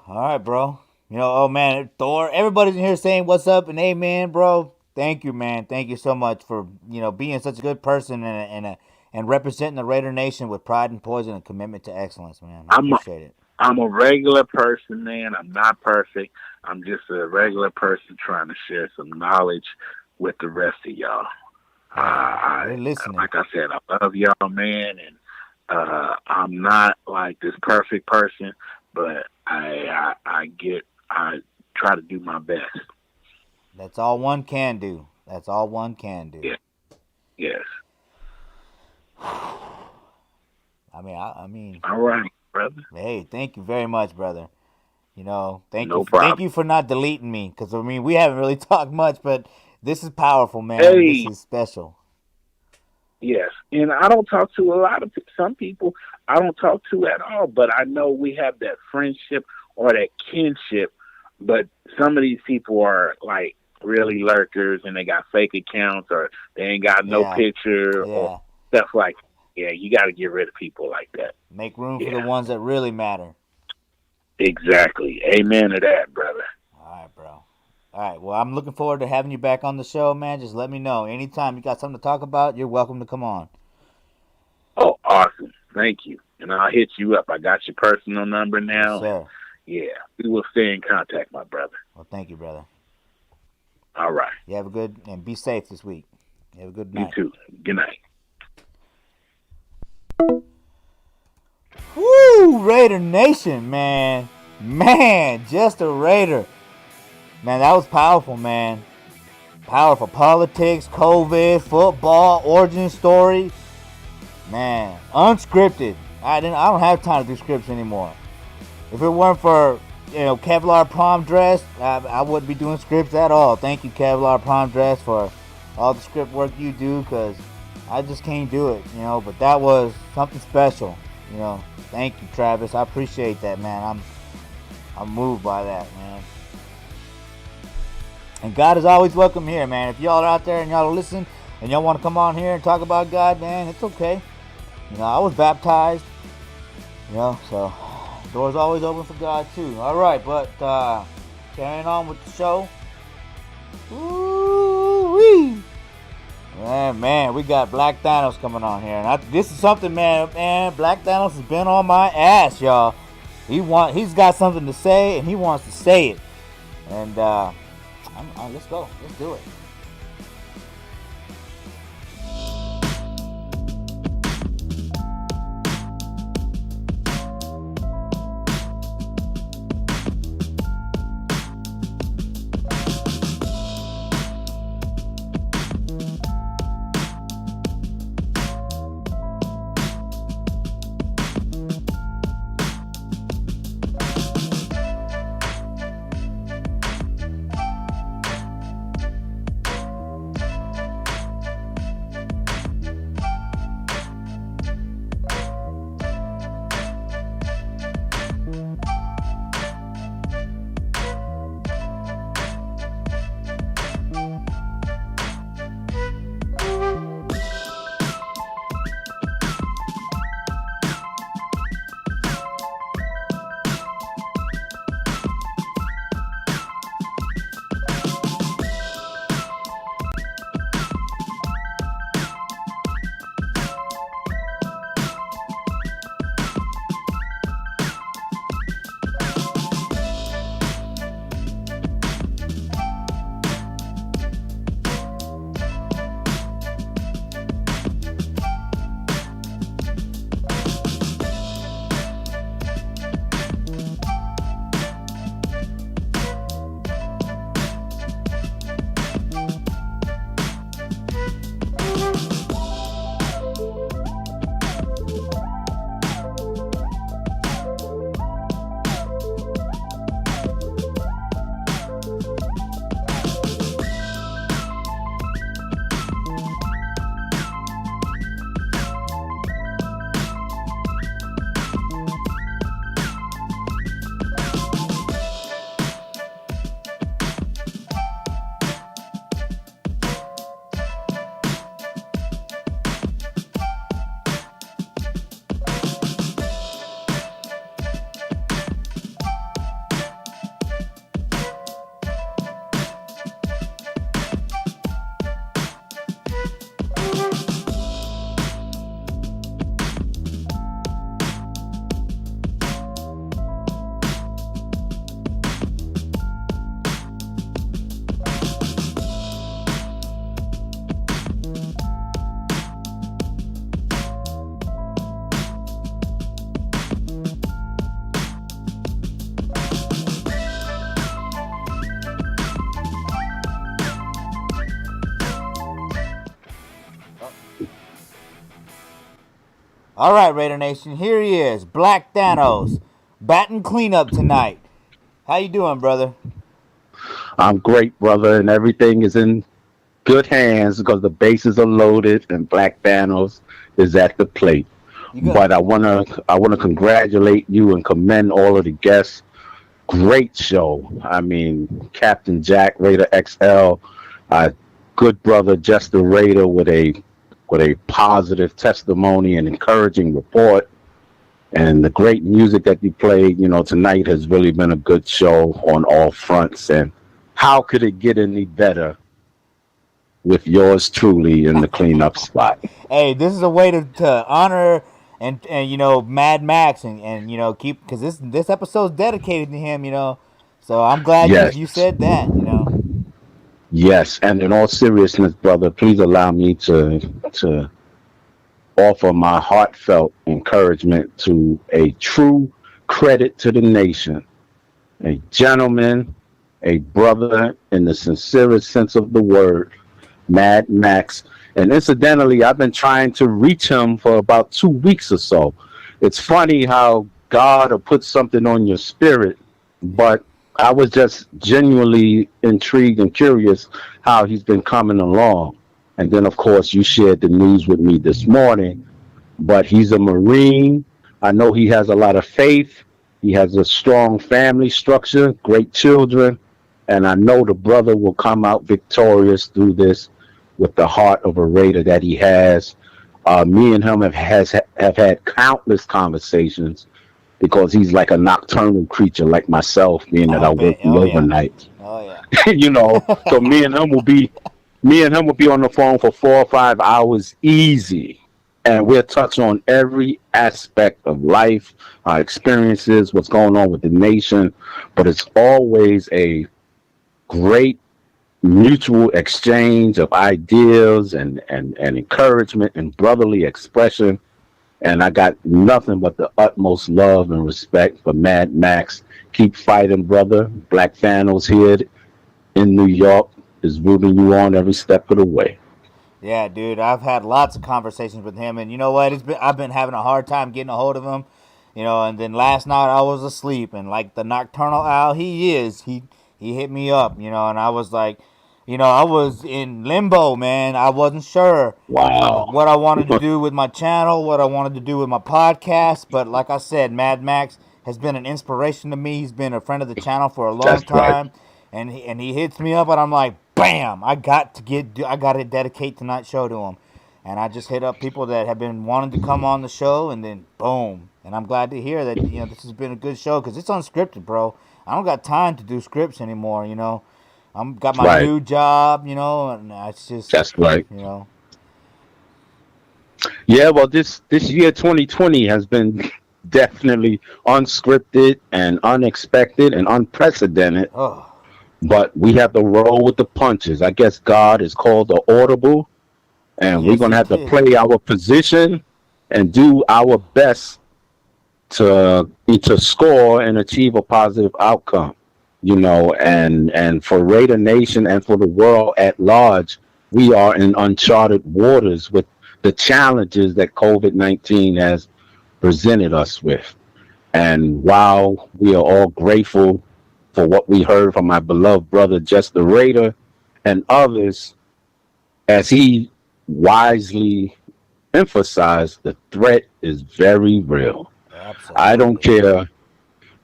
All right, bro. You know, oh man, Thor. Everybody's in here saying what's up and amen, bro. Thank you, man. Thank you so much for being such a good person and representing the Raider Nation with pride and poise and a commitment to excellence, man. I appreciate it. I'm a regular person, man. I'm not perfect. I'm just a regular person trying to share some knowledge with the rest of y'all. You're listening. Like I said, I love y'all, man, and I'm not like this perfect person, but I try to do my best. That's all one can do. That's all one can do. Yeah. Yes. I mean. All right, brother. Hey, thank you very much, brother. You know, thank you for not deleting me, because I mean we haven't really talked much, but this is powerful, man. Hey. This is special. Yes, and I don't talk to some people I don't talk to at all, but I know we have that friendship or that kinship. But some of these people are like really lurkers, and they got fake accounts, or they ain't got no picture or stuff like that. Yeah, you got to get rid of people like that. Make room for the ones that really matter. Exactly. Amen to that, brother. All right, bro. All right. Well, I'm looking forward to having you back on the show, man. Just let me know. Anytime you got something to talk about, you're welcome to come on. Oh, awesome. Thank you. And I'll hit you up. I got your personal number now. Yes, sir. Yeah, we will stay in contact, my brother. Well, thank you, brother. All right. You have a good, and be safe this week. You have a good night. You too. Good night. Woo! Raider Nation, man. Man, just a Raider. Man, that was powerful, man. Powerful. Politics, COVID, football, origin story. Man, unscripted. I don't have time to do scripts anymore. If it weren't for Kevlar prom dress, I wouldn't be doing scripts at all. Thank you, Kevlar prom dress, for all the script work you do, because I just can't do it, But that was something special, Thank you, Travis. I appreciate that, man. I'm moved by that, man. And God is always welcome here, man. If y'all are out there and y'all are listening and y'all want to come on here and talk about God, man, it's okay. I was baptized, so the door's always open for God too. All right, but carrying on with the show. Woo-wee. Man, we got Black Thanos coming on here, and this is something, man. Black Thanos has been on my ass, y'all. He's got something to say, and he wants to say it. And let's go. Let's do it. All right, Raider Nation, here he is, Black Thanos, batting cleanup tonight. How you doing, brother? I'm great, brother, and everything is in good hands because the bases are loaded and Black Thanos is at the plate. But I wanna congratulate you and commend all of the guests. Great show. I mean, Captain Jack, Raider XL, good brother Jesta Raider with a positive testimony and encouraging report, and the great music that you played. Tonight has really been a good show on all fronts. And how could it get any better with yours truly in the cleanup spot? Hey, this is a way to honor and Mad Max and keep, because this episode's dedicated to him. So I'm glad you said that. Yes, and in all seriousness, brother, please allow me to offer my heartfelt encouragement to a true credit to the nation, a gentleman, a brother in the sincerest sense of the word, Mad Max. And incidentally, I've been trying to reach him for about 2 weeks or so. It's funny how God will put something on your spirit, but I was just genuinely intrigued and curious how he's been coming along. And then, of course, you shared the news with me this morning. But he's a Marine. I know he has a lot of faith. He has a strong family structure, great children. And I know the brother will come out victorious through this with the heart of a Raider that he has. Me and him have had countless conversations because he's like a nocturnal creature like myself, being that I work the overnight. Oh yeah. So me and him will be on the phone for 4 or 5 hours easy, and we'll touch on every aspect of life, our experiences, what's going on with the nation. But it's always a great mutual exchange of ideas and encouragement and brotherly expression. And I got nothing but the utmost love and respect for Mad Max. Keep fighting, brother. Black Thanos here in New York is rooting you on every step of the way. Yeah, dude, I've had lots of conversations with him, and you know what? I've been having a hard time getting a hold of him, and then last night I was asleep, and like the nocturnal owl he is, he hit me up, and I was like, I was in limbo, man. I wasn't sure what I wanted to do with my channel, what I wanted to do with my podcast, but like I said, Mad Max has been an inspiration to me. He's been a friend of the channel for a long time. Right. And he hits me up, and I'm like, bam! I got to dedicate tonight's show to him, and I just hit up people that have been wanting to come on the show, and then boom! And I'm glad to hear that this has been a good show because it's unscripted, bro. I don't got time to do scripts anymore. I'm got my new job, and it's just that's right. Yeah, well, this year 2020 has been definitely unscripted and unexpected and unprecedented. Oh. But we have to roll with the punches. I guess God is called the audible, and we're gonna have to play our position and do our best to score and achieve a positive outcome. And for Raider Nation and for the world at large, we are in uncharted waters with the challenges that COVID-19 has presented us with. And while we are all grateful for what we heard from my beloved brother Jesta Raider and others, as he wisely emphasized, the threat is very real. Absolutely. I don't care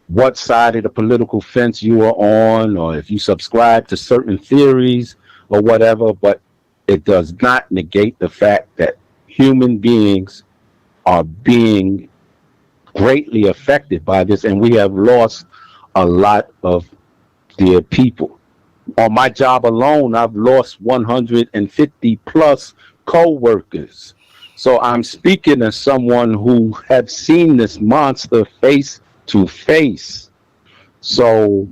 what side of the political fence you are on, or if you subscribe to certain theories or whatever, but it does not negate the fact that human beings are being greatly affected by this, and we have lost a lot of dear people. On my job alone, I've lost 150 plus co-workers. So I'm speaking as someone who had seen this monster face to face. So,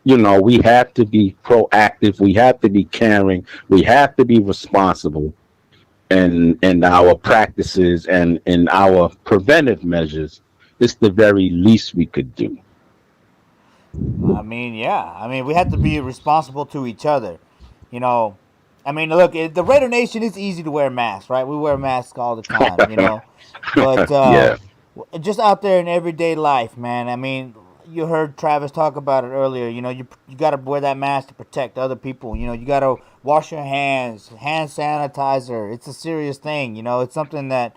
we have to be proactive. We have to be caring. We have to be responsible in our practices and in our preventive measures. It's the very least we could do. I mean, we have to be responsible to each other. Look, the Raider Nation, it's easy to wear masks, right? We wear masks all the time, But just out there in everyday life, man. You heard Travis talk about it earlier. You got to wear that mask to protect other people. You got to wash your hands, hand sanitizer. It's a serious thing. It's something that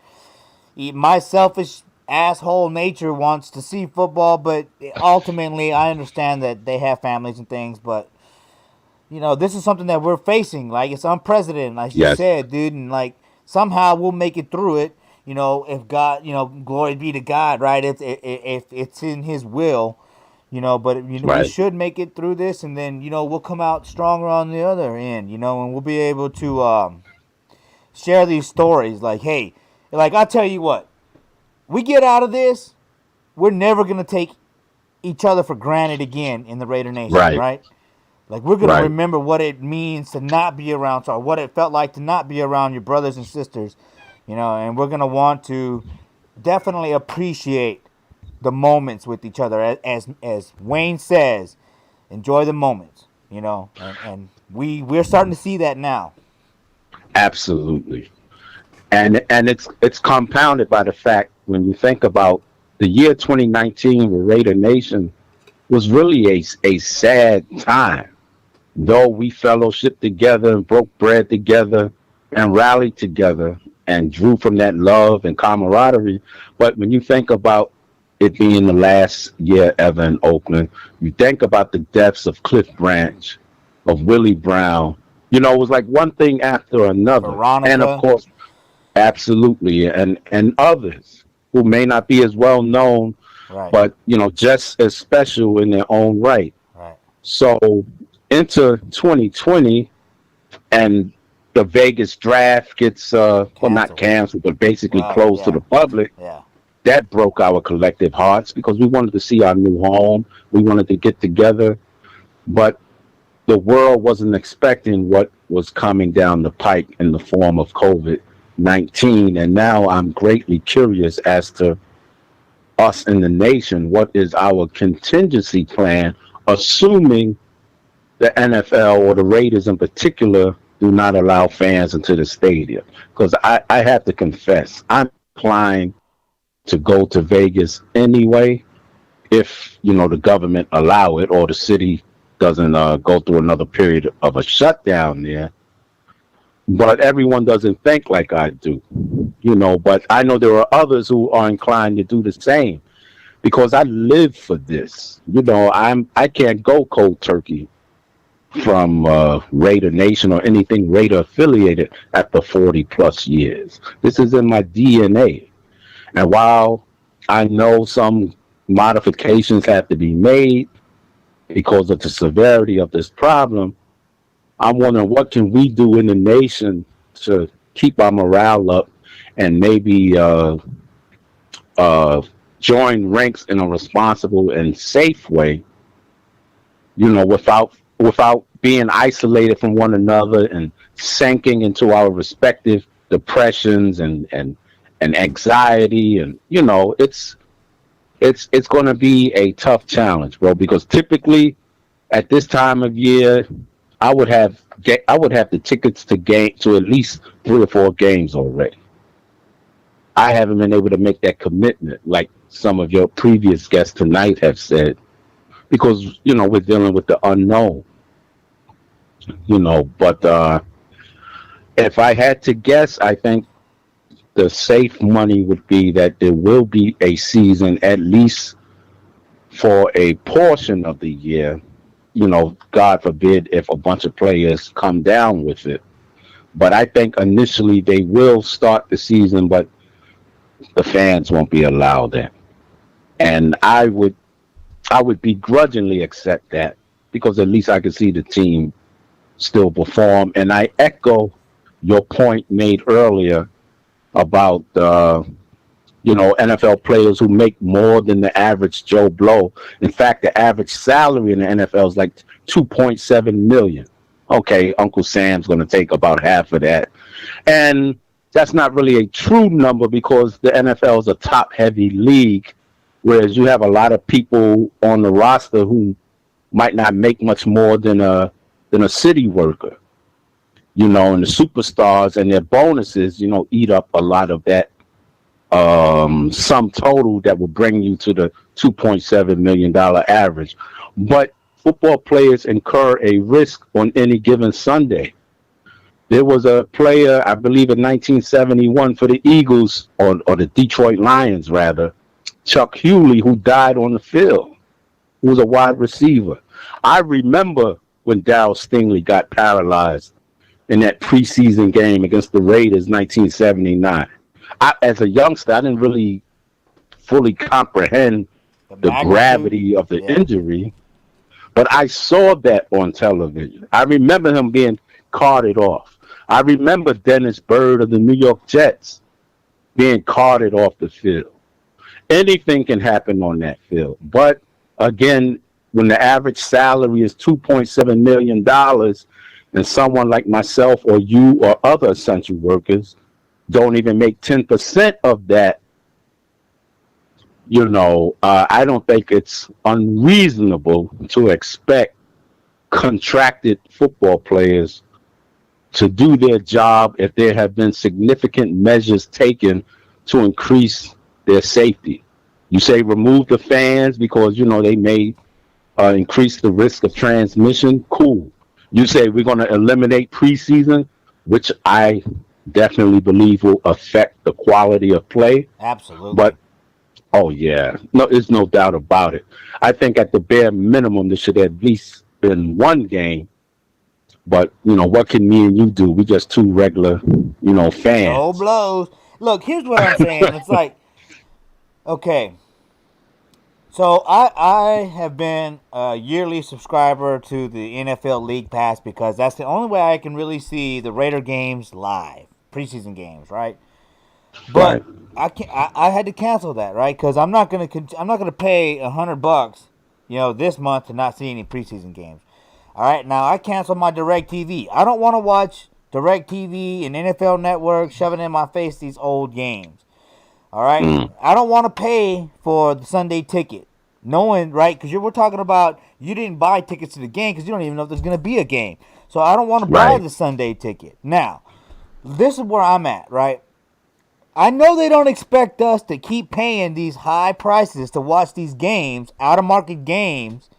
my selfish asshole nature wants to see football, but ultimately I understand that they have families and things, but this is something that we're facing. Like, it's unprecedented, like you said, dude, and like somehow we'll make it through it. If God, glory be to God, right? If it's in His will, but we should make it through this, and then we'll come out stronger on the other end, and we'll be able to share these stories. Like, hey, like I'll tell you what. We get out of this, we're never going to take each other for granted again in the Raider Nation, right? Like, we're going to remember what it means to not be around, or what it felt like to not be around your brothers and sisters, and we're going to want to definitely appreciate the moments with each other. As Wayne says, enjoy the moments, and we're starting to see that now. Absolutely. And it's compounded by the fact when you think about the year 2019 with Raider Nation was really a sad time. Though we fellowshiped together and broke bread together and rallied together and drew from that love and camaraderie. But when you think about it being the last year ever in Oakland, you think about the deaths of Cliff Branch, of Willie Brown. It was like one thing after another. And of Veronica. course, absolutely, and others who may not be as well known, Right. but just as special in their own right. Right. So into 2020, and the Vegas draft gets well, not canceled, but basically Well, closed to yeah. the public. Yeah. That broke our collective hearts because we wanted to see our new home. We wanted to get together, but the world wasn't expecting what was coming down the pike in the form of COVID-19. And now I'm greatly curious as to us in the nation. What is our contingency plan, assuming the NFL or the Raiders in particular do not allow fans into the stadium? Because I have to confess, I'm inclined to go to Vegas anyway if, the government allow it or the city doesn't go through another period of a shutdown there. But everyone doesn't think like I do, but I know there are others who are inclined to do the same because I live for this. I can't go cold turkey from Raider Nation or anything Raider affiliated after 40 plus years. This is in my DNA. And while I know some modifications have to be made because of the severity of this problem, I'm wondering what can we do in the nation to keep our morale up and maybe join ranks in a responsible and safe way, without being isolated from one another and sinking into our respective depressions and anxiety. And it's going to be a tough challenge, bro, because typically at this time of year I would have the tickets to at least 3 or 4 games already. I haven't been able to make that commitment like some of your previous guests tonight have said, because we're dealing with the unknown. But if I had to guess, I think the safe money would be that there will be a season at least for a portion of the year. God forbid if a bunch of players come down with it. But I think initially they will start the season, but the fans won't be allowed in. And I would begrudgingly accept that because at least I could see the team still perform. And I echo your point made earlier about NFL players who make more than the average Joe Blow. In fact, the average salary in the NFL is like $2.7 million. Okay, Uncle Sam's going to take about half of that. And that's not really a true number because the NFL is a top-heavy league, whereas you have a lot of people on the roster who might not make much more than a city worker. And the superstars and their bonuses, eat up a lot of that sum total that will bring you to the $2.7 million average. But football players incur a risk on any given Sunday. There was a player, I believe in 1971 for the Eagles, or the Detroit Lions rather, Chuck Hewley, who died on the field, who was a wide receiver. I remember when Darryl Stingley got paralyzed in that preseason game against the Raiders 1979. As a youngster, I didn't really fully comprehend the gravity of the injury, but I saw that on television. I remember him being carted off. I remember Dennis Byrd of the New York Jets being carted off the field. Anything can happen on that field. But again, when the average salary is $2.7 million and someone like myself or you or other essential workers don't even make 10% of that, I don't think it's unreasonable to expect contracted football players to do their job if there have been significant measures taken to increase their safety. You say remove the fans because they may increase the risk of transmission. Cool. You say we're going to eliminate preseason, which I definitely believe will affect the quality of play. Absolutely. But oh yeah, no, there's no doubt about it. I think at the bare minimum there should at least been one game. But what can me and you do? We just two regular, fans. No blows. Look, here's what I'm saying. It's like, okay. So I have been a yearly subscriber to the NFL League Pass because that's the only way I can really see the Raider games live, preseason games, right? But I had to cancel that, right? Because I'm not gonna pay $100, this month to not see any preseason games. All right, now I canceled my DirecTV. I don't want to watch DirecTV and NFL Network shoving in my face these old games. All right, I don't want to pay for the Sunday ticket, knowing, right? Because we're talking about you didn't buy tickets to the game because you don't even know if there's going to be a game. So I don't want to buy the Sunday ticket. Now, this is where I'm at, right? I know they don't expect us to keep paying these high prices to watch these games, out-of-market games,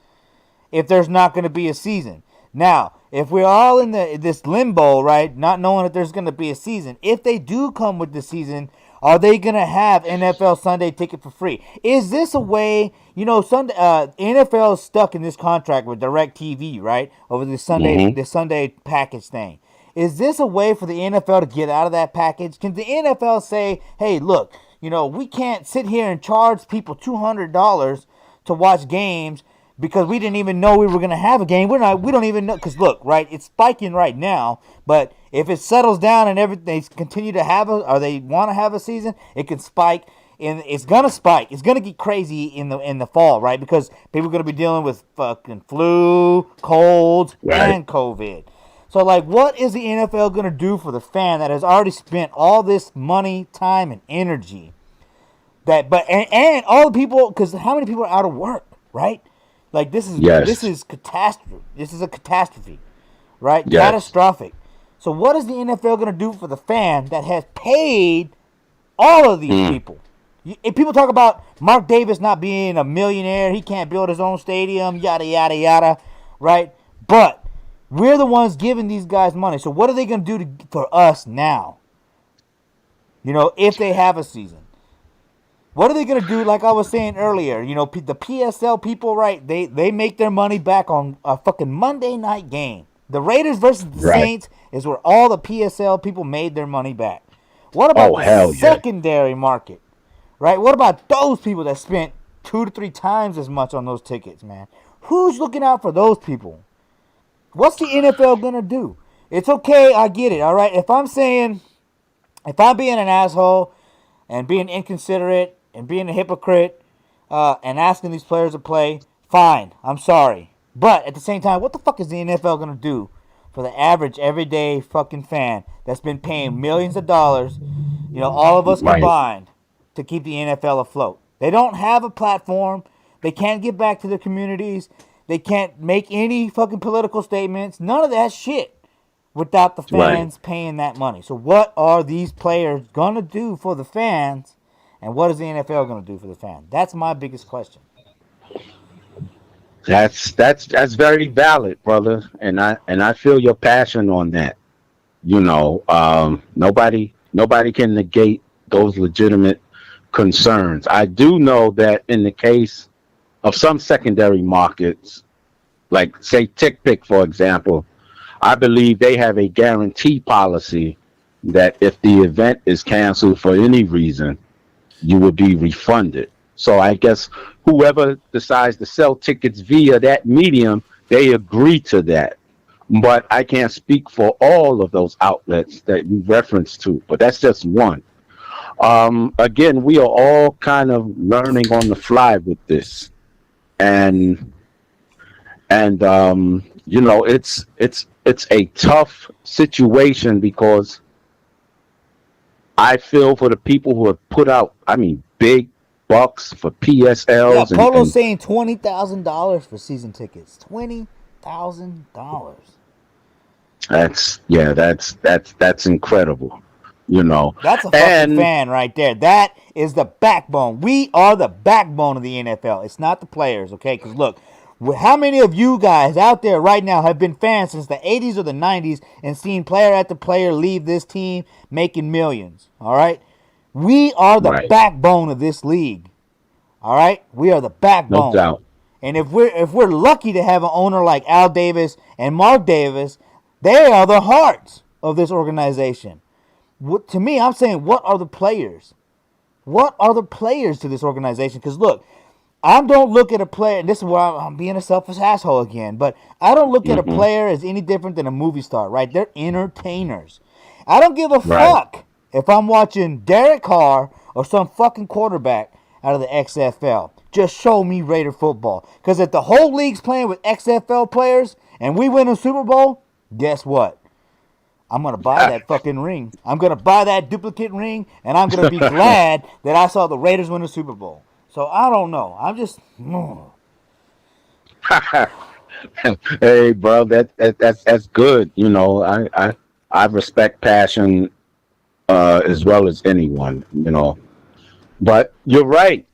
if there's not going to be a season. Now, if we're all in this limbo, right, not knowing if there's going to be a season, if they do come with the season, are they going to have NFL Sunday ticket for free? Is this a way, NFL is stuck in this contract with DirecTV, right, over the Sunday package thing. Is this a way for the NFL to get out of that package? Can the NFL say, hey, look, we can't sit here and charge people $200 to watch games because we didn't even know we were going to have a game. We don't even know. Because, look, right, it's spiking right now. But if it settles down and everything, they continue to have or they want to have a season, it can spike. And it's going to spike. It's going to get crazy in the fall, right? Because people are going to be dealing with fucking flu, colds, and COVID. So, what is the NFL going to do for the fan that has already spent all this money, time, and energy? And all the people, because how many people are out of work, right? This is catastrophe. This is a catastrophe, right? Yes. Catastrophic. So what is the NFL going to do for the fan that has paid all of these people? If people talk about Mark Davis not being a millionaire, he can't build his own stadium, yada, yada, yada, right? But we're the ones giving these guys money. So what are they going to do for us now? If they have a season. What are they going to do, like I was saying earlier? The PSL people, right, they make their money back on a fucking Monday night game. The Raiders versus the Saints is where all the PSL people made their money back. What about the secondary market, right? What about those people that spent 2 to 3 times as much on those tickets, man? Who's looking out for those people? What's the NFL going to do? It's okay, I get it, all right? If I'm being an asshole and being inconsiderate and being a hypocrite and asking these players to play, fine, I'm sorry. But at the same time, what the fuck is the NFL going to do for the average, everyday fucking fan that's been paying millions of dollars, all of us combined, to keep the NFL afloat? They don't have a platform. They can't get back to their communities. They can't make any fucking political statements. None of that shit without the fans paying that money. So what are these players going to do for the fans, and what is the NFL going to do for the fans? That's my biggest question. That's very valid, brother, and I feel your passion on that. Nobody can negate those legitimate concerns. I do know that in the case of some secondary markets, like say TickPick, for example, I believe they have a guarantee policy that if the event is canceled for any reason, you will be refunded. So I guess whoever decides to sell tickets via that medium, they agree to that. But I can't speak for all of those outlets that you referenced to, but that's just one. Again, we are all kind of learning on the fly with this. And it's a tough situation because I feel for the people who have put out, big bucks for PSLs. Yeah, Polo's saying $20,000 for season tickets. $20,000. That's incredible. You know, That's a fucking and fan right there. That is the backbone. We are the backbone of the NFL. It's not the players, okay? Because look, how many of you guys out there right now have been fans since the 80s or the 90s and seen player after player leave this team making millions, all right? We are the right, backbone of this league, all right? We are the no backbone. doubt. And if we're lucky to have an owner like Al Davis and Mark Davis, they are the hearts of this organization. To me, I'm saying, what are the players? What are the players to this organization? Because look, I don't look at a player, and this is where I'm being a selfish asshole again, but I don't look at a Hmm. player as any different than a movie star, right? They're entertainers. I don't give a Right. fuck if I'm watching Derek Carr or some fucking quarterback out of the XFL. Just show me Raider football. Because if the whole league's playing with XFL players and we win a Super Bowl, guess what? I'm going to buy that fucking ring. I'm going to buy that duplicate ring, and I'm going to be glad that I saw the Raiders win the Super Bowl. So I don't know. I'm just. Hey, bro, that's good. You know, I respect passion as well as anyone. You know, but you're right.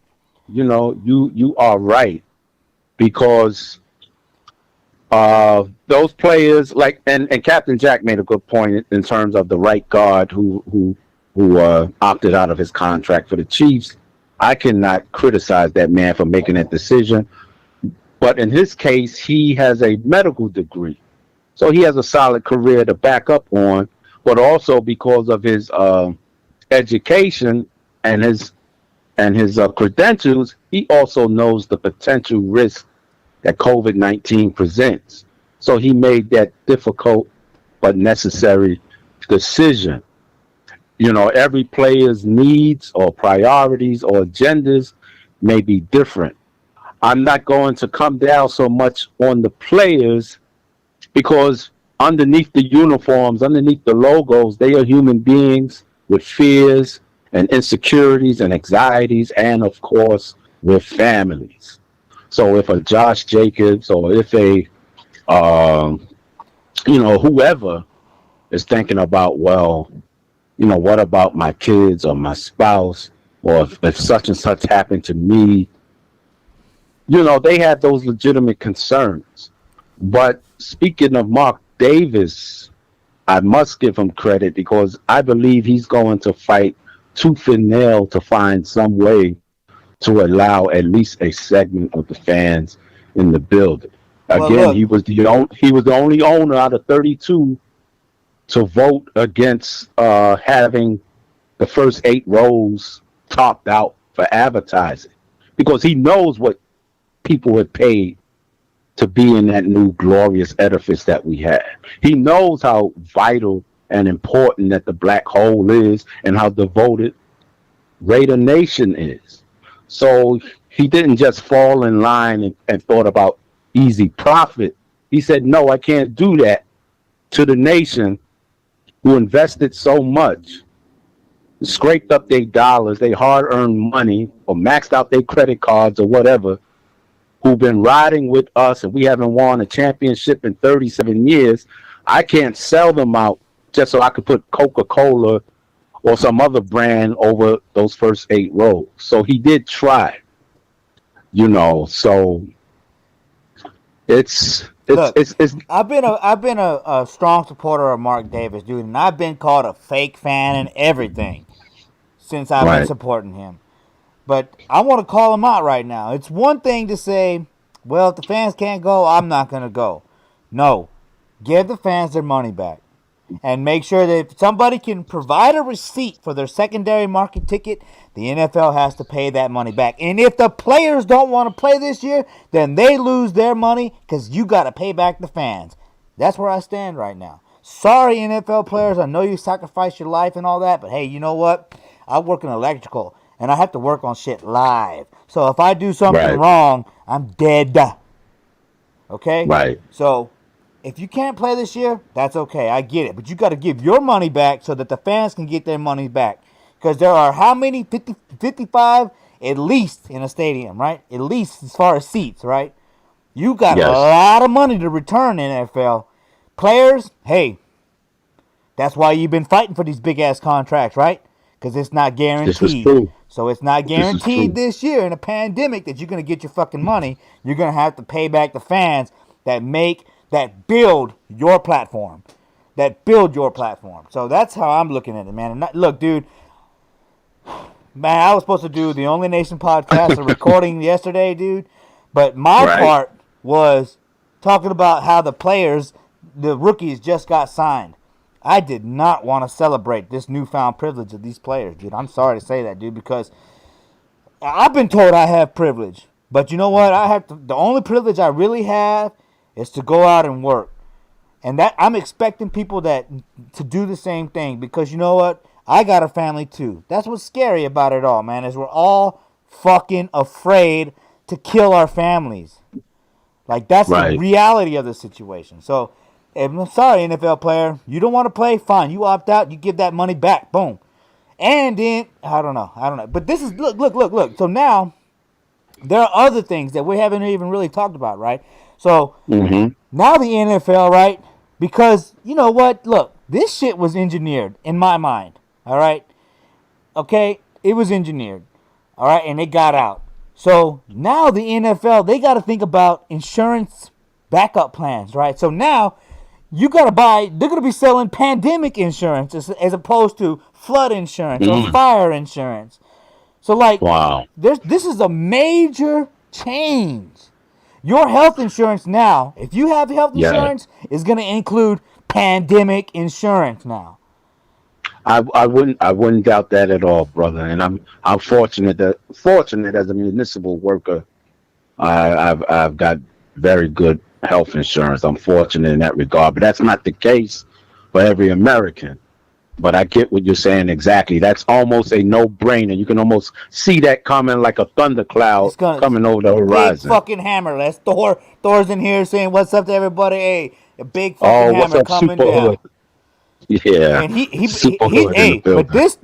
You know, you are right because those players like and Captain Jack made a good point in terms of the right guard who opted out of his contract for the Chiefs. I cannot criticize that man for making that decision. But in his case, he has a medical degree. So he has a solid career to back up on, but also because of his education and his credentials, he also knows the potential risk that COVID-19 presents. So he made that difficult but necessary decision. You know, every player's needs or priorities or agendas may be different. I'm not going to come down so much on the players because underneath the uniforms, underneath the logos, they are human beings with fears and insecurities and anxieties, and of course, with families. So if a Josh Jacobs or if a, whoever is thinking about, well, what about my kids or my spouse, or if such and such happened to me, they have those legitimate concerns. But speaking of Mark Davis, I must give him credit because I believe he's going to fight tooth and nail to find some way to allow at least a segment of the fans in the building. Well, Again, look, he was the only owner out of 32 to vote against having the first 8 rows topped out for advertising because he knows what people had paid to be in that new glorious edifice that we have. He knows how vital and important that the black hole is and how devoted Raider Nation is. So he didn't just fall in line and thought about easy profit. He said, no, I can't do that to the nation who invested so much, scraped up their dollars, their hard-earned money, or maxed out their credit cards or whatever, who've been riding with us and we haven't won a championship in 37 years. I can't sell them out just so I could put Coca-Cola or some other brand over those first 8 rows. So he did try, so it's look, I've been a strong supporter of Mark Davis, dude, and I've been called a fake fan and everything since I've been right. supporting him. But I want to call him out right now. It's one thing to say, well, if the fans can't go, I'm not going to go. No. Give the fans their money back. And make sure that if somebody can provide a receipt for their secondary market ticket, the NFL has to pay that money back. And if the players don't want to play this year, then they lose their money because you got to pay back the fans. That's where I stand right now. Sorry, NFL players. I know you sacrificed your life and all that, but hey, you know what? I work in electrical, and I have to work on shit live. So if I do something wrong, I'm dead. Okay? Right. So if you can't play this year, that's okay. I get it. But you got to give your money back so that the fans can get their money back. Because there are how many? 50, 55 at least in a stadium, right? At least as far as seats, right? You got a lot of money to return in NFL. Players, hey, That's why you've been fighting for these big ass contracts, right? Because it's not This was guaranteed. true. So it's not This is guaranteed true. this year in a pandemic that you're gonna get your fucking money. You're gonna have to pay back the fans that build your platform, So that's how I'm looking at it, man. And look, dude, man, I was supposed to do the Only Nation podcast, a recording yesterday, dude. But my Right. part was talking about how the players, the rookies, just got signed. I did not want to celebrate this newfound privilege of these players, dude. I'm sorry to say that, dude, because I've been told I have privilege. But you know what? The only privilege I really have is to go out and work. And that I'm expecting people to do the same thing, because you know what? I got a family too. That's what's scary about it all, man, is we're all fucking afraid to kill our families. Like, that's the reality of the situation. So, I'm sorry, NFL player. You don't want to play? Fine. You opt out. You give that money back. Boom. And then, I don't know. But this is, look. So now, there are other things that we haven't even really talked about, right? So, now the NFL, right? Because, you know what? Look, this shit was engineered in my mind. All right? Okay? It was engineered. All right? And it got out. So, now the NFL, they got to think about insurance backup plans, right? So, now, you got to they're going to be selling pandemic insurance as opposed to flood insurance or fire insurance. So, like, wow. This is a major change. Your health insurance now, if you have health insurance, is going to include pandemic insurance now. I wouldn't doubt that at all, brother. And I'm fortunate as a municipal worker. I've got very good health insurance. I'm fortunate in that regard, but that's not the case for every American. But I get what you're saying exactly. That's almost a no-brainer. You can almost see that coming like a thundercloud coming over the horizon. Big fucking hammer. That's Thor. Thor's in here saying, "What's up to everybody?" Hey, a big fucking hammer coming down. Yeah. And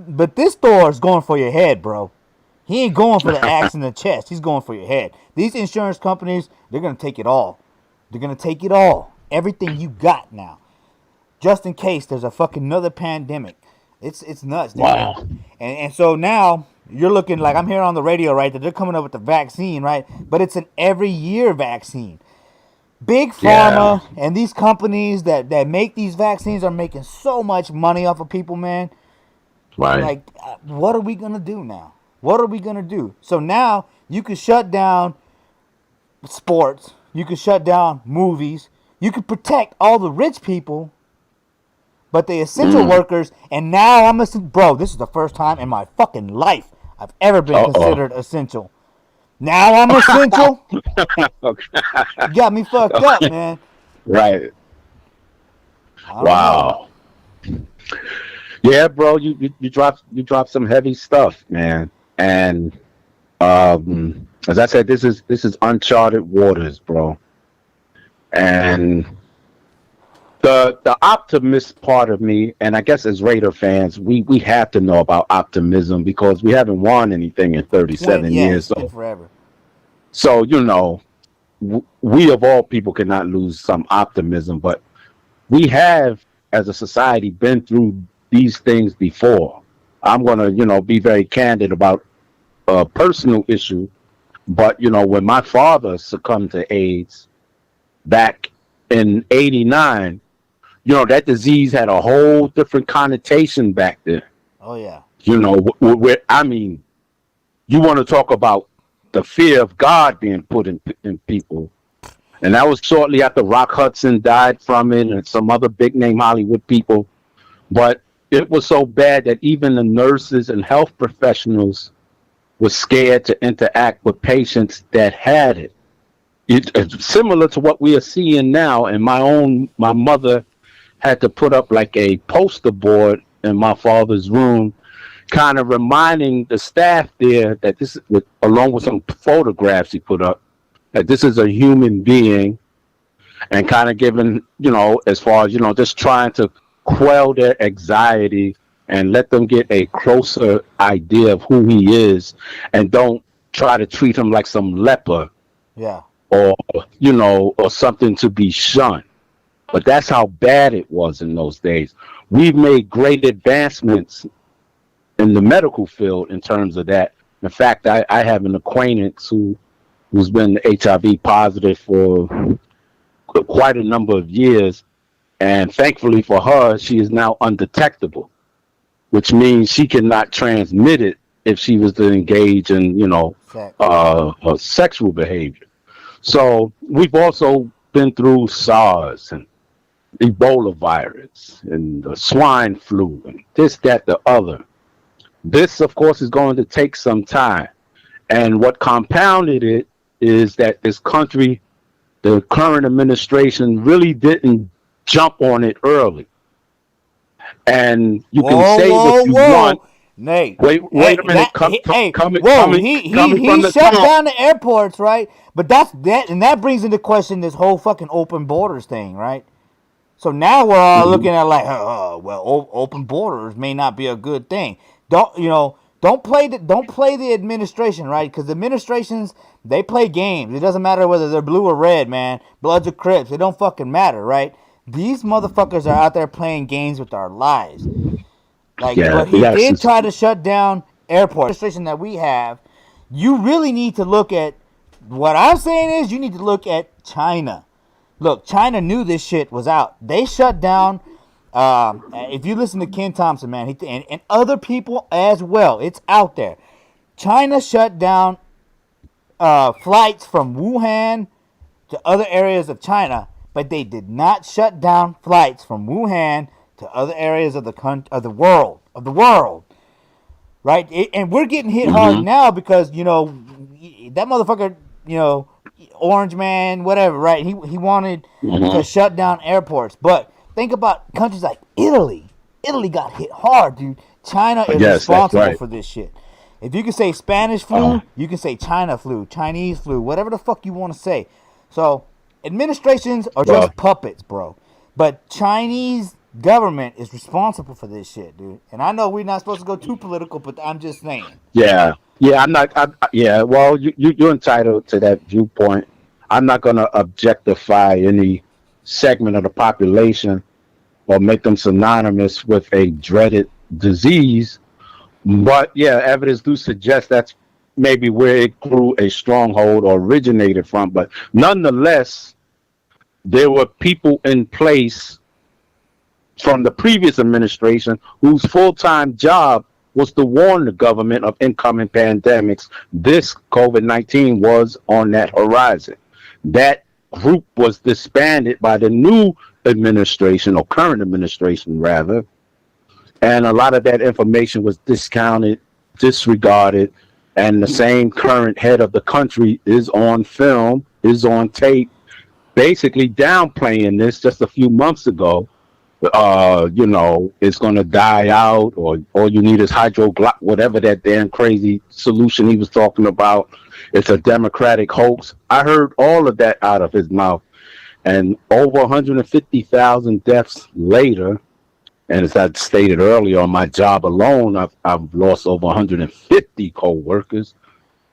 but this Thor's going for your head, bro. He ain't going for the axe in the chest. He's going for your head. These insurance companies, they're gonna take it all. They're gonna take it all. Everything you got now. Just in case there's a fucking another pandemic. It's nuts, dude. Wow. And so now you're looking like, I'm hearing on the radio, right, that they're coming up with the vaccine, right? But it's an every year vaccine. Big Pharma and these companies that make these vaccines are making so much money off of people, man. Right. Like, what are we going to do now? What are we going to do? So now you can shut down sports. You can shut down movies. You can protect all the rich people, but the essential workers, and now bro, this is the first time in my fucking life I've ever been considered essential. Now I'm essential. You got me fucked up, man. Right. Wow. Yeah, bro, you dropped some heavy stuff, man. And as I said, this is uncharted waters, bro. And the optimist part of me, and I guess as Raider fans, we have to know about optimism because we haven't won anything in 37 years. It's been forever. So, you know, we of all people cannot lose some optimism, but we have, as a society, been through these things before. I'm going to, be very candid about a personal issue, but, when my father succumbed to AIDS back in 89, that disease had a whole different connotation back then. Oh, yeah. You want to talk about the fear of God being put in people. And that was shortly after Rock Hudson died from it and some other big name Hollywood people. But it was so bad that even the nurses and health professionals were scared to interact with patients that had it. It's similar to what we are seeing now. And my mother had to put up like a poster board in my father's room, kind of reminding the staff there that this, along with some photographs he put up, that this is a human being, and kind of giving, as far as, just trying to quell their anxiety and let them get a closer idea of who he is, and don't try to treat him like some leper. Yeah. Or something to be shunned. But that's how bad it was in those days. we've made great advancements in the medical field in terms of that. In fact, I have an acquaintance who's been HIV positive for quite a number of years, and thankfully for her, she is now undetectable, which means she cannot transmit it if she was to engage in, sexual behavior. So we've also been through SARS and Ebola virus and the swine flu and this, that, the other. This, of course, is going to take some time. And what compounded it is that this country, the current administration, really didn't jump on it early. And you can say what you want. Nate, wait a minute. He coming from the shut top. down the airports, right? But that brings into question this whole fucking open borders thing, right? So now we're all looking at like, open borders may not be a good thing. Don't play the administration, right? Because the administrations, they play games. It doesn't matter whether they're blue or red, man. Bloods or Crips, it don't fucking matter, right? These motherfuckers are out there playing games with our lives. But he did try to shut down airports. The administration that we have, you really need to look at, what I'm saying is you need to look at China. Look, China knew this shit was out. They shut down, if you listen to Ken Thompson, man, and other people as well, it's out there. China shut down flights from Wuhan to other areas of China, but they did not shut down flights from Wuhan to other areas of the world, right? And we're getting hit hard now because that motherfucker, Orange Man, whatever, right? He wanted to shut down airports, but think about countries like Italy. Italy got hit hard, dude. China is responsible for this shit. If you can say Spanish flu, you can say China flu, Chinese flu, whatever the fuck you want to say. So administrations are just puppets, bro. But Chinese government is responsible for this shit, dude. And I know we're not supposed to go too political, but I'm just saying. Yeah, I'm not. Well, you're entitled to that viewpoint. I'm not going to objectify any segment of the population or make them synonymous with a dreaded disease. But yeah, evidence do suggest that's maybe where it grew a stronghold or originated from. But nonetheless, there were people in place from the previous administration whose full-time job was to warn the government of incoming pandemics. This COVID-19 was on that horizon. That group was disbanded by the new administration, or current administration rather, and a lot of that information was discounted, disregarded, and the same current head of the country is on film, is on tape, basically downplaying this just a few months ago. It's going to die out, or all you need is whatever that damn crazy solution he was talking about. It's a Democratic hoax. I heard all of that out of his mouth. And over 150,000 deaths later, and as I stated earlier, on my job alone, I've lost over 150 co-workers.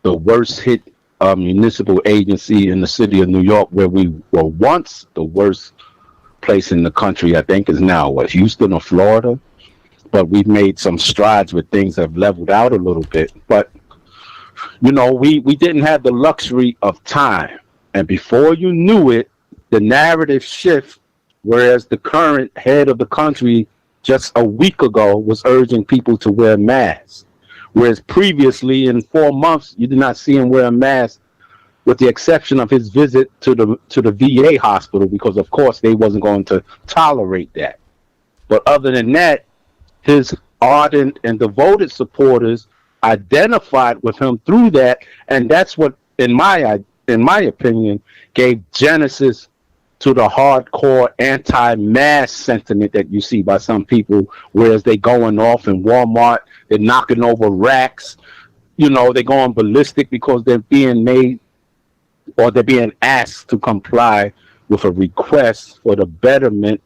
The worst hit municipal agency in the city of New York, where we were once the worst place in the country, I think is now Houston or Florida. But we've made some strides where things have leveled out a little bit. But we didn't have the luxury of time, and before you knew it, the narrative shift. Whereas the current head of the country just a week ago was urging people to wear masks, whereas previously in 4 months you did not see him wear a mask, with the exception of his visit to the VA hospital, because of course they wasn't going to tolerate that. But other than that, his ardent and devoted supporters identified with him through that, and that's what, in my opinion, gave genesis to the hardcore anti-mask sentiment that you see by some people, whereas they going off in Walmart, they're knocking over racks, they're going ballistic because they're being made, or they're being asked to comply with a request for the betterment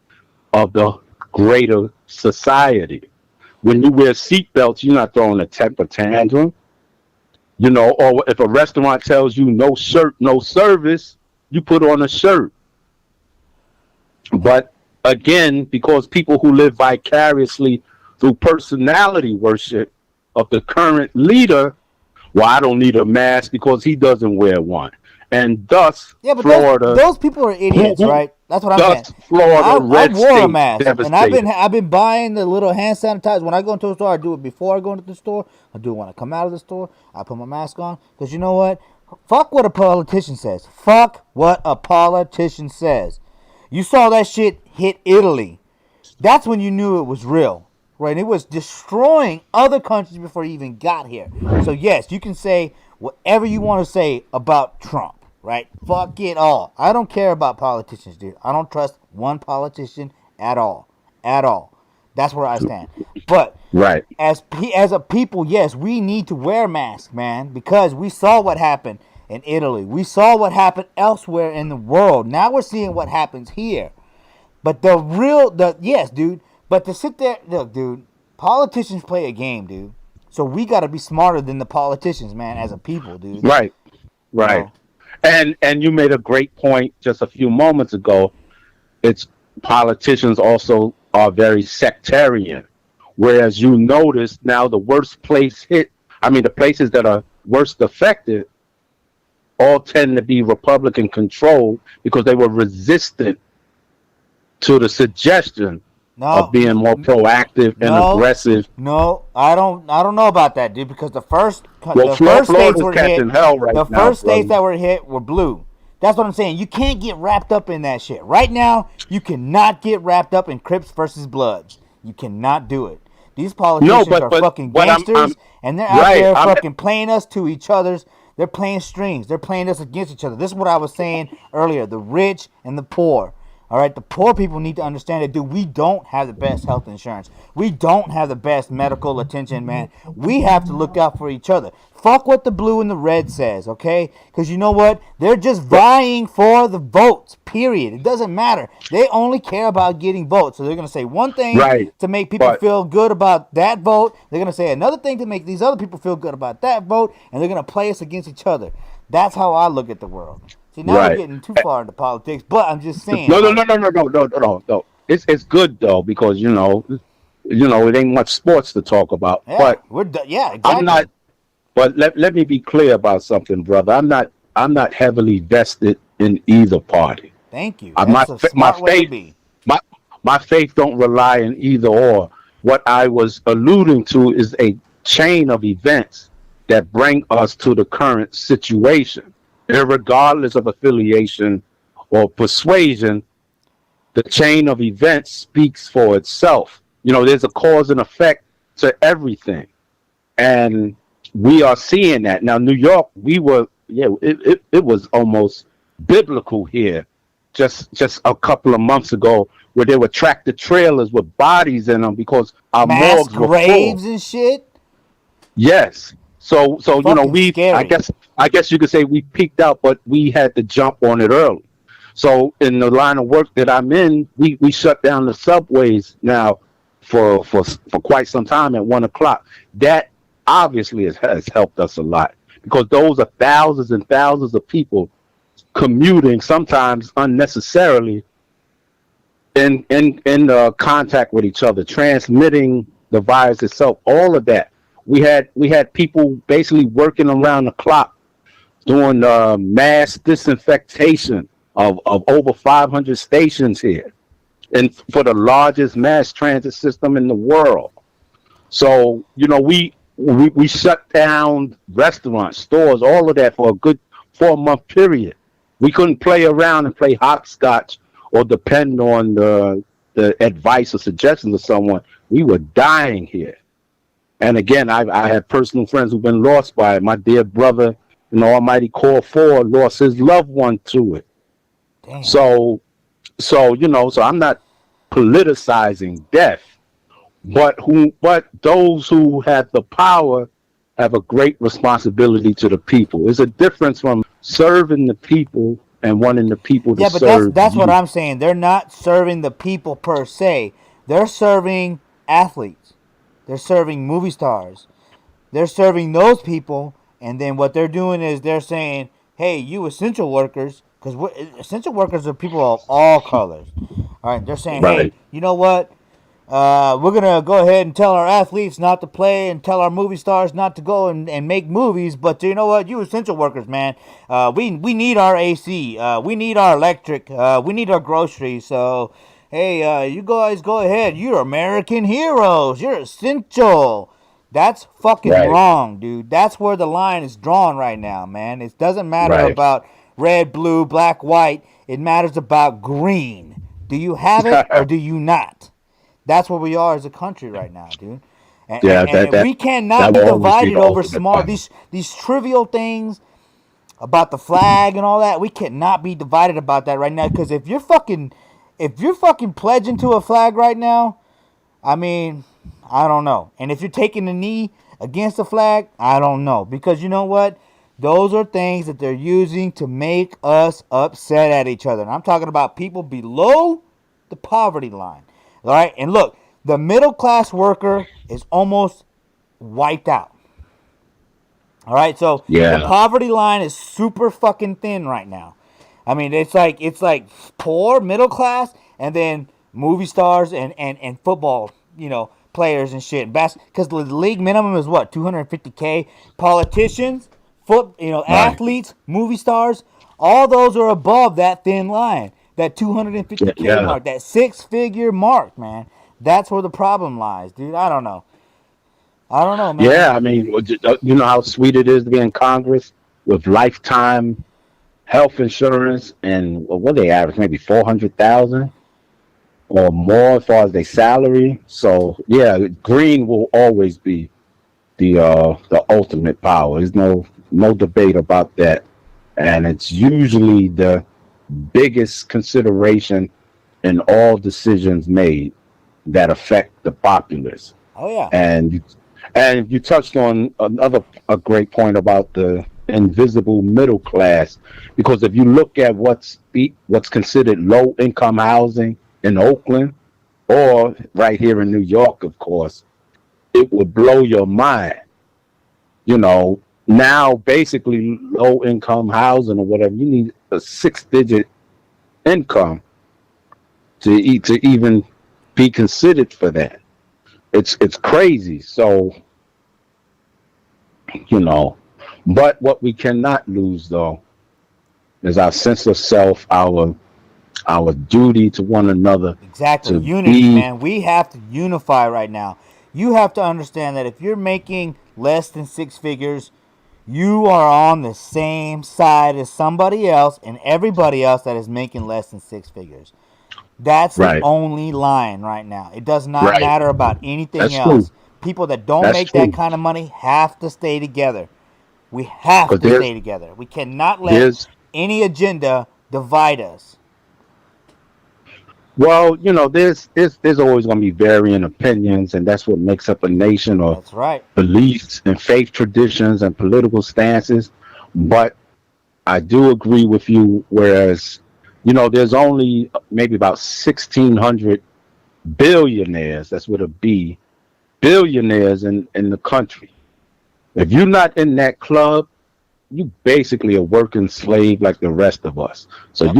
of the greater society. When you wear seatbelts, you're not throwing a temper tantrum. Or if a restaurant tells you no shirt, no service, you put on a shirt. But again, because people who live vicariously through personality worship of the current leader, well, I don't need a mask because he doesn't wear one. And thus, Yeah, but Florida, those people are idiots, right? That's what I'm saying. thus Florida, I red wore a state, mask, and devastated. I've been buying the little hand sanitizer. When I go into a store, I do it before I go into the store. I do it when I come out of the store. I put my mask on because you know what? Fuck what a politician says. Fuck what a politician says. You saw that shit hit Italy. That's when you knew it was real, right? It was destroying other countries before it even got here. So yes, you can say whatever you want to say about Trump, right? Fuck it all. I don't care about politicians, dude. I don't trust one politician at all, at all. That's where I stand. But Right. as a people, yes, we need to wear masks, man, because we saw what happened in Italy. We saw what happened elsewhere in the world. Now we're seeing what happens here. But yes, dude. But to sit there, look, dude, politicians play a game, dude. So we got to be smarter than the politicians, man, as a people, dude. Right. Right. know? And you made a great point just a few moments ago. It's politicians also are very sectarian. Whereas you notice now the worst place hit, I mean, the places that are worst affected all tend to be Republican controlled because they were resistant to the suggestion of being more proactive and aggressive. No, I don't know about that, dude. Because the first states Florida's were catching hit, hell right the now, first states brother. that were hit were blue. That's what I'm saying. You can't get wrapped up in that shit. Right now, you cannot get wrapped up in Crips versus Bloods. You cannot do it. These politicians are fucking gangsters, and they're out there fucking playing us to each other's. They're playing strings. They're playing us against each other. This is what I was saying earlier. The rich and the poor. All right, the poor people need to understand that, dude, we don't have the best health insurance. We don't have the best medical attention, man. We have to look out for each other. Fuck what the blue and the red says, okay? Because you know what? They're just vying for the votes, period. It doesn't matter. They only care about getting votes. So they're going to say one thing to make people feel good about that vote. They're going to say another thing to make these other people feel good about that vote. And they're going to play us against each other. That's how I look at the world. See, now we're getting too far into politics, but I'm just saying. No. It's good though because you know it ain't much sports to talk about. Yeah, But exactly. I'm not. But let me be clear about something, brother. I'm not heavily vested in either party. Thank you. My That's a smart way to be. my faith don't rely on either or. What I was alluding to is a chain of events that bring us to the current situation. Irregardless of affiliation or persuasion, the chain of events speaks for itself. You know, there's a cause and effect to everything. And we are seeing that. Now, New York, it was almost biblical here just a couple of months ago where there were tractor trailers with bodies in them because our mass morgues were graves full. and shit. Yes. So you know, scary. I guess you could say we peaked out, but we had to jump on it early. So in the line of work that I'm in, we shut down the subways now for quite some time at 1:00. That obviously has helped us a lot because those are thousands and thousands of people commuting, sometimes unnecessarily, in contact with each other, transmitting the virus itself. All of that. We had people basically working around the clock doing mass disinfectation of over 500 stations here, and for the largest mass transit system in the world. So you know we shut down restaurants, stores, all of that for a good 4-month period. We couldn't play around and play hopscotch or depend on the advice or suggestions of someone. We were dying here. And again, I have personal friends who've been lost by it. My dear brother in the Almighty Core 4 lost his loved one to it. Damn. So I'm not politicizing death, but those who have the power have a great responsibility to the people. There's a difference from serving the people and wanting the people to serve. Yeah, but that's what I'm saying. They're not serving the people per se. They're serving athletes. They're serving movie stars. They're serving those people, and then what they're doing is they're saying, hey, you essential workers, because essential workers are people of all colors. All All right, they're saying, Right. hey, you know what? We're gonna go ahead and tell our athletes not to play and tell our movie stars not to go and make movies. But you know what? You essential workers, man. We need our AC. We need our electric. We need our groceries. So hey, you guys go ahead. You're American heroes. You're essential. That's fucking Right. wrong, dude. That's where the line is drawn right now, man. It doesn't matter Right. about red, blue, black, white. It matters about green. Do you have it or do you not? That's where we are as a country right now, dude. And, Yeah, and, and we cannot that be will always be divided the over ultimate small fight. these trivial things about the flag and all that. We cannot be divided about that right now. Because if you're fucking pledging to a flag right now, I mean, I don't know. And if you're taking a knee against the flag, I don't know. Because you know what? Those are things that they're using to make us upset at each other. And I'm talking about people below the poverty line. All right? And look, the middle class worker is almost wiped out. All right? So the Yeah. poverty line is super fucking thin right now. I mean, it's like poor, middle class, and then movie stars and football, players and shit. Because the league minimum is what, 250K. Politicians, Right. athletes, movie stars, all those are above that thin line, that 250K Yeah. mark, that six-figure mark, man. That's where the problem lies, dude. I don't know, man. Yeah. I mean, you know how sweet it is to be in Congress with lifetime health insurance and what they average, maybe 400,000 or more as far as their salary. So yeah, green will always be the ultimate power. There's no debate about that, and it's usually the biggest consideration in all decisions made that affect the populace. Oh yeah. And you touched on a great point about the invisible middle class, because if you look at what's considered low income housing in Oakland or right here in New York, of course, it would blow your mind. Now basically low income housing or whatever, you need a 6-digit income to even be considered for that. It's crazy. So, but what we cannot lose though is our sense of self, our duty to one another. Exactly. To Unity, be man. We have to unify right now. You have to understand that if you're making less than six figures, you are on the same side as somebody else and everybody else that is making less than six figures. That's the right, only line right now. It does not right. matter about anything That's true. else. People that don't That's make that true. kind of money have to stay together. We have Because to stay together. We cannot let there's any agenda divide us. well, there's always going to be varying opinions, and that's what makes up a nation, or That's right. beliefs and faith traditions and political stances. But I do agree with you. Whereas, there's only maybe about 1,600 billionaires. That's with a B, billionaires in the country. If you're not in that club, you basically a working slave like the rest of us. So Yep.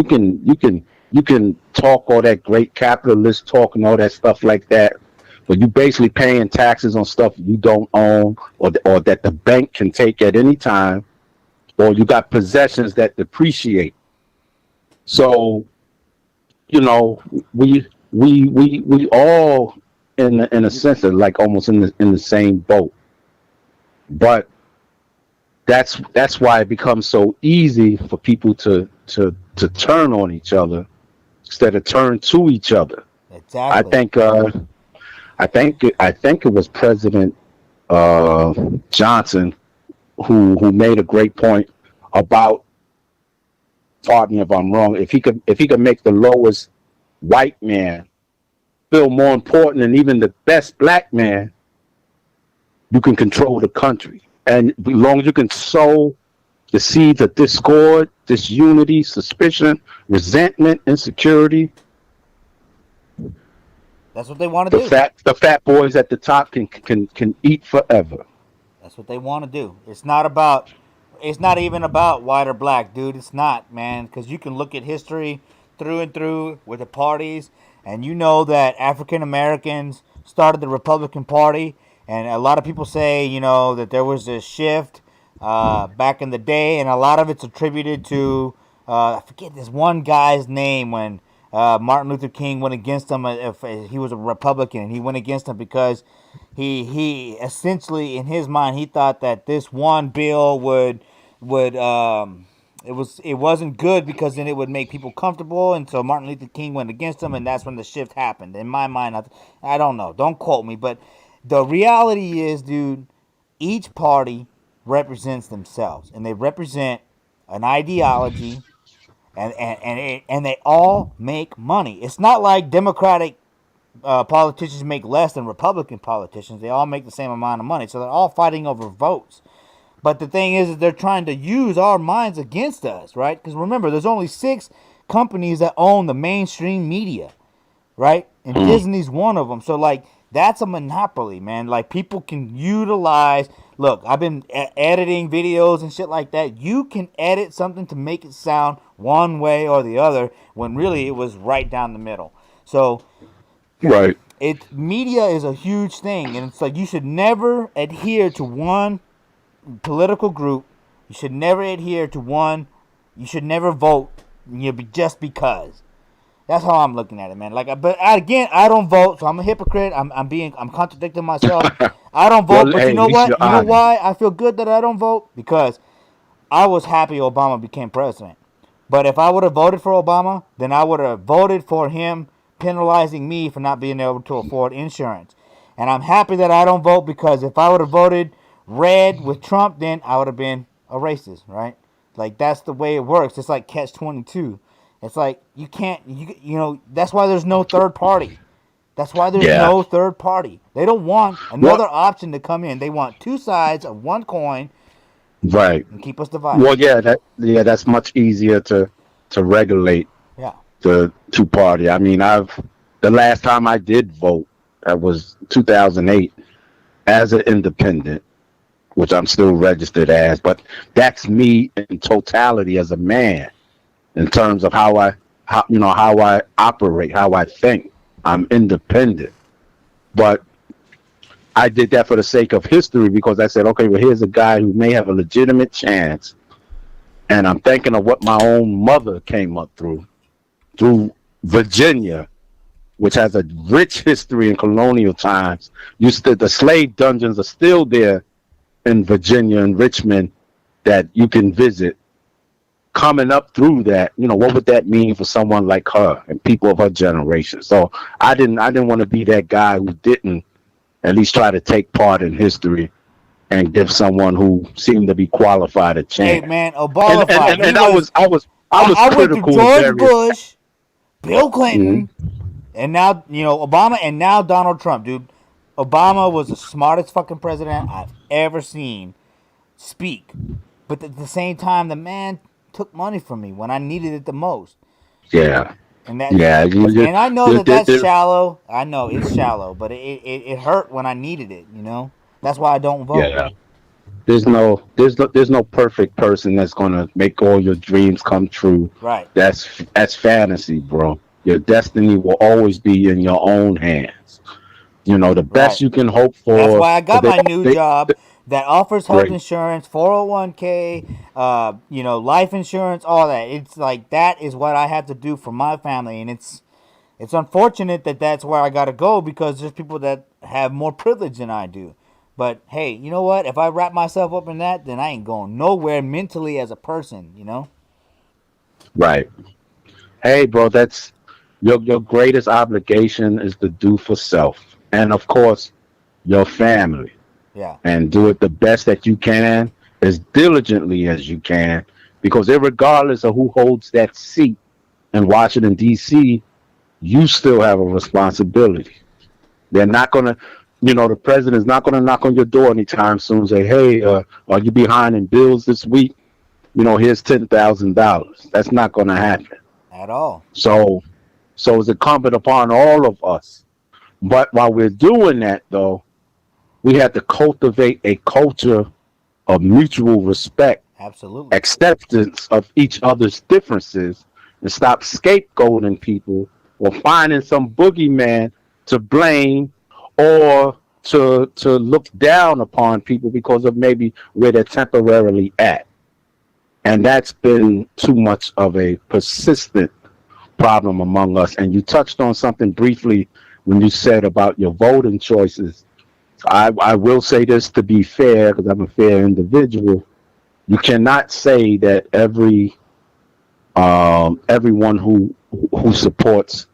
you can talk all that great capitalist talk and all that stuff like that, but you basically paying taxes on stuff you don't own, or that the bank can take at any time, or you got possessions that depreciate. So we all in a sense are like almost in the same boat, but that's why it becomes so easy for people to turn on each other instead of turn to each other. I Exactly. think I think it was President Johnson who made a great point about, pardon me if I'm wrong, if he could make the lowest white man feel more important than even the best black man, you can control the country. And as long as you can sow the seeds of discord, disunity, suspicion, resentment, insecurity, That's what they want to do. the fat boys at the top can eat forever. That's what they want to do. It's not even about white or black, dude. It's not, man, because you can look at history. through and through with the parties, and you know that African Americans started the Republican Party, and a lot of people say, you know, that there was a shift back in the day, and a lot of it's attributed to I forget this one guy's name when Martin Luther King went against him. If he was a Republican, and he went against him because he essentially, in his mind, he thought that this one bill would it wasn't good because then it would make people comfortable, and so Martin Luther King went against him, and that's when the shift happened. In my mind, I don't know, don't quote me, but the reality is, dude, each party represents themselves, and they represent an ideology, and they all make money. It's not like Democratic politicians make less than Republican politicians. They all make the same amount of money, so they're all fighting over votes. But the thing is they're trying to use our minds against us, right? Because remember, there's only 6 companies that own the mainstream media, right? And Disney's one of them. So, like, that's a monopoly, man. Like, people can utilize... Look, I've been editing videos and shit like that. You can edit something to make it sound one way or the other when really it was right down the middle. So... Right. Media is a huge thing, and it's like you should never adhere to one political group. You should never adhere to one. You should never vote. Just because. That's how I'm looking at it, man. Again, I don't vote, so I'm a hypocrite. I'm contradicting myself. I don't vote, but you know what? You know why I feel good that I don't vote? Because I was happy Obama became president. But if I would have voted for Obama, then I would have voted for him penalizing me for not being able to afford insurance. And I'm happy that I don't vote, because if I would have voted red with Trump, then I would have been a racist, right? Like, that's the way it works. It's like catch-22. It's like you can't, you know, that's why there's no third party. That's why there's no third party. They don't want another option to come in. They want 2 sides of one coin, right, and keep us divided. Well, that's much easier to regulate. Yeah. The 2 party. I mean, the last time I did vote, that was 2008, as an independent, which I'm still registered as, but that's me in totality as a man, in terms of how I operate, how I think. I'm independent, but I did that for the sake of history, because I said, okay, well, here's a guy who may have a legitimate chance, and I'm thinking of what my own mother came up through Virginia, which has a rich history in colonial times. The slave dungeons are still there in Virginia and Richmond that you can visit. Coming up through that, what would that mean for someone like her and people of her generation? So I didn't want to be that guy who didn't at least try to take part in history and give someone who seemed to be qualified a chance. Hey man, Obama and I was critical went to George of Bush, Bill Clinton, and now Obama, and now Donald Trump, dude. Obama was the smartest fucking president I've ever seen speak, but at the same time, the man took money from me when I needed it the most. Yeah. And I know that's shallow. I know it's shallow, but it hurt when I needed it. That's why I don't vote. Yeah. There's no perfect person that's gonna make all your dreams come true. Right. That's fantasy, bro. Your destiny will always be in your own hands. The best you can hope for. That's why I got my new job that offers health insurance, 401k, life insurance, all that. It's like that is what I have to do for my family, and it's unfortunate that that's where I got to go, because there's people that have more privilege than I do. But hey, you know what? If I wrap myself up in that, then I ain't going nowhere mentally as a person. Right. Hey, bro, that's your greatest obligation is to do for self, and of course, your family. Yeah. And do it the best that you can, as diligently as you can, because regardless of who holds that seat in Washington, D.C., you still have a responsibility. They're not going to, the president's not going to knock on your door anytime soon and say, hey, are you behind in bills this week? Here's $10,000. That's not going to happen. At all. So it's incumbent upon all of us. But while we're doing that, though, we have to cultivate a culture of mutual respect, absolutely, acceptance of each other's differences, and stop scapegoating people or finding some boogeyman to blame or to look down upon people because of maybe where they're temporarily at. And that's been too much of a persistent problem among us. And you touched on something briefly when you said about your voting choices. I will say this to be fair, because I'm a fair individual. You cannot say that everyone who supports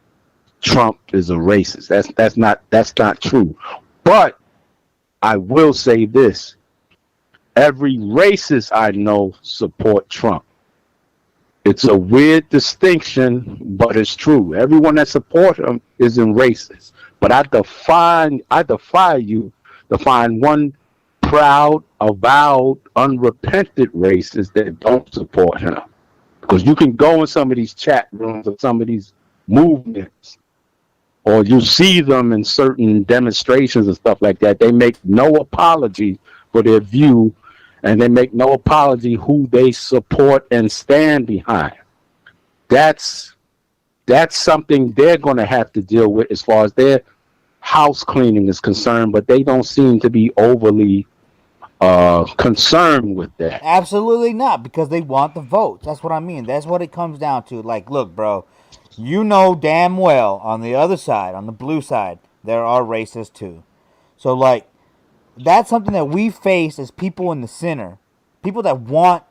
Trump is a racist. That's not true. But I will say this: every racist I know support Trump. It's a weird distinction, but it's true. Everyone that supports him isn't racist. But I defy you to find one proud, avowed, unrepentant racist that don't support him. Because you can go in some of these chat rooms of some of these movements, or you see them in certain demonstrations and stuff like that. They make no apology for their view, and they make no apology who they support and stand behind. That's something they're going to have to deal with as far as their house cleaning is concerned, but they don't seem to be overly concerned with that. Absolutely not, because they want the votes. That's what I mean. That's what it comes down to. Like, look, bro, you know damn well on the other side, on the blue side, there are racists too. So, like, that's something that we face as people in the center. People that want,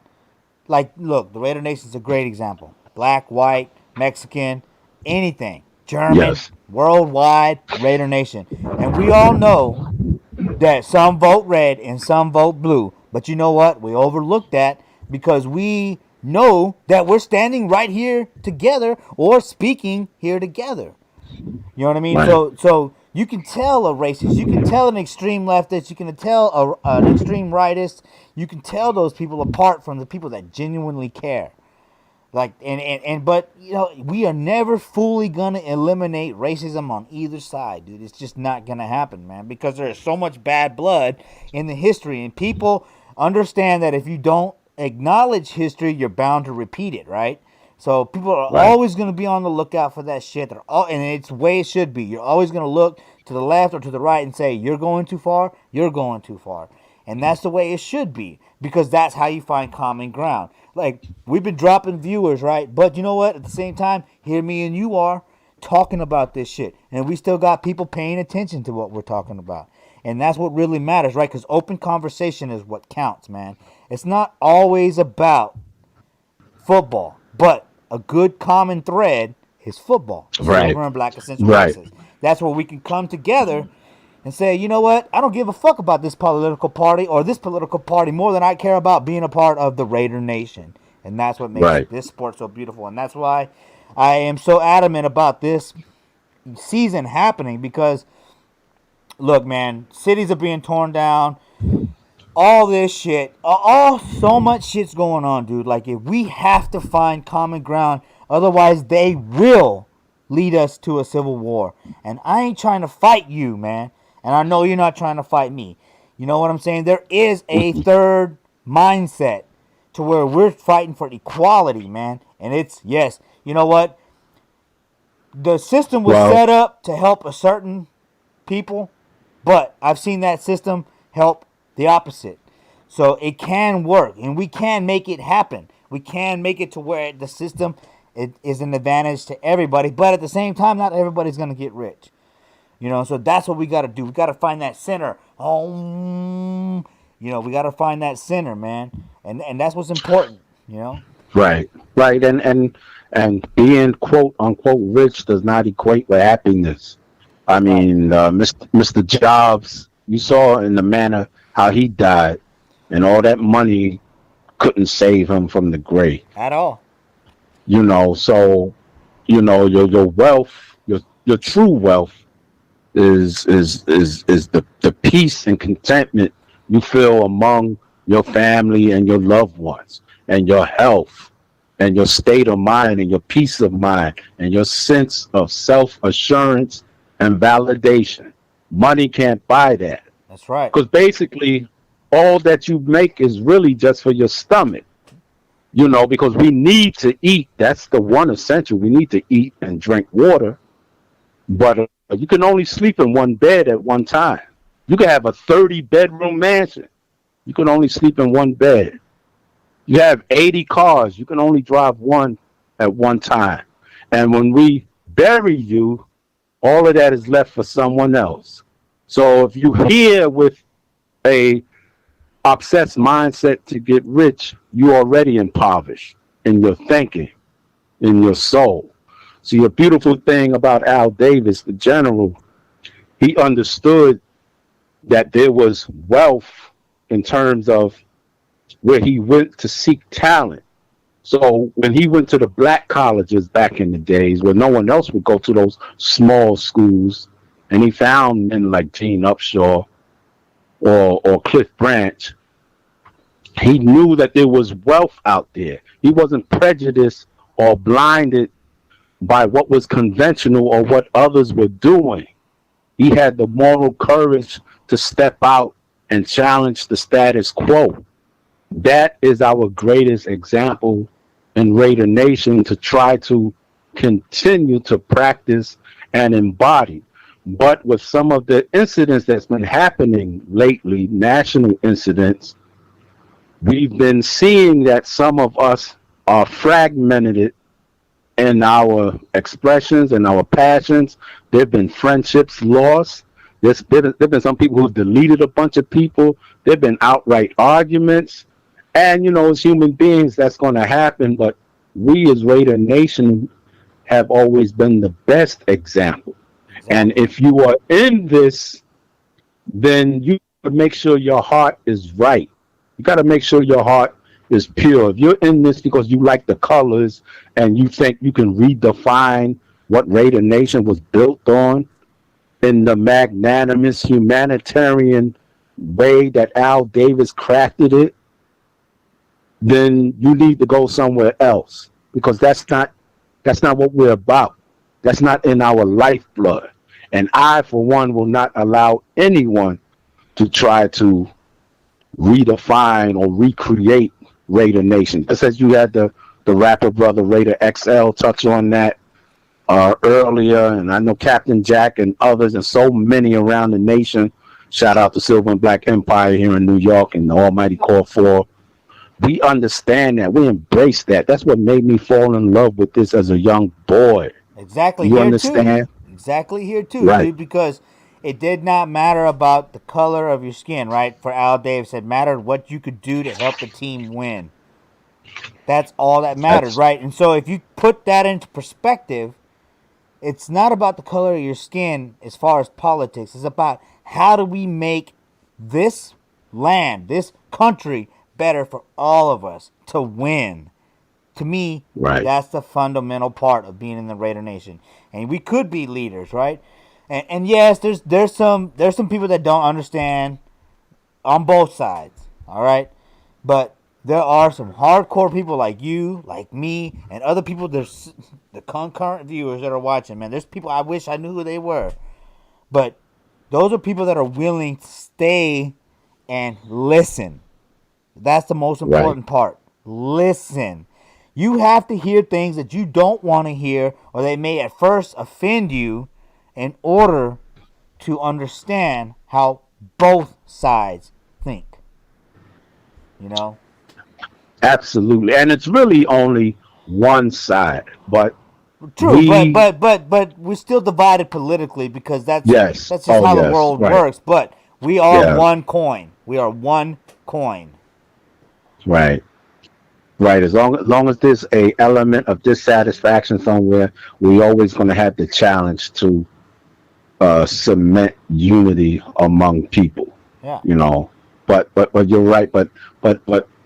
like, look, the Raider Nation is a great example. Black, white, Mexican, anything. German, Yes. worldwide, Raider Nation. And we all know that some vote red and some vote blue. But you know what? We overlook that because we know that we're standing right here together or speaking here together. You know what I mean? Right. So you can tell a racist, you can tell an extreme leftist, you can tell an extreme rightist, you can tell those people apart from the people that genuinely care. Like but you know, we are never fully gonna eliminate racism on either side, dude. It's just not gonna happen, man, because there's so much bad blood in the history, and people understand that if you don't acknowledge history, you're bound to repeat it, right? So people are always gonna be on the lookout for that shit. And it's the way it should be. You're always gonna look to the left or to the right and say, "You're going too far. You're going too far." And that's the way it should be, because that's how you find common ground. Like, we've been dropping viewers, right? But you know what? At the same time, here me and you are talking about this shit. And we still got people paying attention to what we're talking about. And that's what really matters, right? Because open conversation is what counts, man. It's not always about football, but a good common thread is football. Right. Silver and black essential Right. races. That's where we can come together and say, you know what? I don't give a fuck about this political party or this political party more than I care about being a part of the Raider Nation. And that's what makes Right. this sport so beautiful. And that's why I am so adamant about this season happening, because, look, man, cities are being torn down. All this shit, so much shit's going on, dude. Like, if we have to find common ground, otherwise they will lead us to a civil war. And I ain't trying to fight you, man. And I know you're not trying to fight me. You know what I'm saying? There is a third mindset to where we're fighting for equality, man. And it's, yes, you know what? The system was set up to help a certain people, but I've seen that system help the opposite. So it can work, and we can make it happen. We can make it to where the system is an advantage to everybody, but at the same time, not everybody's going to get rich. You know, so that's what we got to do. We got to find that center. You know, we got to find that center, man. And that's what's important, you know? Right. And being quote unquote rich does not equate with happiness. I mean, Mr. Jobs, you saw in the manner how he died, and all that money couldn't save him from the grave at all. You know, so you know your wealth, your true wealth is the peace and contentment you feel among your family and your loved ones, and your health and your state of mind and your peace of mind and your sense of self-assurance and validation. Money can't buy that. That's right. Because basically all that you make is really just for your stomach. because we need to eat. That's the one essential. We need to eat and drink water, but you can only sleep in one bed at one time. You can have a 30-bedroom mansion. You can only sleep in one bed. You have 80 cars. You can only drive one at one time. And when we bury you, all of that is left for someone else. So if you're here with a obsessed mindset to get rich, you already impoverished in your thinking, in your soul. See, a beautiful thing about Al Davis, the general, he understood that there was wealth in terms of where he went to seek talent. So when he went to the black colleges back in the days where no one else would go to those small schools, and he found men like Gene Upshaw or Cliff Branch, he knew that there was wealth out there. He wasn't prejudiced or blinded by what was conventional or what others were doing. He had the moral courage to step out and challenge the status quo. That is our greatest example in Raider Nation to try to continue to practice and embody. But with some of the incidents that's been happening lately, national incidents, we've been seeing that some of us are fragmented in our expressions and our passions. There have been friendships lost. There's been some people who've deleted a bunch of people. There have been outright arguments. And, as human beings, that's going to happen. But we as Raider Nation have always been the best example. And if you are in this, then you make sure your heart is right. You got to make sure your heart is pure. If you're in this because you like the colors and you think you can redefine what Raider Nation was built on in the magnanimous humanitarian way that Al Davis crafted it, then you need to go somewhere else, because that's not what we're about. That's not in our lifeblood. And I, for one, will not allow anyone to try to redefine or recreate Raider Nation. Just as you had the rapper brother Raider XL touch on that earlier, and I know Captain Jack and others and so many around the nation. Shout out to Silver and Black Empire here in New York and the Almighty Core 4. We understand that. We embrace that. That's what made me fall in love with this as a young boy. Exactly. You here understand? Too. Exactly here too, Right. dude, because it did not matter about the color of your skin, right? For Al Davis, it mattered what you could do to help the team win. That's all that mattered, right? And so if you put that into perspective, it's not about the color of your skin as far as politics. It's about how do we make this land, this country, better for all of us to win. To me, right, that's the fundamental part of being in the Raider Nation. And we could be leaders, right? And yes, there's some people that don't understand on both sides, all right? But there are some hardcore people like you, like me, and other people. There's the concurrent viewers that are watching, man. There's people I wish I knew who they were. But those are people that are willing to stay and listen. That's the most important part. Listen. You have to hear things that you don't want to hear, or they may at first offend you, in order to understand how both sides think. You know? Absolutely. And it's really only one side. But true, but we're still divided politically, because that's just how the world works. But we are one coin. We are one coin. Right. Right. As long as there's a element of dissatisfaction somewhere, we're always going to have the challenge to cement unity among people. Yeah. But you're right. But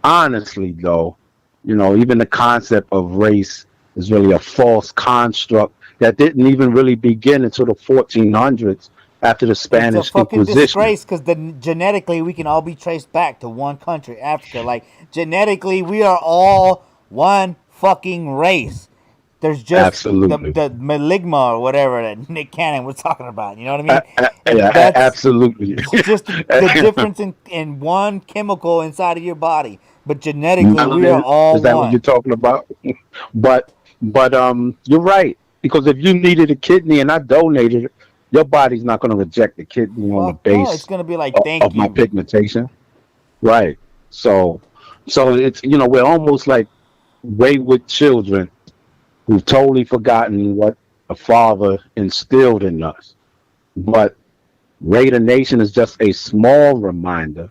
honestly, though, even the concept of race is really a false construct that didn't even really begin until the 1400s after the Spanish it's a fucking Inquisition. disgrace, because genetically we can all be traced back to one country, Africa. Like, genetically we are all one fucking race. There's just the maligma or whatever that Nick Cannon was talking about. You know what I mean? Absolutely. It's just the difference in one chemical inside of your body. But genetically, we are Melanin, all is that what you're one. talking about? but you're right, because if you needed a kidney and I donated it, your body's not going to reject the kidney on the Fuck no, it's base gonna be like, thank of my you. pigmentation. Right. So it's we're almost like wayward children who've totally forgotten what a father instilled in us. But Raider Nation is just a small reminder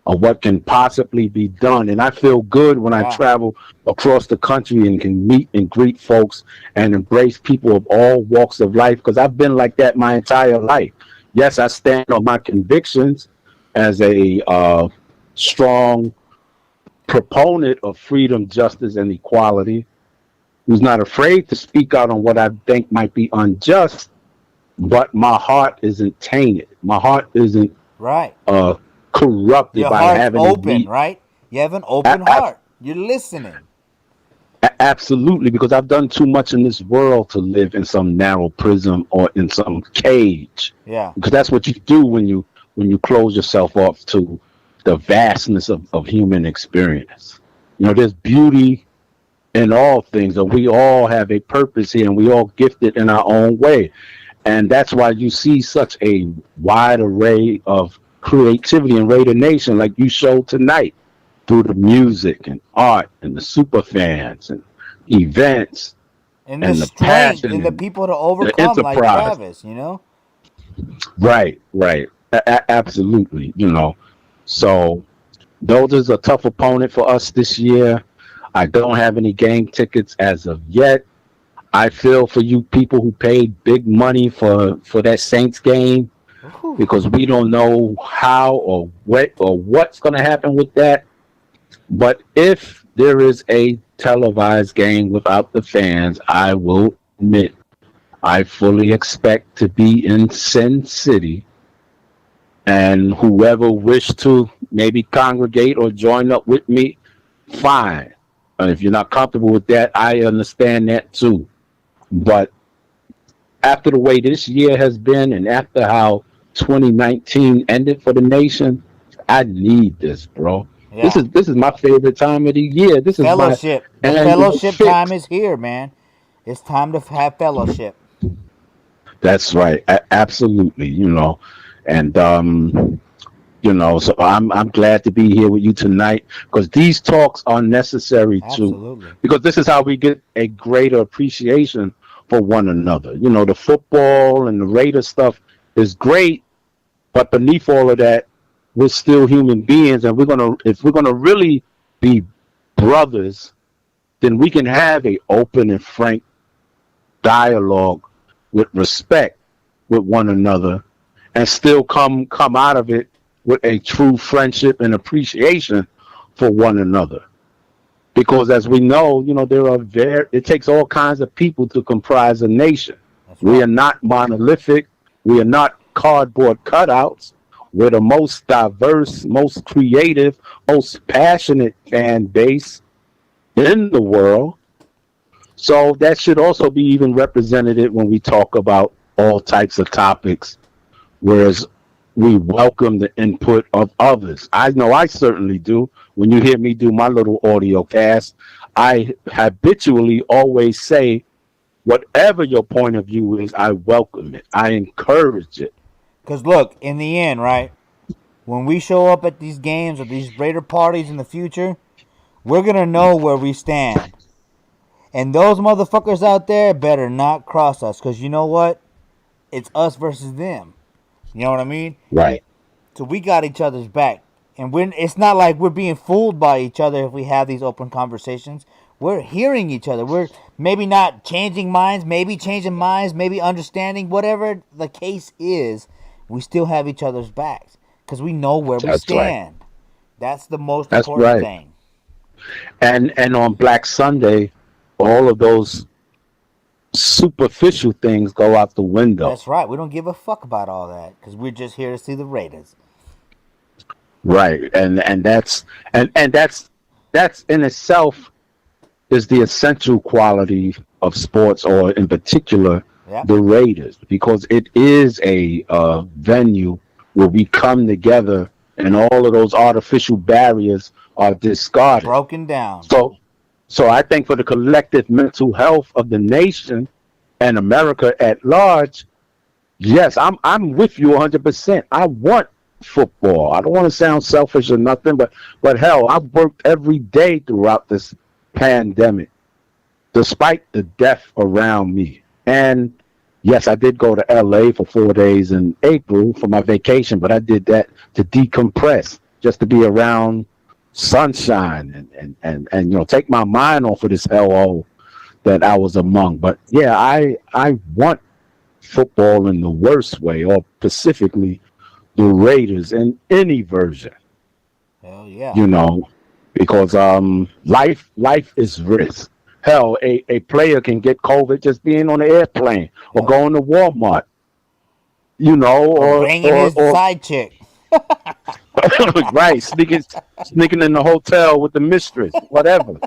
of what can possibly be done. And I feel good when I Yeah. travel across the country and can meet and greet folks and embrace people of all walks of life, because I've been like that my entire life. Yes, I stand on my convictions as a strong proponent of freedom, justice, and equality, who's not afraid to speak out on what I think might be unjust, but my heart isn't tainted. My heart isn't Right. corrupted Your by heart's having to open, meet. right? You have an open A- ab- heart. You're listening. Absolutely, because I've done too much in this world to live in some narrow prism or in some cage. Yeah. Because that's what you do when you close yourself off to the vastness of human experience. There's beauty in all things, and we all have a purpose here, and we all gifted in our own way. And that's why you see such a wide array of creativity in Raider Nation, like you showed tonight, through the music and art and the super fans and events And the and the strength passion and the and people to the overcome, like enterprise. Travis. Right. Absolutely. So though there's a tough opponent for us this year, I don't have any game tickets as of yet. I feel for you people who paid big money for that Saints game, because we don't know how or what's going to happen with that. But if there is a televised game without the fans, I will admit I fully expect to be in Sin City, and whoever wished to maybe congregate or join up with me, fine. And if you're not comfortable with that, I understand that too. But after the way this year has been, and after how 2019 ended for the nation, I need this, bro. This Yeah. is my favorite time of the year. This is my Fellowship. The annual fellowship time fix. is here, man. It's time to have fellowship. That's right. Absolutely. And so I'm glad to be here with you tonight, because these talks are necessary too, Absolutely. because this is how we get a greater appreciation for one another. The football and the Raider stuff is great, but beneath all of that, we're still human beings, and if we're gonna really be brothers, then we can have a open and frank dialogue with respect with one another, and still come out of it with a true friendship and appreciation for one another. Because as we know, it takes all kinds of people to comprise a nation. We are not monolithic. We are not cardboard cutouts. We're the most diverse, most creative, most passionate fan base in the world. So that should also be even represented when we talk about all types of topics, whereas we welcome the input of others. I know I certainly do. When you hear me do my little audio cast, I habitually always say, whatever your point of view is, I welcome it. I encourage it. Because look, in the end, right, when we show up at these games or these Raider parties in the future, we're going to know where we stand. And those motherfuckers out there better not cross us, because you know what? It's us versus them. You know what I mean? Right. So we got each other's back. And it's not like we're being fooled by each other if we have these open conversations. We're hearing each other. We're maybe not changing minds, maybe changing minds, maybe understanding, whatever the case is, we still have each other's backs because we know where we That's stand. That's the most That's important right. thing. And on Black Sunday, all of those superficial things go out the window. That's right. We don't give a fuck about all that because we're just here to see the Raiders. Right. And that's in itself is the essential quality of sports, or in particular the Raiders, because it is a venue where we come together and all of those artificial barriers are discarded. Broken down. So I think for the collective mental health of the nation and America at large, yes, I'm with you 100%. I want football. I don't want to sound selfish or nothing, but hell, I've worked every day throughout this pandemic, despite the death around me. And yes, I did go to LA for 4 days in April for my vacation, but I did that to decompress, just to be around sunshine and take my mind off of this hellhole that I was among. But yeah, I want football in the worst way, or specifically the Raiders in any version. Hell yeah. Because life is risk. Hell, a player can get COVID just being on the airplane or going to Walmart. Or banging his side chick. Right, sneaking in the hotel with the mistress, whatever.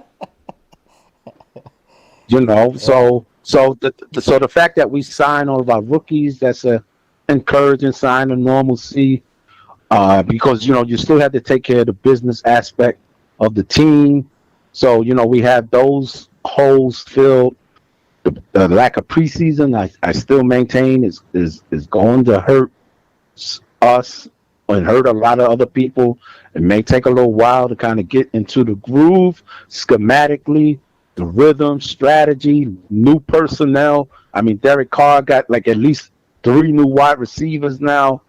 So the fact that we sign all of our rookies, that's a encouraging sign of normalcy. Because you still have to take care of the business aspect of the team. So we have those holes filled. The lack of preseason, I still maintain is going to hurt us and hurt a lot of other people. It may take a little while to kind of get into the groove schematically, the rhythm, strategy, new personnel. I mean, Derek Carr got like at least 3 new wide receivers now.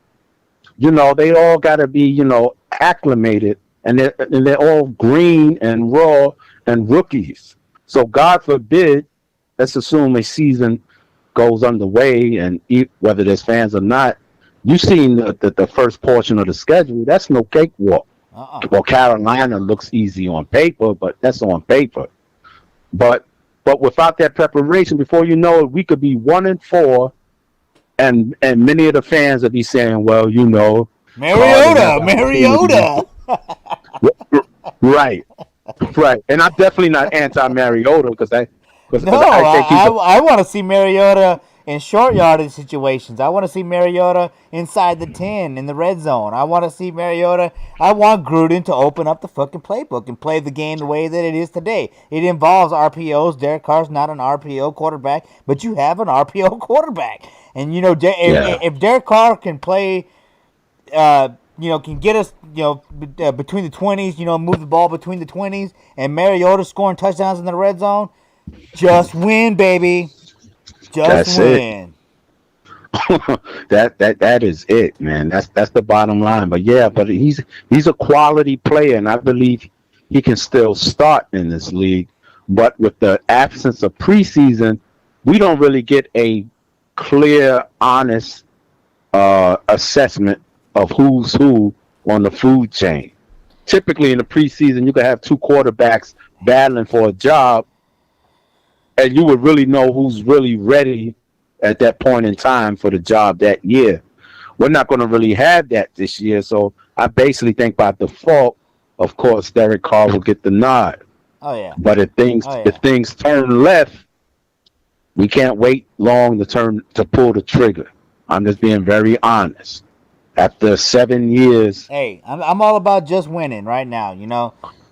They all got to be, acclimated, and they're all green and raw and rookies. So God forbid, let's assume a season goes underway, and whether there's fans or not, you've seen the first portion of the schedule. That's no cakewalk. Well, Carolina looks easy on paper, but that's on paper. But without that preparation, before you know it, we could be 1-4, and many of the fans will be saying, well, Mariota. Right. And I'm definitely not anti-Mariota because I think I want to see Mariota in short yardage situations. I want to see Mariota inside the 10 in the red zone. I want to see Mariota. I want Gruden to open up the fucking playbook and play the game the way that it is today. It involves RPOs. Derek Carr's not an RPO quarterback, but you have an RPO quarterback. And, if Derek Carr can play, can get us, between the 20s, move the ball between the 20s, and Mariota scoring touchdowns in the red zone, just win, baby. Just win. That is it, man. That's the bottom line. But yeah, he's a quality player, and I believe he can still start in this league. But with the absence of preseason, we don't really get a clear, honest assessment of who's who on the food chain. Typically in the preseason, you could have 2 quarterbacks battling for a job, and you would really know who's really ready at that point in time for the job that year. We're not going to really have that this year, so I basically think by default, of course, Derek Carr will get the nod. Oh yeah. But if things turn left, we can't wait long to pull the trigger. I'm just being very honest. After 7 years, hey, I'm all about just winning right now.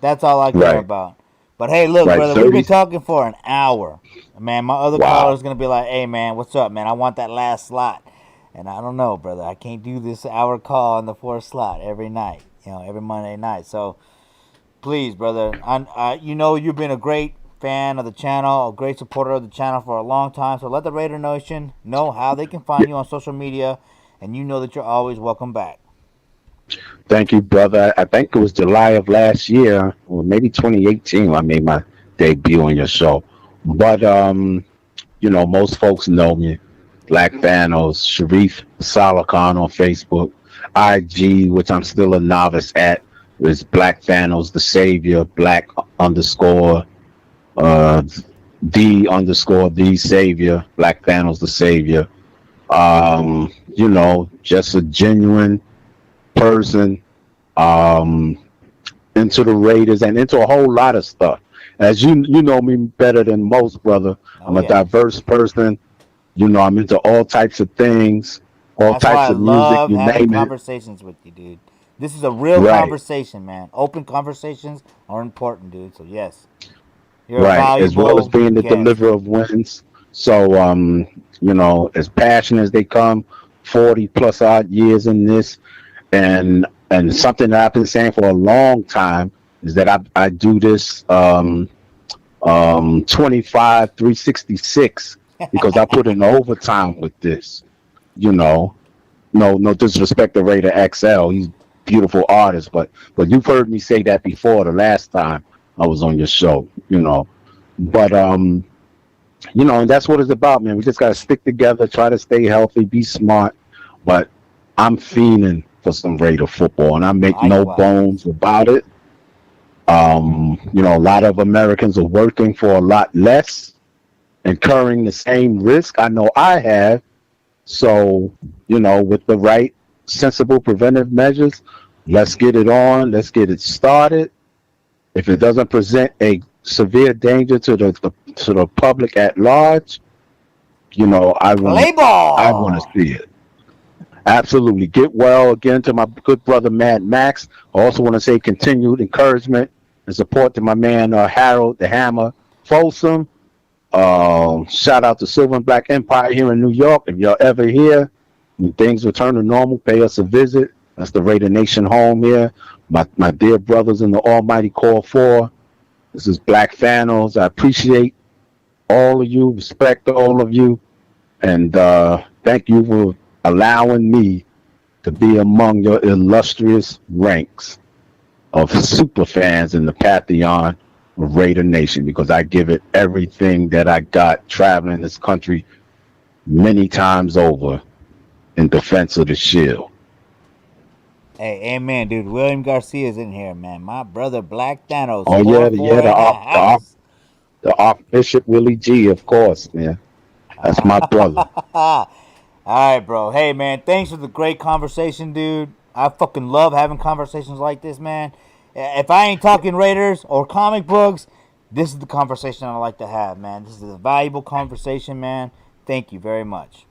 That's all I care about. But hey, look, brother, we've been talking for an hour. Man, my other caller's going to be like, hey, man, what's up, man? I want that last slot. And I don't know, brother. I can't do this hour call in the 4th slot every night, every Monday night. So please, brother, you've been a great fan of the channel, a great supporter of the channel for a long time. So let the Raider Nation know how they can find you on social media, and you know that you're always welcome back. Thank you, brother. I think it was July of last year, or maybe 2018, when I made my debut on your show. But, most folks know me. Black Thanos, Sharif Salakan on Facebook. IG, which I'm still a novice at, is Black Thanos, the Savior, Black _ the Savior, Black Thanos, the Savior. Just a genuine person into the Raiders and into a whole lot of stuff. As you know me better than most, brother. I'm a diverse person. I'm into all types of things, all types of music. You name it. Conversations with you, dude. This is a real Right. conversation, man. Open conversations are important, dude. So yes, you're a Right, as well as valuable being the guest. deliverer of wins. So, as passionate as they come, 40 plus odd years in this, and something that I've been saying for a long time is that I do this 25 366 because I put in overtime with this. No disrespect to Raider XL. He's a beautiful artist, but you've heard me say that before the last time I was on your show, But and that's what it's about, man. We just gotta stick together, try to stay healthy, be smart. But I'm fiending for some Raider football, and I make no bones about it. A lot of Americans are working for a lot less, incurring the same risk. I know I have. So, with the right sensible preventive measures, let's get it on. Let's get it started. If it doesn't present a severe danger to the public at large, I want to see it. Absolutely. Get well again to my good brother Mad Max. I also want to say continued encouragement and support to my man Harold the Hammer Folsom. Shout out to Silver and Black Empire here in New York. If y'all ever here, when things return to normal, pay us a visit. That's the Raider Nation home here. My dear brothers in the Almighty Core 4. This is Black Thanos. I appreciate all of you, respect all of you, and thank you for allowing me to be among your illustrious ranks of super fans in the pantheon of Raider Nation, because I give it everything that I got traveling this country many times over in defense of the Shield. Hey, amen, dude. William Garcia's in here, man. My brother Black Thanos. Oh yeah, the Archbishop Willie G, of course, man. That's my brother. All right, bro. Hey, man, thanks for the great conversation, dude. I fucking love having conversations like this, man. If I ain't talking Raiders or comic books, this is the conversation I like to have, man. This is a valuable conversation, man. Thank you very much.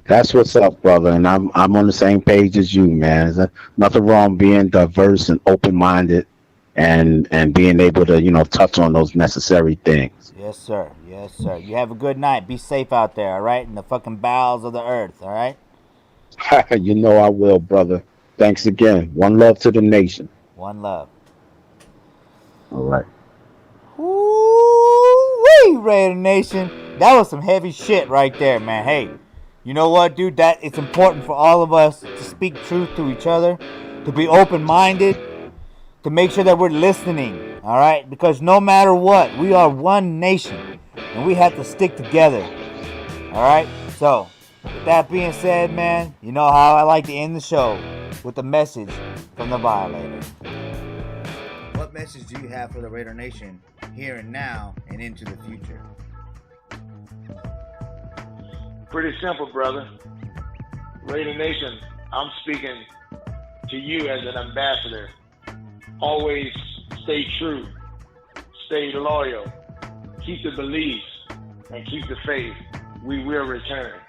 That's what's up, brother, and I'm on the same page as you, man. There's nothing wrong being diverse and open-minded, and being able to touch on those necessary things. Yes, sir. Yes, sir. You have a good night. Be safe out there, all right? In the fucking bowels of the earth, all right? You know I will, brother. Thanks again. One love to the nation. One love. All right. Woo-wee, Raider Nation. That was some heavy shit right there, man. Hey, you know what, dude? That it's important for all of us to speak truth to each other, to be open-minded, to make sure that we're listening, all right? Because no matter what, we are one nation, and we have to stick together, all right? So, with that being said, man, you know how I like to end the show with a message from the Violator. What message do you have for the Raider Nation here and now and into the future? Pretty simple, brother. Raider Nation, I'm speaking to you as an ambassador. Always stay true, stay loyal, keep the beliefs, and keep the faith. We will return.